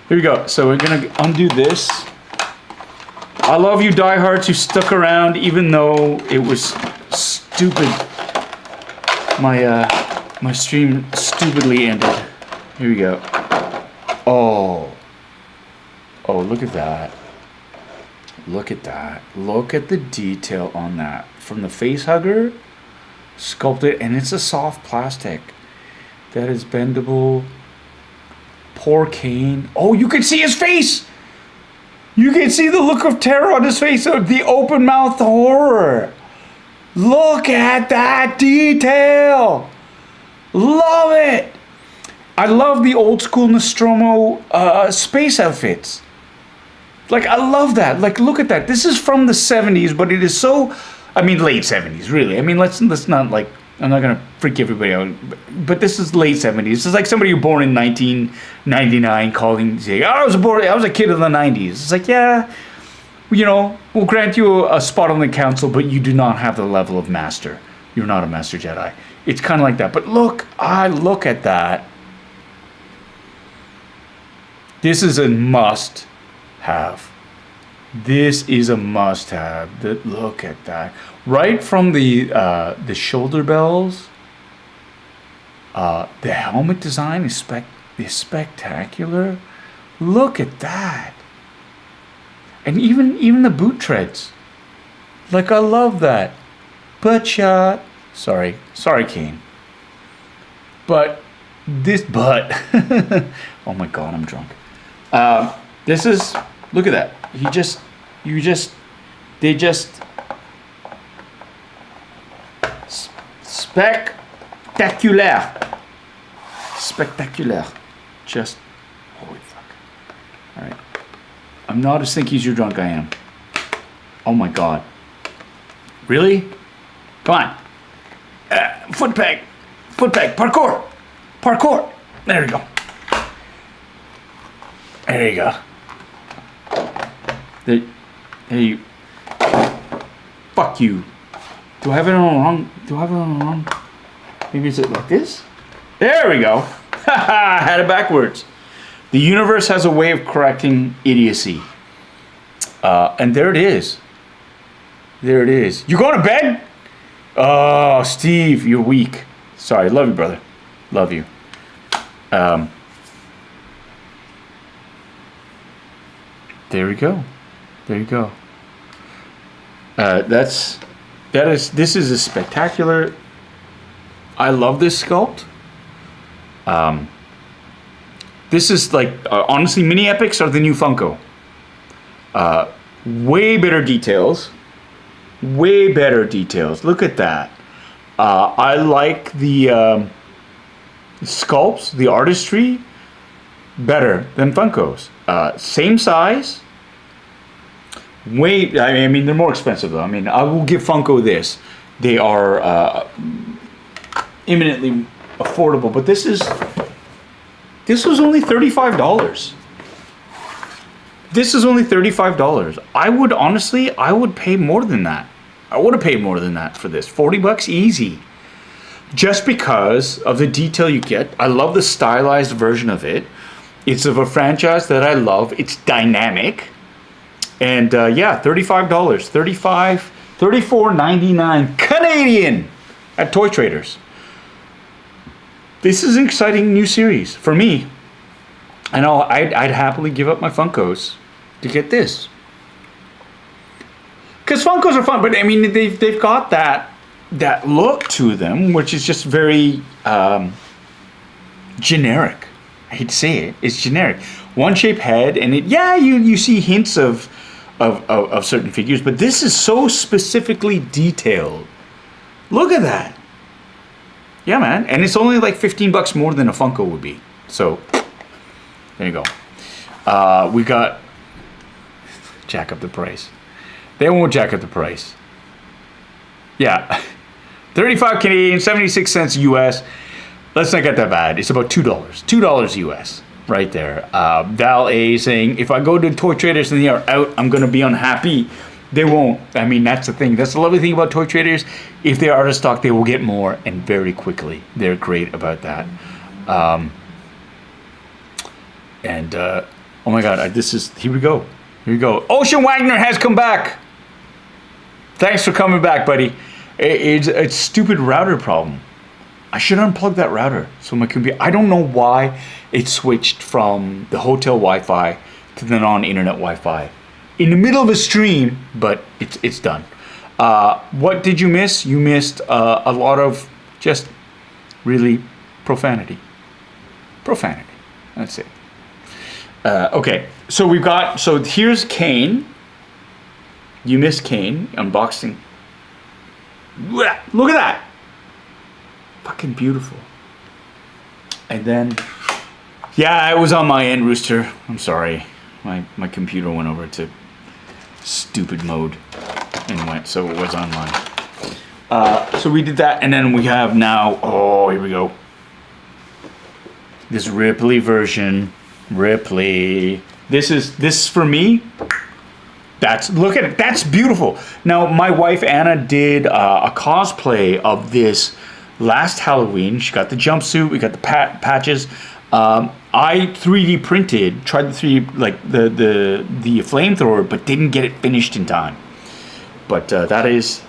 we go. So we're going to undo this. I love you diehards who stuck around even though it was stupid. My stream stupidly ended. Here we go. Oh, look at that. Look at that. Look at the detail on that. From the face hugger sculpted, and it's a soft plastic that is bendable. Poor Kane. Oh, you can see his face. You can see the look of terror on his face, the open-mouthed horror. Look at that detail. Love it. I love the old school Nostromo space outfits. Like, I love that. Like, look at that. This is from the 70s, but it is so, I mean, late 70s, really. I mean, let's not, like, I'm not going to freak everybody out, but this is late 70s. This is like somebody who born in 1999 calling, saying, oh, I was a kid of the 90s. It's like, yeah, you know, we'll grant you a spot on the council, but you do not have the level of master. You're not a master Jedi. It's kind of like that. But look at that. This is a must-have. This is a must-have. Look at that. Right from the shoulder bells, the helmet design is spectacular. Look at that. And even the boot treads. Like, I love that. Butt shot. Sorry, Kane. But oh my God, I'm drunk. This is, look at that. They just spectacular. Just, holy fuck. All right. I'm not as thinky as you're drunk I am. Oh my God. Really? Come on. Foot peg, parkour. There we go. There you go. There you. Fuck you. Do I have it on the wrong? Maybe is it like this? There we go. Haha, had it backwards. The universe has a way of correcting idiocy. And there it is. You going to bed? Oh, Steve, you're weak. Sorry, love you, brother. Love you. There we go. This is a spectacular. I love this sculpt. This is like, honestly, mini epics are the new Funko. Way better details. Look at that. I like the sculpts, the artistry, better than Funko's. Same size. I mean, they're more expensive though. I mean, I will give Funko this. They are eminently affordable, but this was only $35. This is only $35. I would pay more than that. I would have paid more than that for this. $40 easy. Just because of the detail you get. I love the stylized version of it. It's of a franchise that I love. It's dynamic. And yeah, $35. $34.99 Canadian at Toy Traders. This is an exciting new series for me. I know I'd happily give up my Funkos to get this. Because Funkos are fun, but I mean, they've got that look to them, which is just very generic. I hate to say it. It's generic. One shape head, and you see hints of certain figures, but this is so specifically detailed. Look at that. Yeah, man. And it's only like $15 more than a Funko would be. So, there you go. We got... Jack up the price. They won't jack up the price. Yeah. 35 Canadian, 76 cents US. Let's not get that bad. It's about $2. $2 US. Right there. Val A saying, if I go to Toy Traders and they are out, I'm going to be unhappy. They won't. I mean, that's the thing. That's the lovely thing about Toy Traders. If they are out of stock, they will get more, and very quickly. They're great about that. Oh my God, here we go. Ocean Wagner has come back. Thanks for coming back, buddy. It's a stupid router problem. I should unplug that router so my computer. I don't know why it switched from the hotel Wi-Fi to the non-internet Wi-Fi in the middle of a stream, but it's done. What did you miss? You missed a lot of just really profanity. Profanity. That's it. Okay, so we've got, so here's Kane. You missed Kane unboxing. Look at that. Fucking beautiful. And then, yeah, it was on my end, Rooster. I'm sorry. My computer went over to stupid mode and went, so it was on mine. So we did that, and then we have now, oh, here we go. This Ripley version. Ripley. This for me. Look at it. That's beautiful. Now, my wife Anna did a cosplay of this last Halloween. She got the jumpsuit. We got the patches. I 3D printed, tried the 3D, like the flamethrower, but didn't get it finished in time. But that's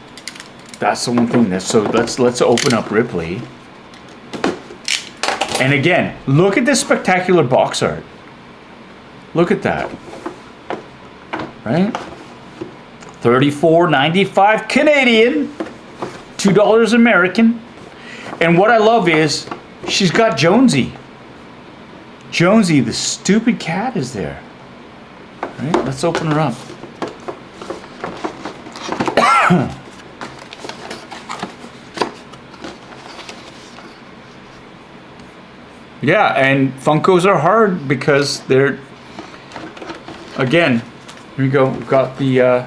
the one thing. So let's open up Ripley. And again, look at this spectacular box art. Look at that. Right? $34.95 Canadian, $2 American. And what I love is she's got Jonesy. Jonesy, the stupid cat, is there. Right? Let's open her up. Yeah, and Funkos are hard because they're, again, here we go. We've got the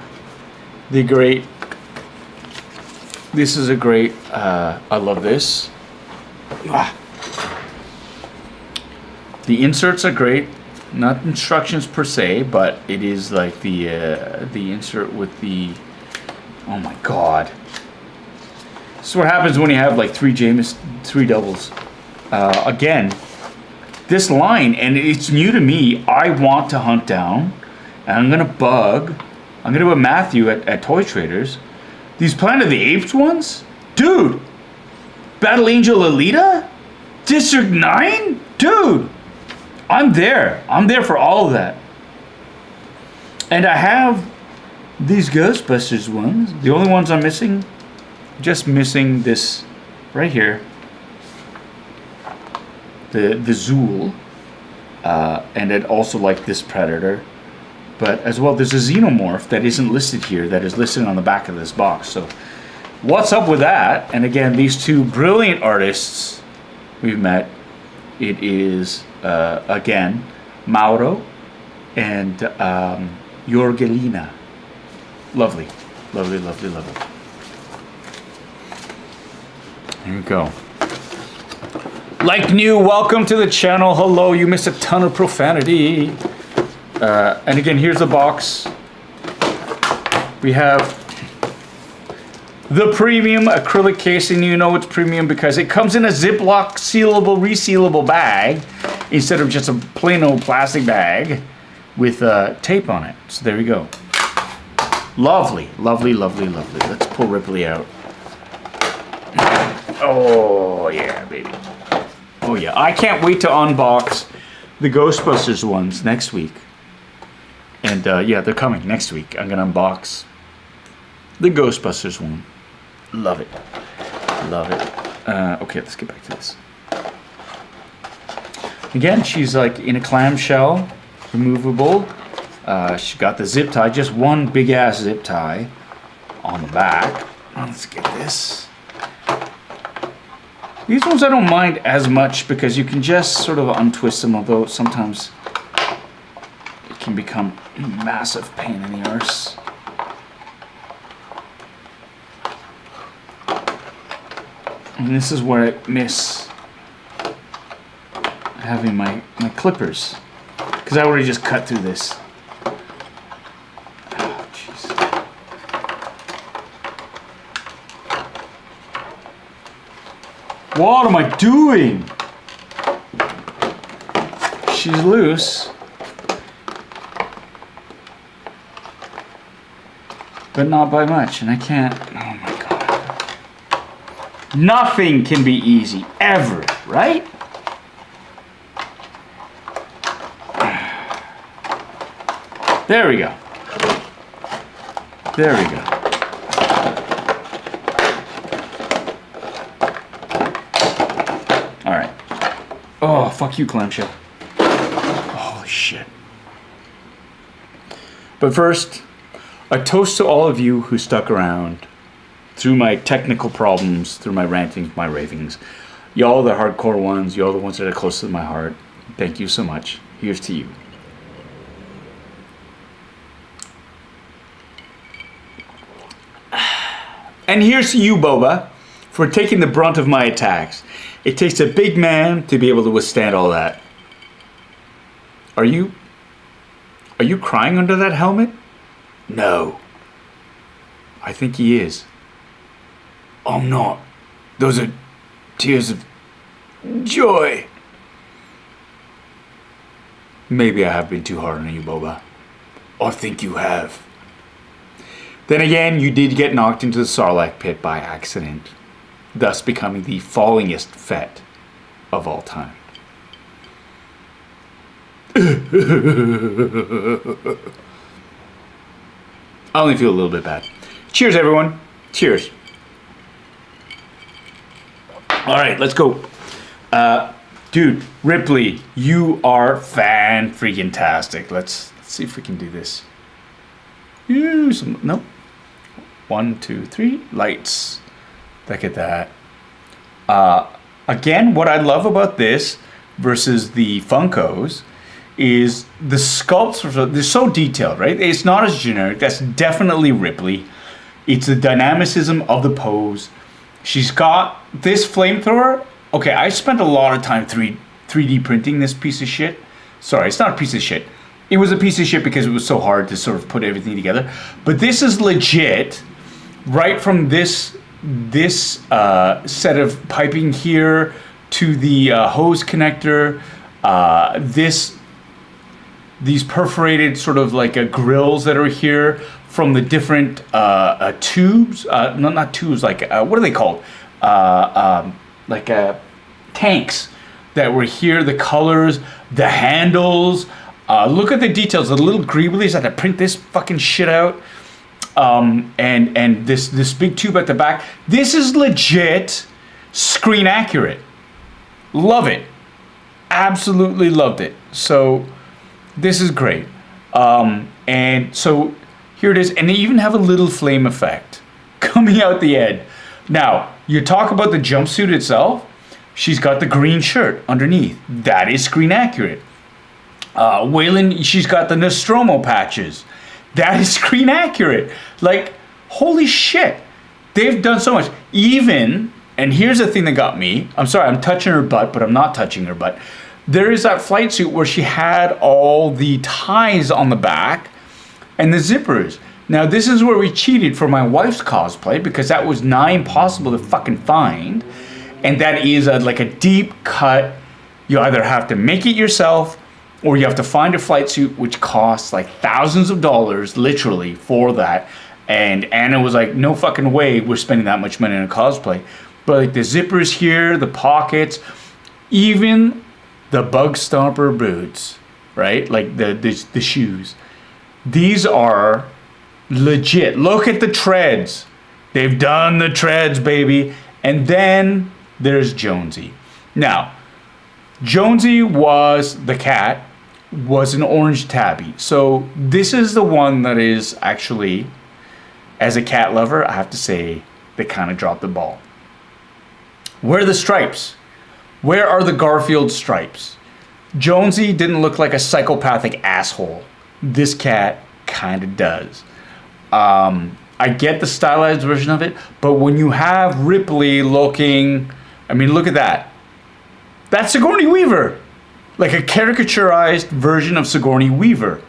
great, this is a great, I love this. The inserts are great, not instructions per se, but it is like the insert with the, oh my god. This is what happens when you have like three doubles. Again, this line, and it's new to me, I want to hunt down, and I'm gonna do a Matthew at Toy Traders. These Planet of the Apes ones? Dude! Battle Angel Alita? District 9? Dude! I'm there. I'm there for all of that. And I have these Ghostbusters ones. The only ones I'm missing, just missing this right here. The Zool. And I'd also like this Predator. But as well, there's a Xenomorph that isn't listed here, that is listed on the back of this box. So what's up with that? And again, these two brilliant artists we've met. It is, again, Mauro and Jorgelina. Lovely. Lovely, lovely, lovely. Here we go. Like new, welcome to the channel. Hello, you missed a ton of profanity. And again, here's the box. We have the premium acrylic casing. You know it's premium because it comes in a Ziploc sealable, resealable bag instead of just a plain old plastic bag with tape on it. So there we go. Lovely, lovely, lovely, lovely. Let's pull Ripley out. Oh, yeah, baby. Oh, yeah. I can't wait to unbox the Ghostbusters ones next week. And, yeah, they're coming next week. I'm going to unbox the Ghostbusters one. Love it. Love it. Okay, let's get back to this. Again, she's like in a clamshell, removable. She got the zip tie, just one big ass zip tie on the back. Let's get this. These ones I don't mind as much because you can just sort of untwist them, although sometimes it can become a massive pain in the arse. And this is where I miss having my clippers, because I already just cut through this. Oh, jeez. What am I doing? She's loose. But not by much, and I can't. Oh my god. Nothing can be easy, ever, right? There we go. There we go. All right. Oh, fuck you, clamshell. Holy shit. But first, a toast to all of you who stuck around through my technical problems, through my rantings, my ravings. Y'all the hardcore ones, y'all the ones that are close to my heart. Thank you so much. Here's to you. And here's to you, Boba, for taking the brunt of my attacks. It takes a big man to be able to withstand all that. Are you crying under that helmet? No, I think he is. I'm not. Those are tears of joy. Maybe I have been too hard on you, Boba. I think you have. Then again, you did get knocked into the Sarlacc pit by accident, thus becoming the fallingest Fett of all time. I only feel a little bit bad. Cheers, everyone. Cheers. All right, let's go. Dude, Ripley, you are fan-freaking-tastic. Let's see if we can do this. Nope. 1, 2, 3. Lights. Look at that. Again, what I love about this versus the Funkos is the sculpts, they're so detailed, right? It's not as generic. That's definitely Ripley. It's the dynamicism of the pose. She's got this flamethrower. Okay, I spent a lot of time 3D printing this piece of shit. Sorry, it's not a piece of shit. It was a piece of shit because it was so hard to sort of put everything together. But this is legit, right from this set of piping here to the hose connector, these perforated sort of like grills that are here from the different tubes, not tubes, like what are they called? Tanks that were here, the colors, the handles. Look at the details. The little greeblies. I had to print this fucking shit out. And this big tube at the back. This is legit screen accurate. Love it. Absolutely loved it. So this is great. And so here it is. And they even have a little flame effect coming out the end. Now, you talk about the jumpsuit itself. She's got the green shirt underneath. That is screen accurate. Waylon, she's got the Nostromo patches. That is screen accurate. Like, holy shit. They've done so much. Even, and here's the thing that got me. I'm sorry, I'm touching her butt, but I'm not touching her butt. There is that flight suit where she had all the ties on the back and the zippers. Now, this is where we cheated for my wife's cosplay because that was nigh impossible to fucking find. And that is like a deep cut. You either have to make it yourself or you have to find a flight suit which costs like thousands of dollars literally for that. And Anna was like, no fucking way we're spending that much money on a cosplay. But like the zippers here, the pockets, even the Bug Stomper boots, right? Like the shoes. These are legit. Look at the treads. They've done the treads, baby. And then there's Jonesy. Now, Jonesy was the cat, was an orange tabby. So this is the one that is actually, as a cat lover, I have to say, they kind of dropped the ball. Where are the stripes? Where are the Garfield stripes? Jonesy didn't look like a psychopathic asshole. This cat kind of does. I get the stylized version of it, but when you have Ripley looking, I mean, look at that. That's Sigourney Weaver. Like a caricaturized version of Sigourney Weaver.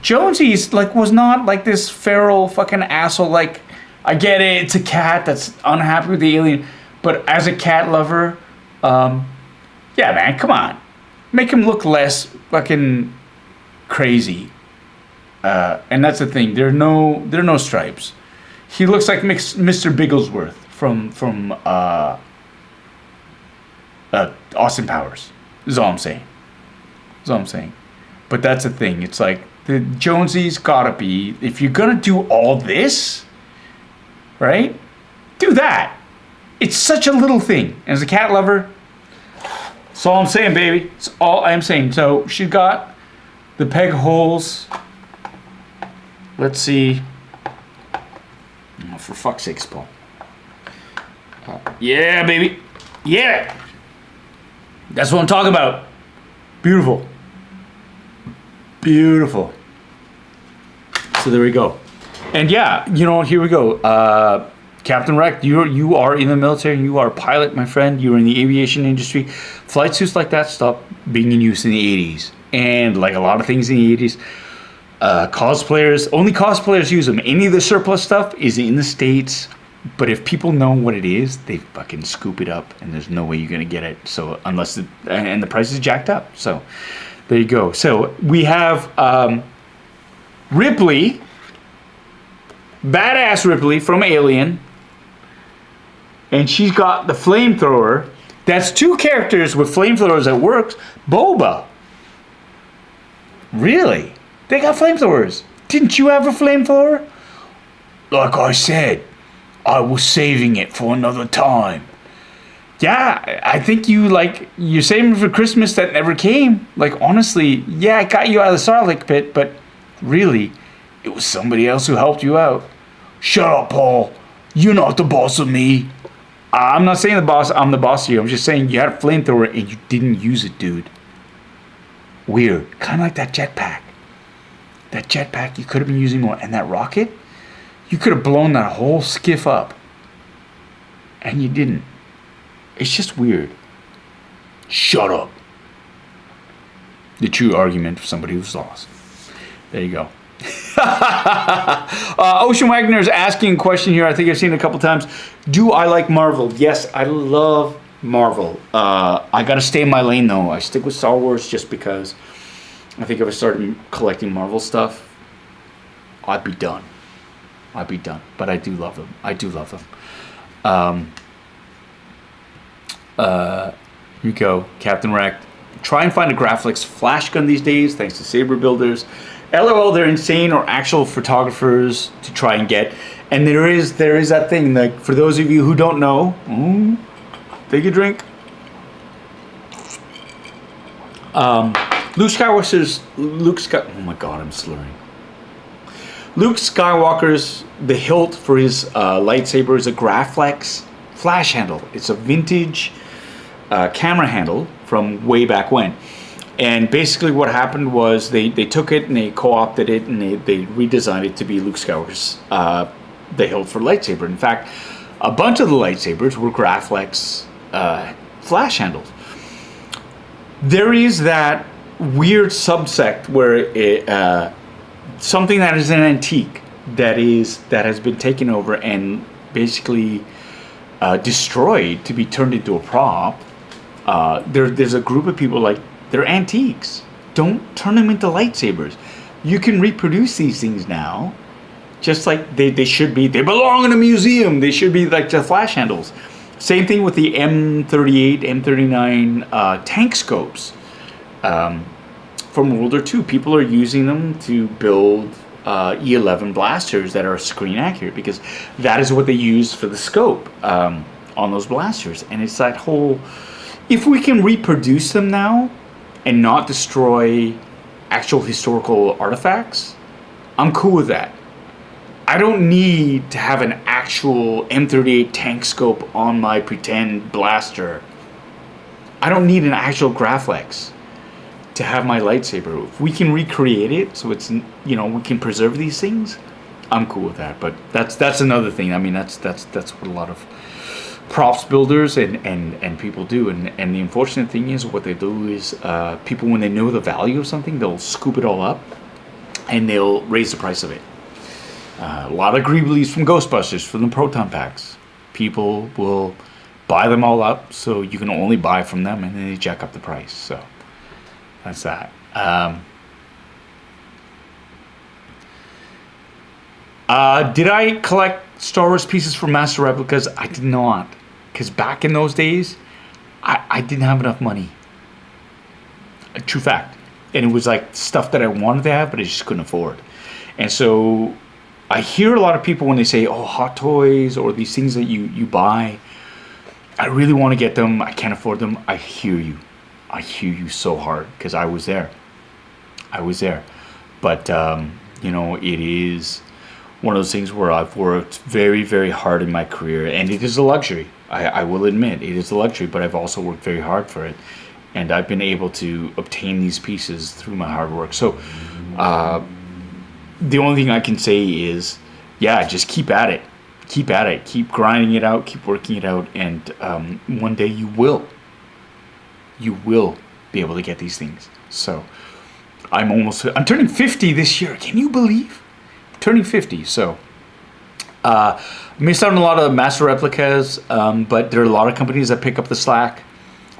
Jonesy's like was not like this feral fucking asshole. Like, I get it, it's a cat that's unhappy with the alien, but as a cat lover, yeah, man, come on, make him look less fucking crazy. And that's the thing. There are no stripes. He looks like Mr. Bigglesworth from Austin Powers. Is all I'm saying. But that's the thing. It's like the Jonesy's gotta be. If you're gonna do all this, right? Do that. It's such a little thing. As a cat lover, that's all I'm saying, baby. That's all I'm saying. So she got the peg holes. Let's see. Oh, for fuck's sakes, Paul. Yeah, baby. Yeah. That's what I'm talking about. Beautiful. Beautiful. So there we go. And yeah, you know, here we go. Captain Wreck, you are in the military. You are a pilot, my friend. You're in the aviation industry. Flight suits like that stopped being in use in the 80s. And like a lot of things in the 80s, only cosplayers use them. Any of the surplus stuff is in the States. But if people know what it is, they fucking scoop it up. And there's no way you're going to get it. So unless and the price is jacked up. So there you go. So we have Ripley. Badass Ripley from Alien. And she's got the flamethrower. That's 2 characters with flamethrowers that works. Boba. Really? They got flamethrowers. Didn't you have a flamethrower? Like I said, I was saving it for another time. Yeah, I think you're saving for Christmas that never came. Like, honestly, yeah, I got you out of the Sarlacc pit, but really, it was somebody else who helped you out. Shut up, Paul. You're not the boss of me. I'm not saying I'm the boss of you. I'm just saying you had a flamethrower and you didn't use it, dude. Weird. Kind of like that jetpack. That jetpack, you could have been using more. And that rocket, you could have blown that whole skiff up. And you didn't. It's just weird. Shut up. The true argument for somebody who's lost. There you go. Ocean Wagner is asking a question here. I think I've seen it a couple times. Do I like Marvel? Yes, I love Marvel. I gotta stay in my lane though. I stick with Star Wars just because I think if I started collecting Marvel stuff, I'd be done. But I do love them. Here you go, Captain Wreck. Try and find a Graphics flash gun these days, thanks to Saber Builders. LOL, they're insane or actual photographers to try and get. And there is that thing, like, for those of you who don't know, take a drink. Oh my god, I'm slurring. Luke Skywalker's, the hilt for his lightsaber is a Graflex flash handle. It's a vintage camera handle from way back when. And basically what happened was they took it and they co-opted it and they redesigned it to be Luke Skywalker's the hilt for lightsaber. In fact, a bunch of the lightsabers were Graflex flash handles. There is that weird subsect where something that is an antique that has been taken over and basically destroyed to be turned into a prop. There's a group of people like, they're antiques. Don't turn them into lightsabers. You can reproduce these things now, just like they should be. They belong in a museum. They should be like the flash handles. Same thing with the M38, M39 tank scopes from World War II. People are using them to build E11 blasters that are screen accurate because that is what they use for the scope on those blasters. And it's that whole, if we can reproduce them now and not destroy actual historical artifacts, I'm cool with that. I don't need to have an actual M38 tank scope on my pretend blaster. I don't need an actual Graflex to have my lightsaber. If we can recreate it so it's, we can preserve these things, I'm cool with that. But that's another thing. I mean, that's what a lot of props builders and people do, and the unfortunate thing is what they do is people, when they know the value of something, they'll scoop it all up and they'll raise the price of it. A lot of Greeblies from Ghostbusters from the Proton Packs. People will buy them all up so you can only buy from them and then they jack up the price. So that's that. Did I collect Star Wars pieces for Master Replicas? I did not. Because back in those days, I didn't have enough money. A true fact. And it was like stuff that I wanted to have, but I just couldn't afford. And so I hear a lot of people when they say, oh, hot toys or these things that you buy, I really want to get them, I can't afford them. I hear you. I hear you so hard, because I was there. But, you know, it is one of those things where I've worked very, very hard in my career, and it is a luxury. I will admit, it is a luxury, but I've also worked very hard for it. And I've been able to obtain these pieces through my hard work. So, the only thing I can say is, yeah, just keep at it. Keep at it. Keep grinding it out. Keep working it out. And one day you will be able to get these things. So I'm turning 50 this year. Can you believe? I'm turning 50. So missed out on a lot of master replicas, but there are a lot of companies that pick up the slack.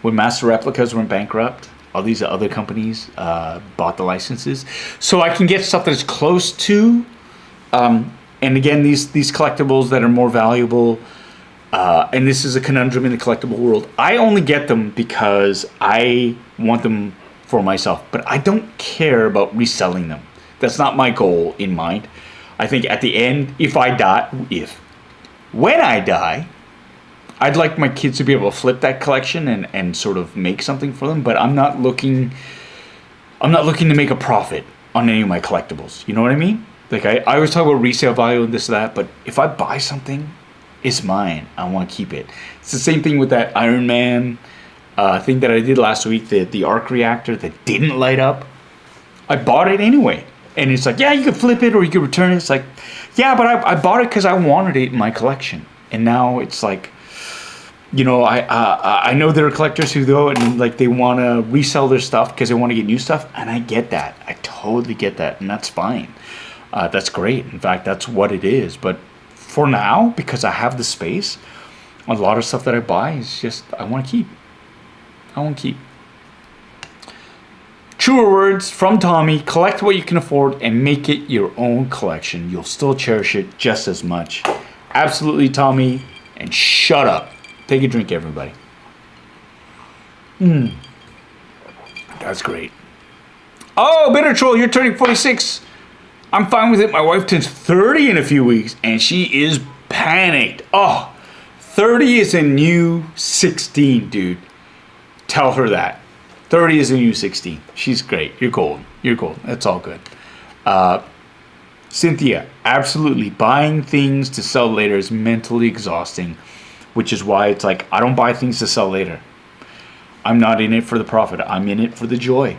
When master replicas went bankrupt, all these other companies bought the licenses. So I can get stuff that's close to, and again, these collectibles that are more valuable, and this is a conundrum in the collectible world. I only get them because I want them for myself, but I don't care about reselling them. That's not my goal in mind. I think at the end, when I die, I'd like my kids to be able to flip that collection and sort of make something for them, but I'm not looking to make a profit on any of my collectibles. You know what I mean? Like I always talk about resale value and this or that, but if I buy something, it's mine. I want to keep it. It's the same thing with that Iron Man thing that I did last week, the arc reactor that didn't light up. I bought it anyway. And it's like, yeah, you could flip it or you could return it. It's like, yeah, but I bought it because I wanted it in my collection. And now it's like, you know, I know there are collectors who go and like they want to resell their stuff because they want to get new stuff, and I get that. I totally get that, and that's fine. That's great. In fact, that's what it is. But for now, because I have the space, a lot of stuff that I buy is just I want to keep. Truer words from Tommy: collect what you can afford and make it your own collection. You'll still cherish it just as much. Absolutely, Tommy. And shut up. Take a drink, everybody. That's great. Oh, Bitter Troll, you're turning 46. I'm fine with it. My wife turns 30 in a few weeks, and she is panicked. Oh, 30 is a new 16, dude. Tell her that. 30 is a new 16. She's great. You're golden. That's all good. Cynthia, absolutely. Buying things to sell later is mentally exhausting, which is why it's like, I don't buy things to sell later. I'm not in it for the profit. I'm in it for the joy.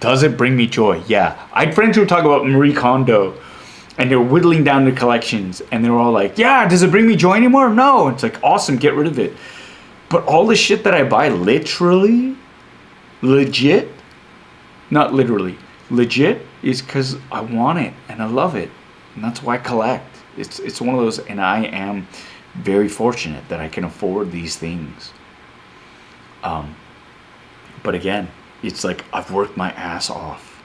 Does it bring me joy? Yeah. I had friends who talk about Marie Kondo, and they're whittling down their collections, and they're all like, yeah, does it bring me joy anymore? No. It's like, awesome, get rid of it. But all the shit that I buy, literally, legit, not literally, legit, is because I want it, and I love it. And that's why I collect. It's one of those, and I am very fortunate that I can afford these things. But again, it's like I've worked my ass off.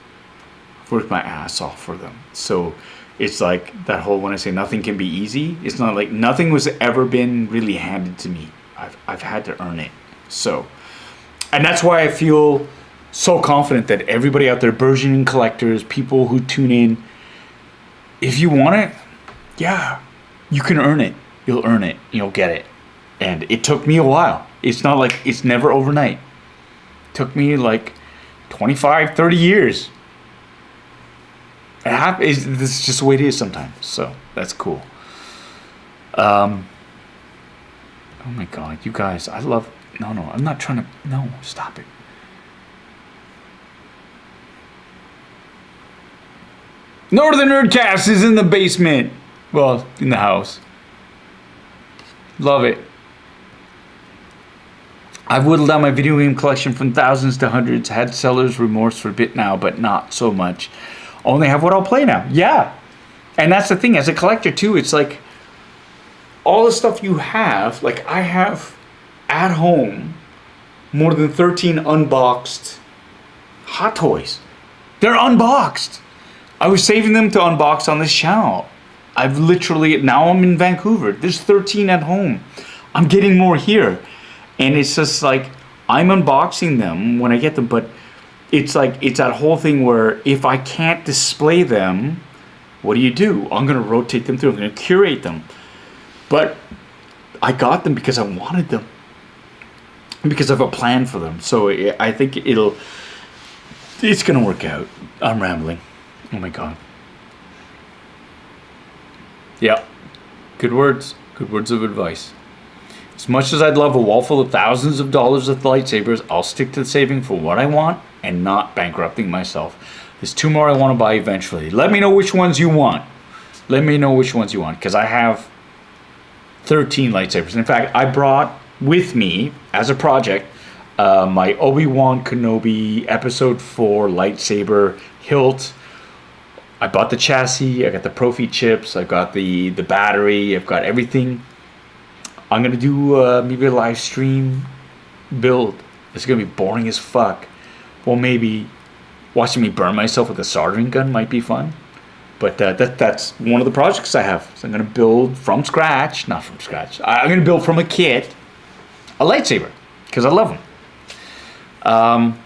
For them. So it's like that whole, when I say nothing can be easy, it's not like nothing was ever been really handed to me. I've had to earn it. So, and that's why I feel so confident that everybody out there, burgeoning collectors, people who tune in, if you want it, yeah, you can earn it. You'll earn it. You'll get it. And it took me a while. It's not like it's never overnight. It took me like 25, 30 years. This is just the way it is sometimes. So that's cool. Oh my God, you guys, I love... No, I'm not trying to... No, stop it. Northern Nerdcast is in the basement. Well, in the house. Love it. I've whittled down my video game collection from thousands to hundreds. Had seller's remorse for a bit now, but not so much. Only have what I'll play now. Yeah. And that's the thing. As a collector, too, it's like... all the stuff you have, like I have at home more than 13 unboxed Hot Toys. They're unboxed. I was saving them to unbox on this channel. I've literally, now I'm in Vancouver. There's 13 at home. I'm getting more here. And it's just like, I'm unboxing them when I get them, but it's like, it's that whole thing where if I can't display them, What do? I'm going to rotate them through. I'm going to curate them. But I got them because I wanted them. Because I have a plan for them. So I think it's going to work out. I'm rambling. Oh my God. Yeah. Good words. Good words of advice. As much as I'd love a wall full of thousands of dollars of lightsabers, I'll stick to saving for what I want and not bankrupting myself. There's 2 more I want to buy eventually. Let me know which ones you want. Let me know which ones you want, because I have 13 lightsabers. In fact, I brought with me, as a project, my Obi-Wan Kenobi Episode 4 lightsaber hilt. I bought the chassis, I got the Profi chips, I got the battery, I've got everything. I'm going to do maybe a live stream build. It's going to be boring as fuck. Well, maybe watching me burn myself with a soldering gun might be fun. But that's one of the projects I have. So I'm going to build from scratch. Not from scratch. I'm going to build from a kit a lightsaber. Because I love them.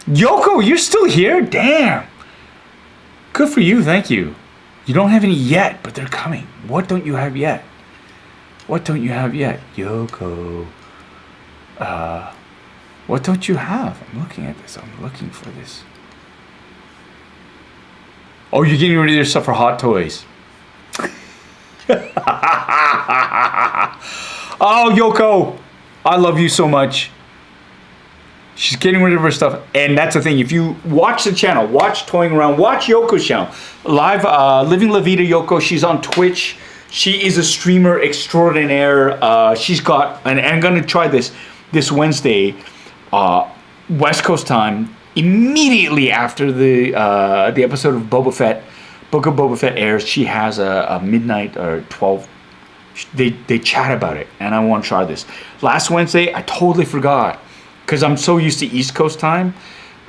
Yoko, you're still here? Damn. Good for you. Thank you. You don't have any yet, but they're coming. What don't you have yet? What don't you have yet? Yoko. What don't you have? I'm looking at this. I'm looking for this. Oh, you're getting rid of your stuff for Hot Toys. Oh, Yoko. I love you so much. She's getting rid of her stuff. And that's the thing. If you watch the channel, watch Toying Around, watch Yoko's channel. Live, Living La Vida Yoko. She's on Twitch. She is a streamer extraordinaire. She's got, and I'm going to try this Wednesday, West Coast time, immediately after the episode of Boba Fett, Book of Boba Fett airs. She has a midnight or 12. They chat about it, and I want to try this. Last Wednesday, I totally forgot because I'm so used to East Coast time,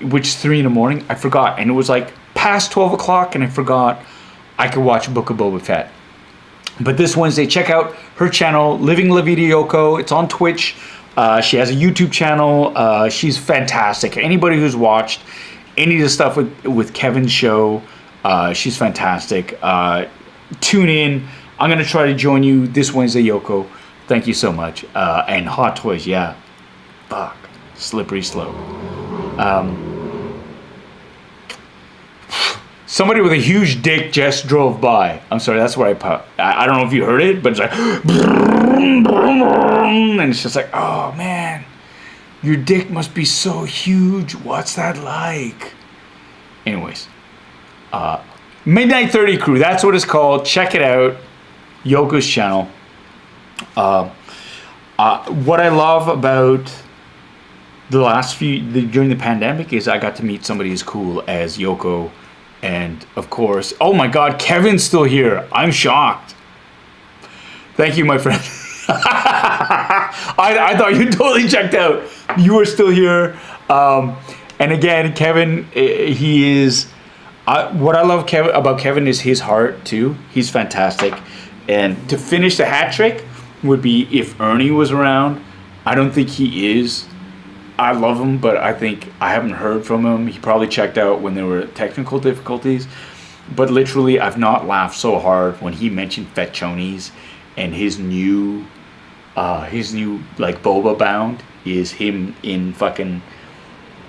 which is 3 in the morning. I forgot, and it was like past 12 o'clock, and I forgot I could watch Book of Boba Fett. But this Wednesday, check out her channel, Living La Vida Yoko. It's on Twitch. She has a YouTube channel. She's fantastic. Anybody who's watched any of the stuff with Kevin's show, she's fantastic. Tune in. I'm going to try to join you this Wednesday, Yoko. Thank you so much. And Hot Toys, yeah. Fuck. Slippery slope. Somebody with a huge dick just drove by. I'm sorry, that's where I don't know if you heard it, but it's like, and it's just like, oh man, your dick must be so huge. What's that like? Anyways, Midnight 30 Crew, that's what it's called. Check it out. Yoko's channel. What I love about the last during the pandemic is I got to meet somebody as cool as Yoko. And of course, oh my God, Kevin's still here. I'm shocked. Thank you, my friend. I thought you totally checked out. You were still here. And again, Kevin, he is. What I love about Kevin is his heart too. He's fantastic. And to finish the hat trick would be if Ernie was around. I don't think he is. I love him, but I think I haven't heard from him. He probably checked out when there were technical difficulties. But literally, I've not laughed so hard when he mentioned Fett Chonies and his new like Boba bound is him in fucking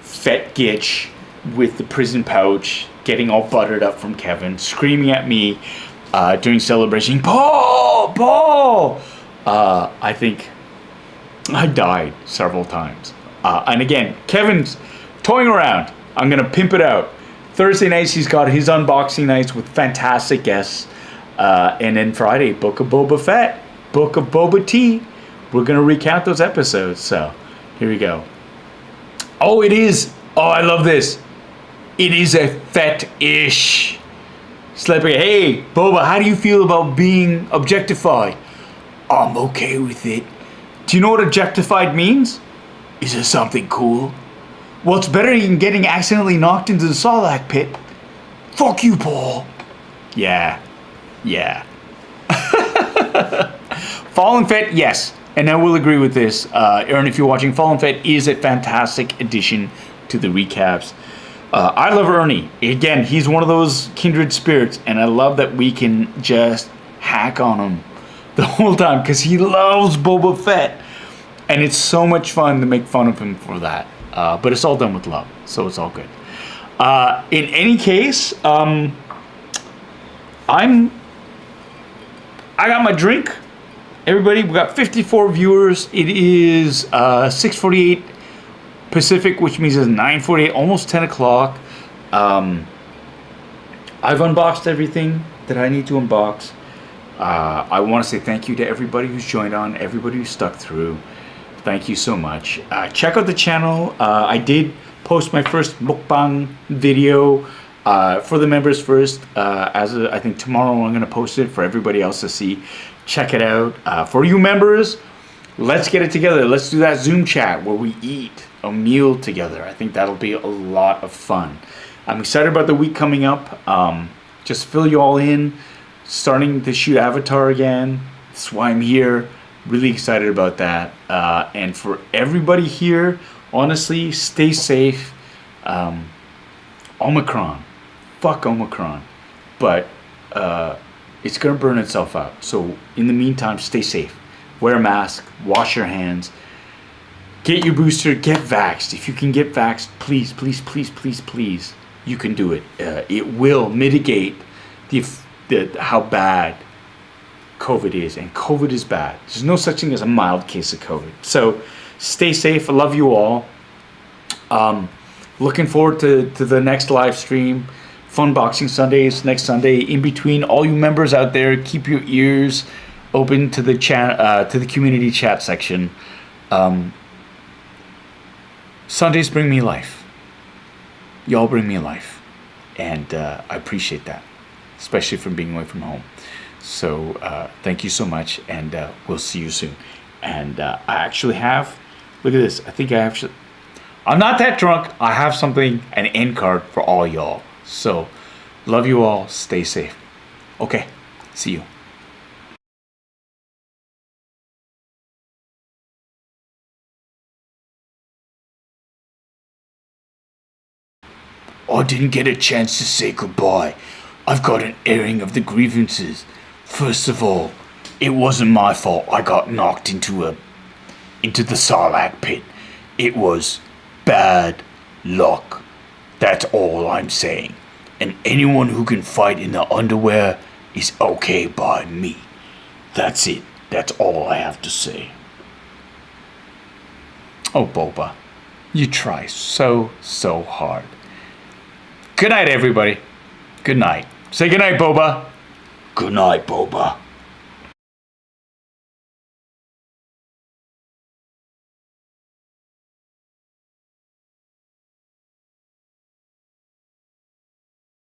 Fett Gitch with the prison pouch, getting all buttered up from Kevin, screaming at me during celebration, Paul! I think I died several times. And again, Kevin's toying around. I'm going to pimp it out. Thursday nights, he's got his unboxing nights with fantastic guests. And then Friday, Book of Boba Fett, Book of Boba Tea. We're going to recount those episodes. So here we go. Oh, it is. Oh, I love this. It is a Fett-ish. Slippery. Hey, Boba, how do you feel about being objectified? I'm okay with it. Do you know what objectified means? Is it something cool? Well, it's better than getting accidentally knocked into the Sarlacc pit. Fuck you, Paul. Yeah. Fallen Fett, yes. And I will agree with this. Aaron, if you're watching, Fallen Fett is a fantastic addition to the recaps. I love Ernie. Again, he's one of those kindred spirits, and I love that we can just hack on him the whole time because he loves Boba Fett, and it's so much fun to make fun of him for that. But it's all done with love, so it's all good. In any case, I got my drink. Everybody, we got 54 viewers. It is 6:48 Pacific, which means it's 9:48, almost 10 o'clock. I've unboxed everything that I need to unbox. I want to say thank you to everybody who's joined on, everybody who stuck through. Thank you so much. Check out the channel. I did post my first mukbang video for the members first. I think tomorrow I'm going to post it for everybody else to see. Check it out. For you members, let's get it together. Let's do that Zoom chat where we eat a meal together. I think that'll be a lot of fun. I'm excited about the week coming up. Just fill you all in. Starting to shoot Avatar again. That's why I'm here. Really excited about that. And for everybody here, honestly, stay safe. Omicron. Fuck Omicron. But it's going to burn itself out. So in the meantime, stay safe. Wear a mask. Wash your hands. Get your booster. Get vaxxed. If you can get vaxxed, please, please, please, please, please, you can do it. It will mitigate how bad COVID is. And COVID is bad. There's no such thing as a mild case of COVID. So stay safe. I love you all. Looking forward to the next live stream. Funboxing Sundays next Sunday. In between, all you members out there, keep your ears open to the chat, to the community chat section. Sundays bring me life. Y'all bring me life, and I appreciate that, especially from being away from home. So thank you so much, and we'll see you soon. And I actually have, look at this. I think I actually, I'm not that drunk. I have something, an end card for all y'all. So love you all. Stay safe. Okay, see you. I didn't get a chance to say goodbye. I've got an airing of the grievances. First of all, it wasn't my fault I got knocked into the Sarlacc pit. It was bad luck. That's all I'm saying. And anyone who can fight in the underwear is okay by me. That's it. That's all I have to say. Oh, Boba, you try so hard. Good night, everybody. Good night. Say good night, Boba. Good night, Boba.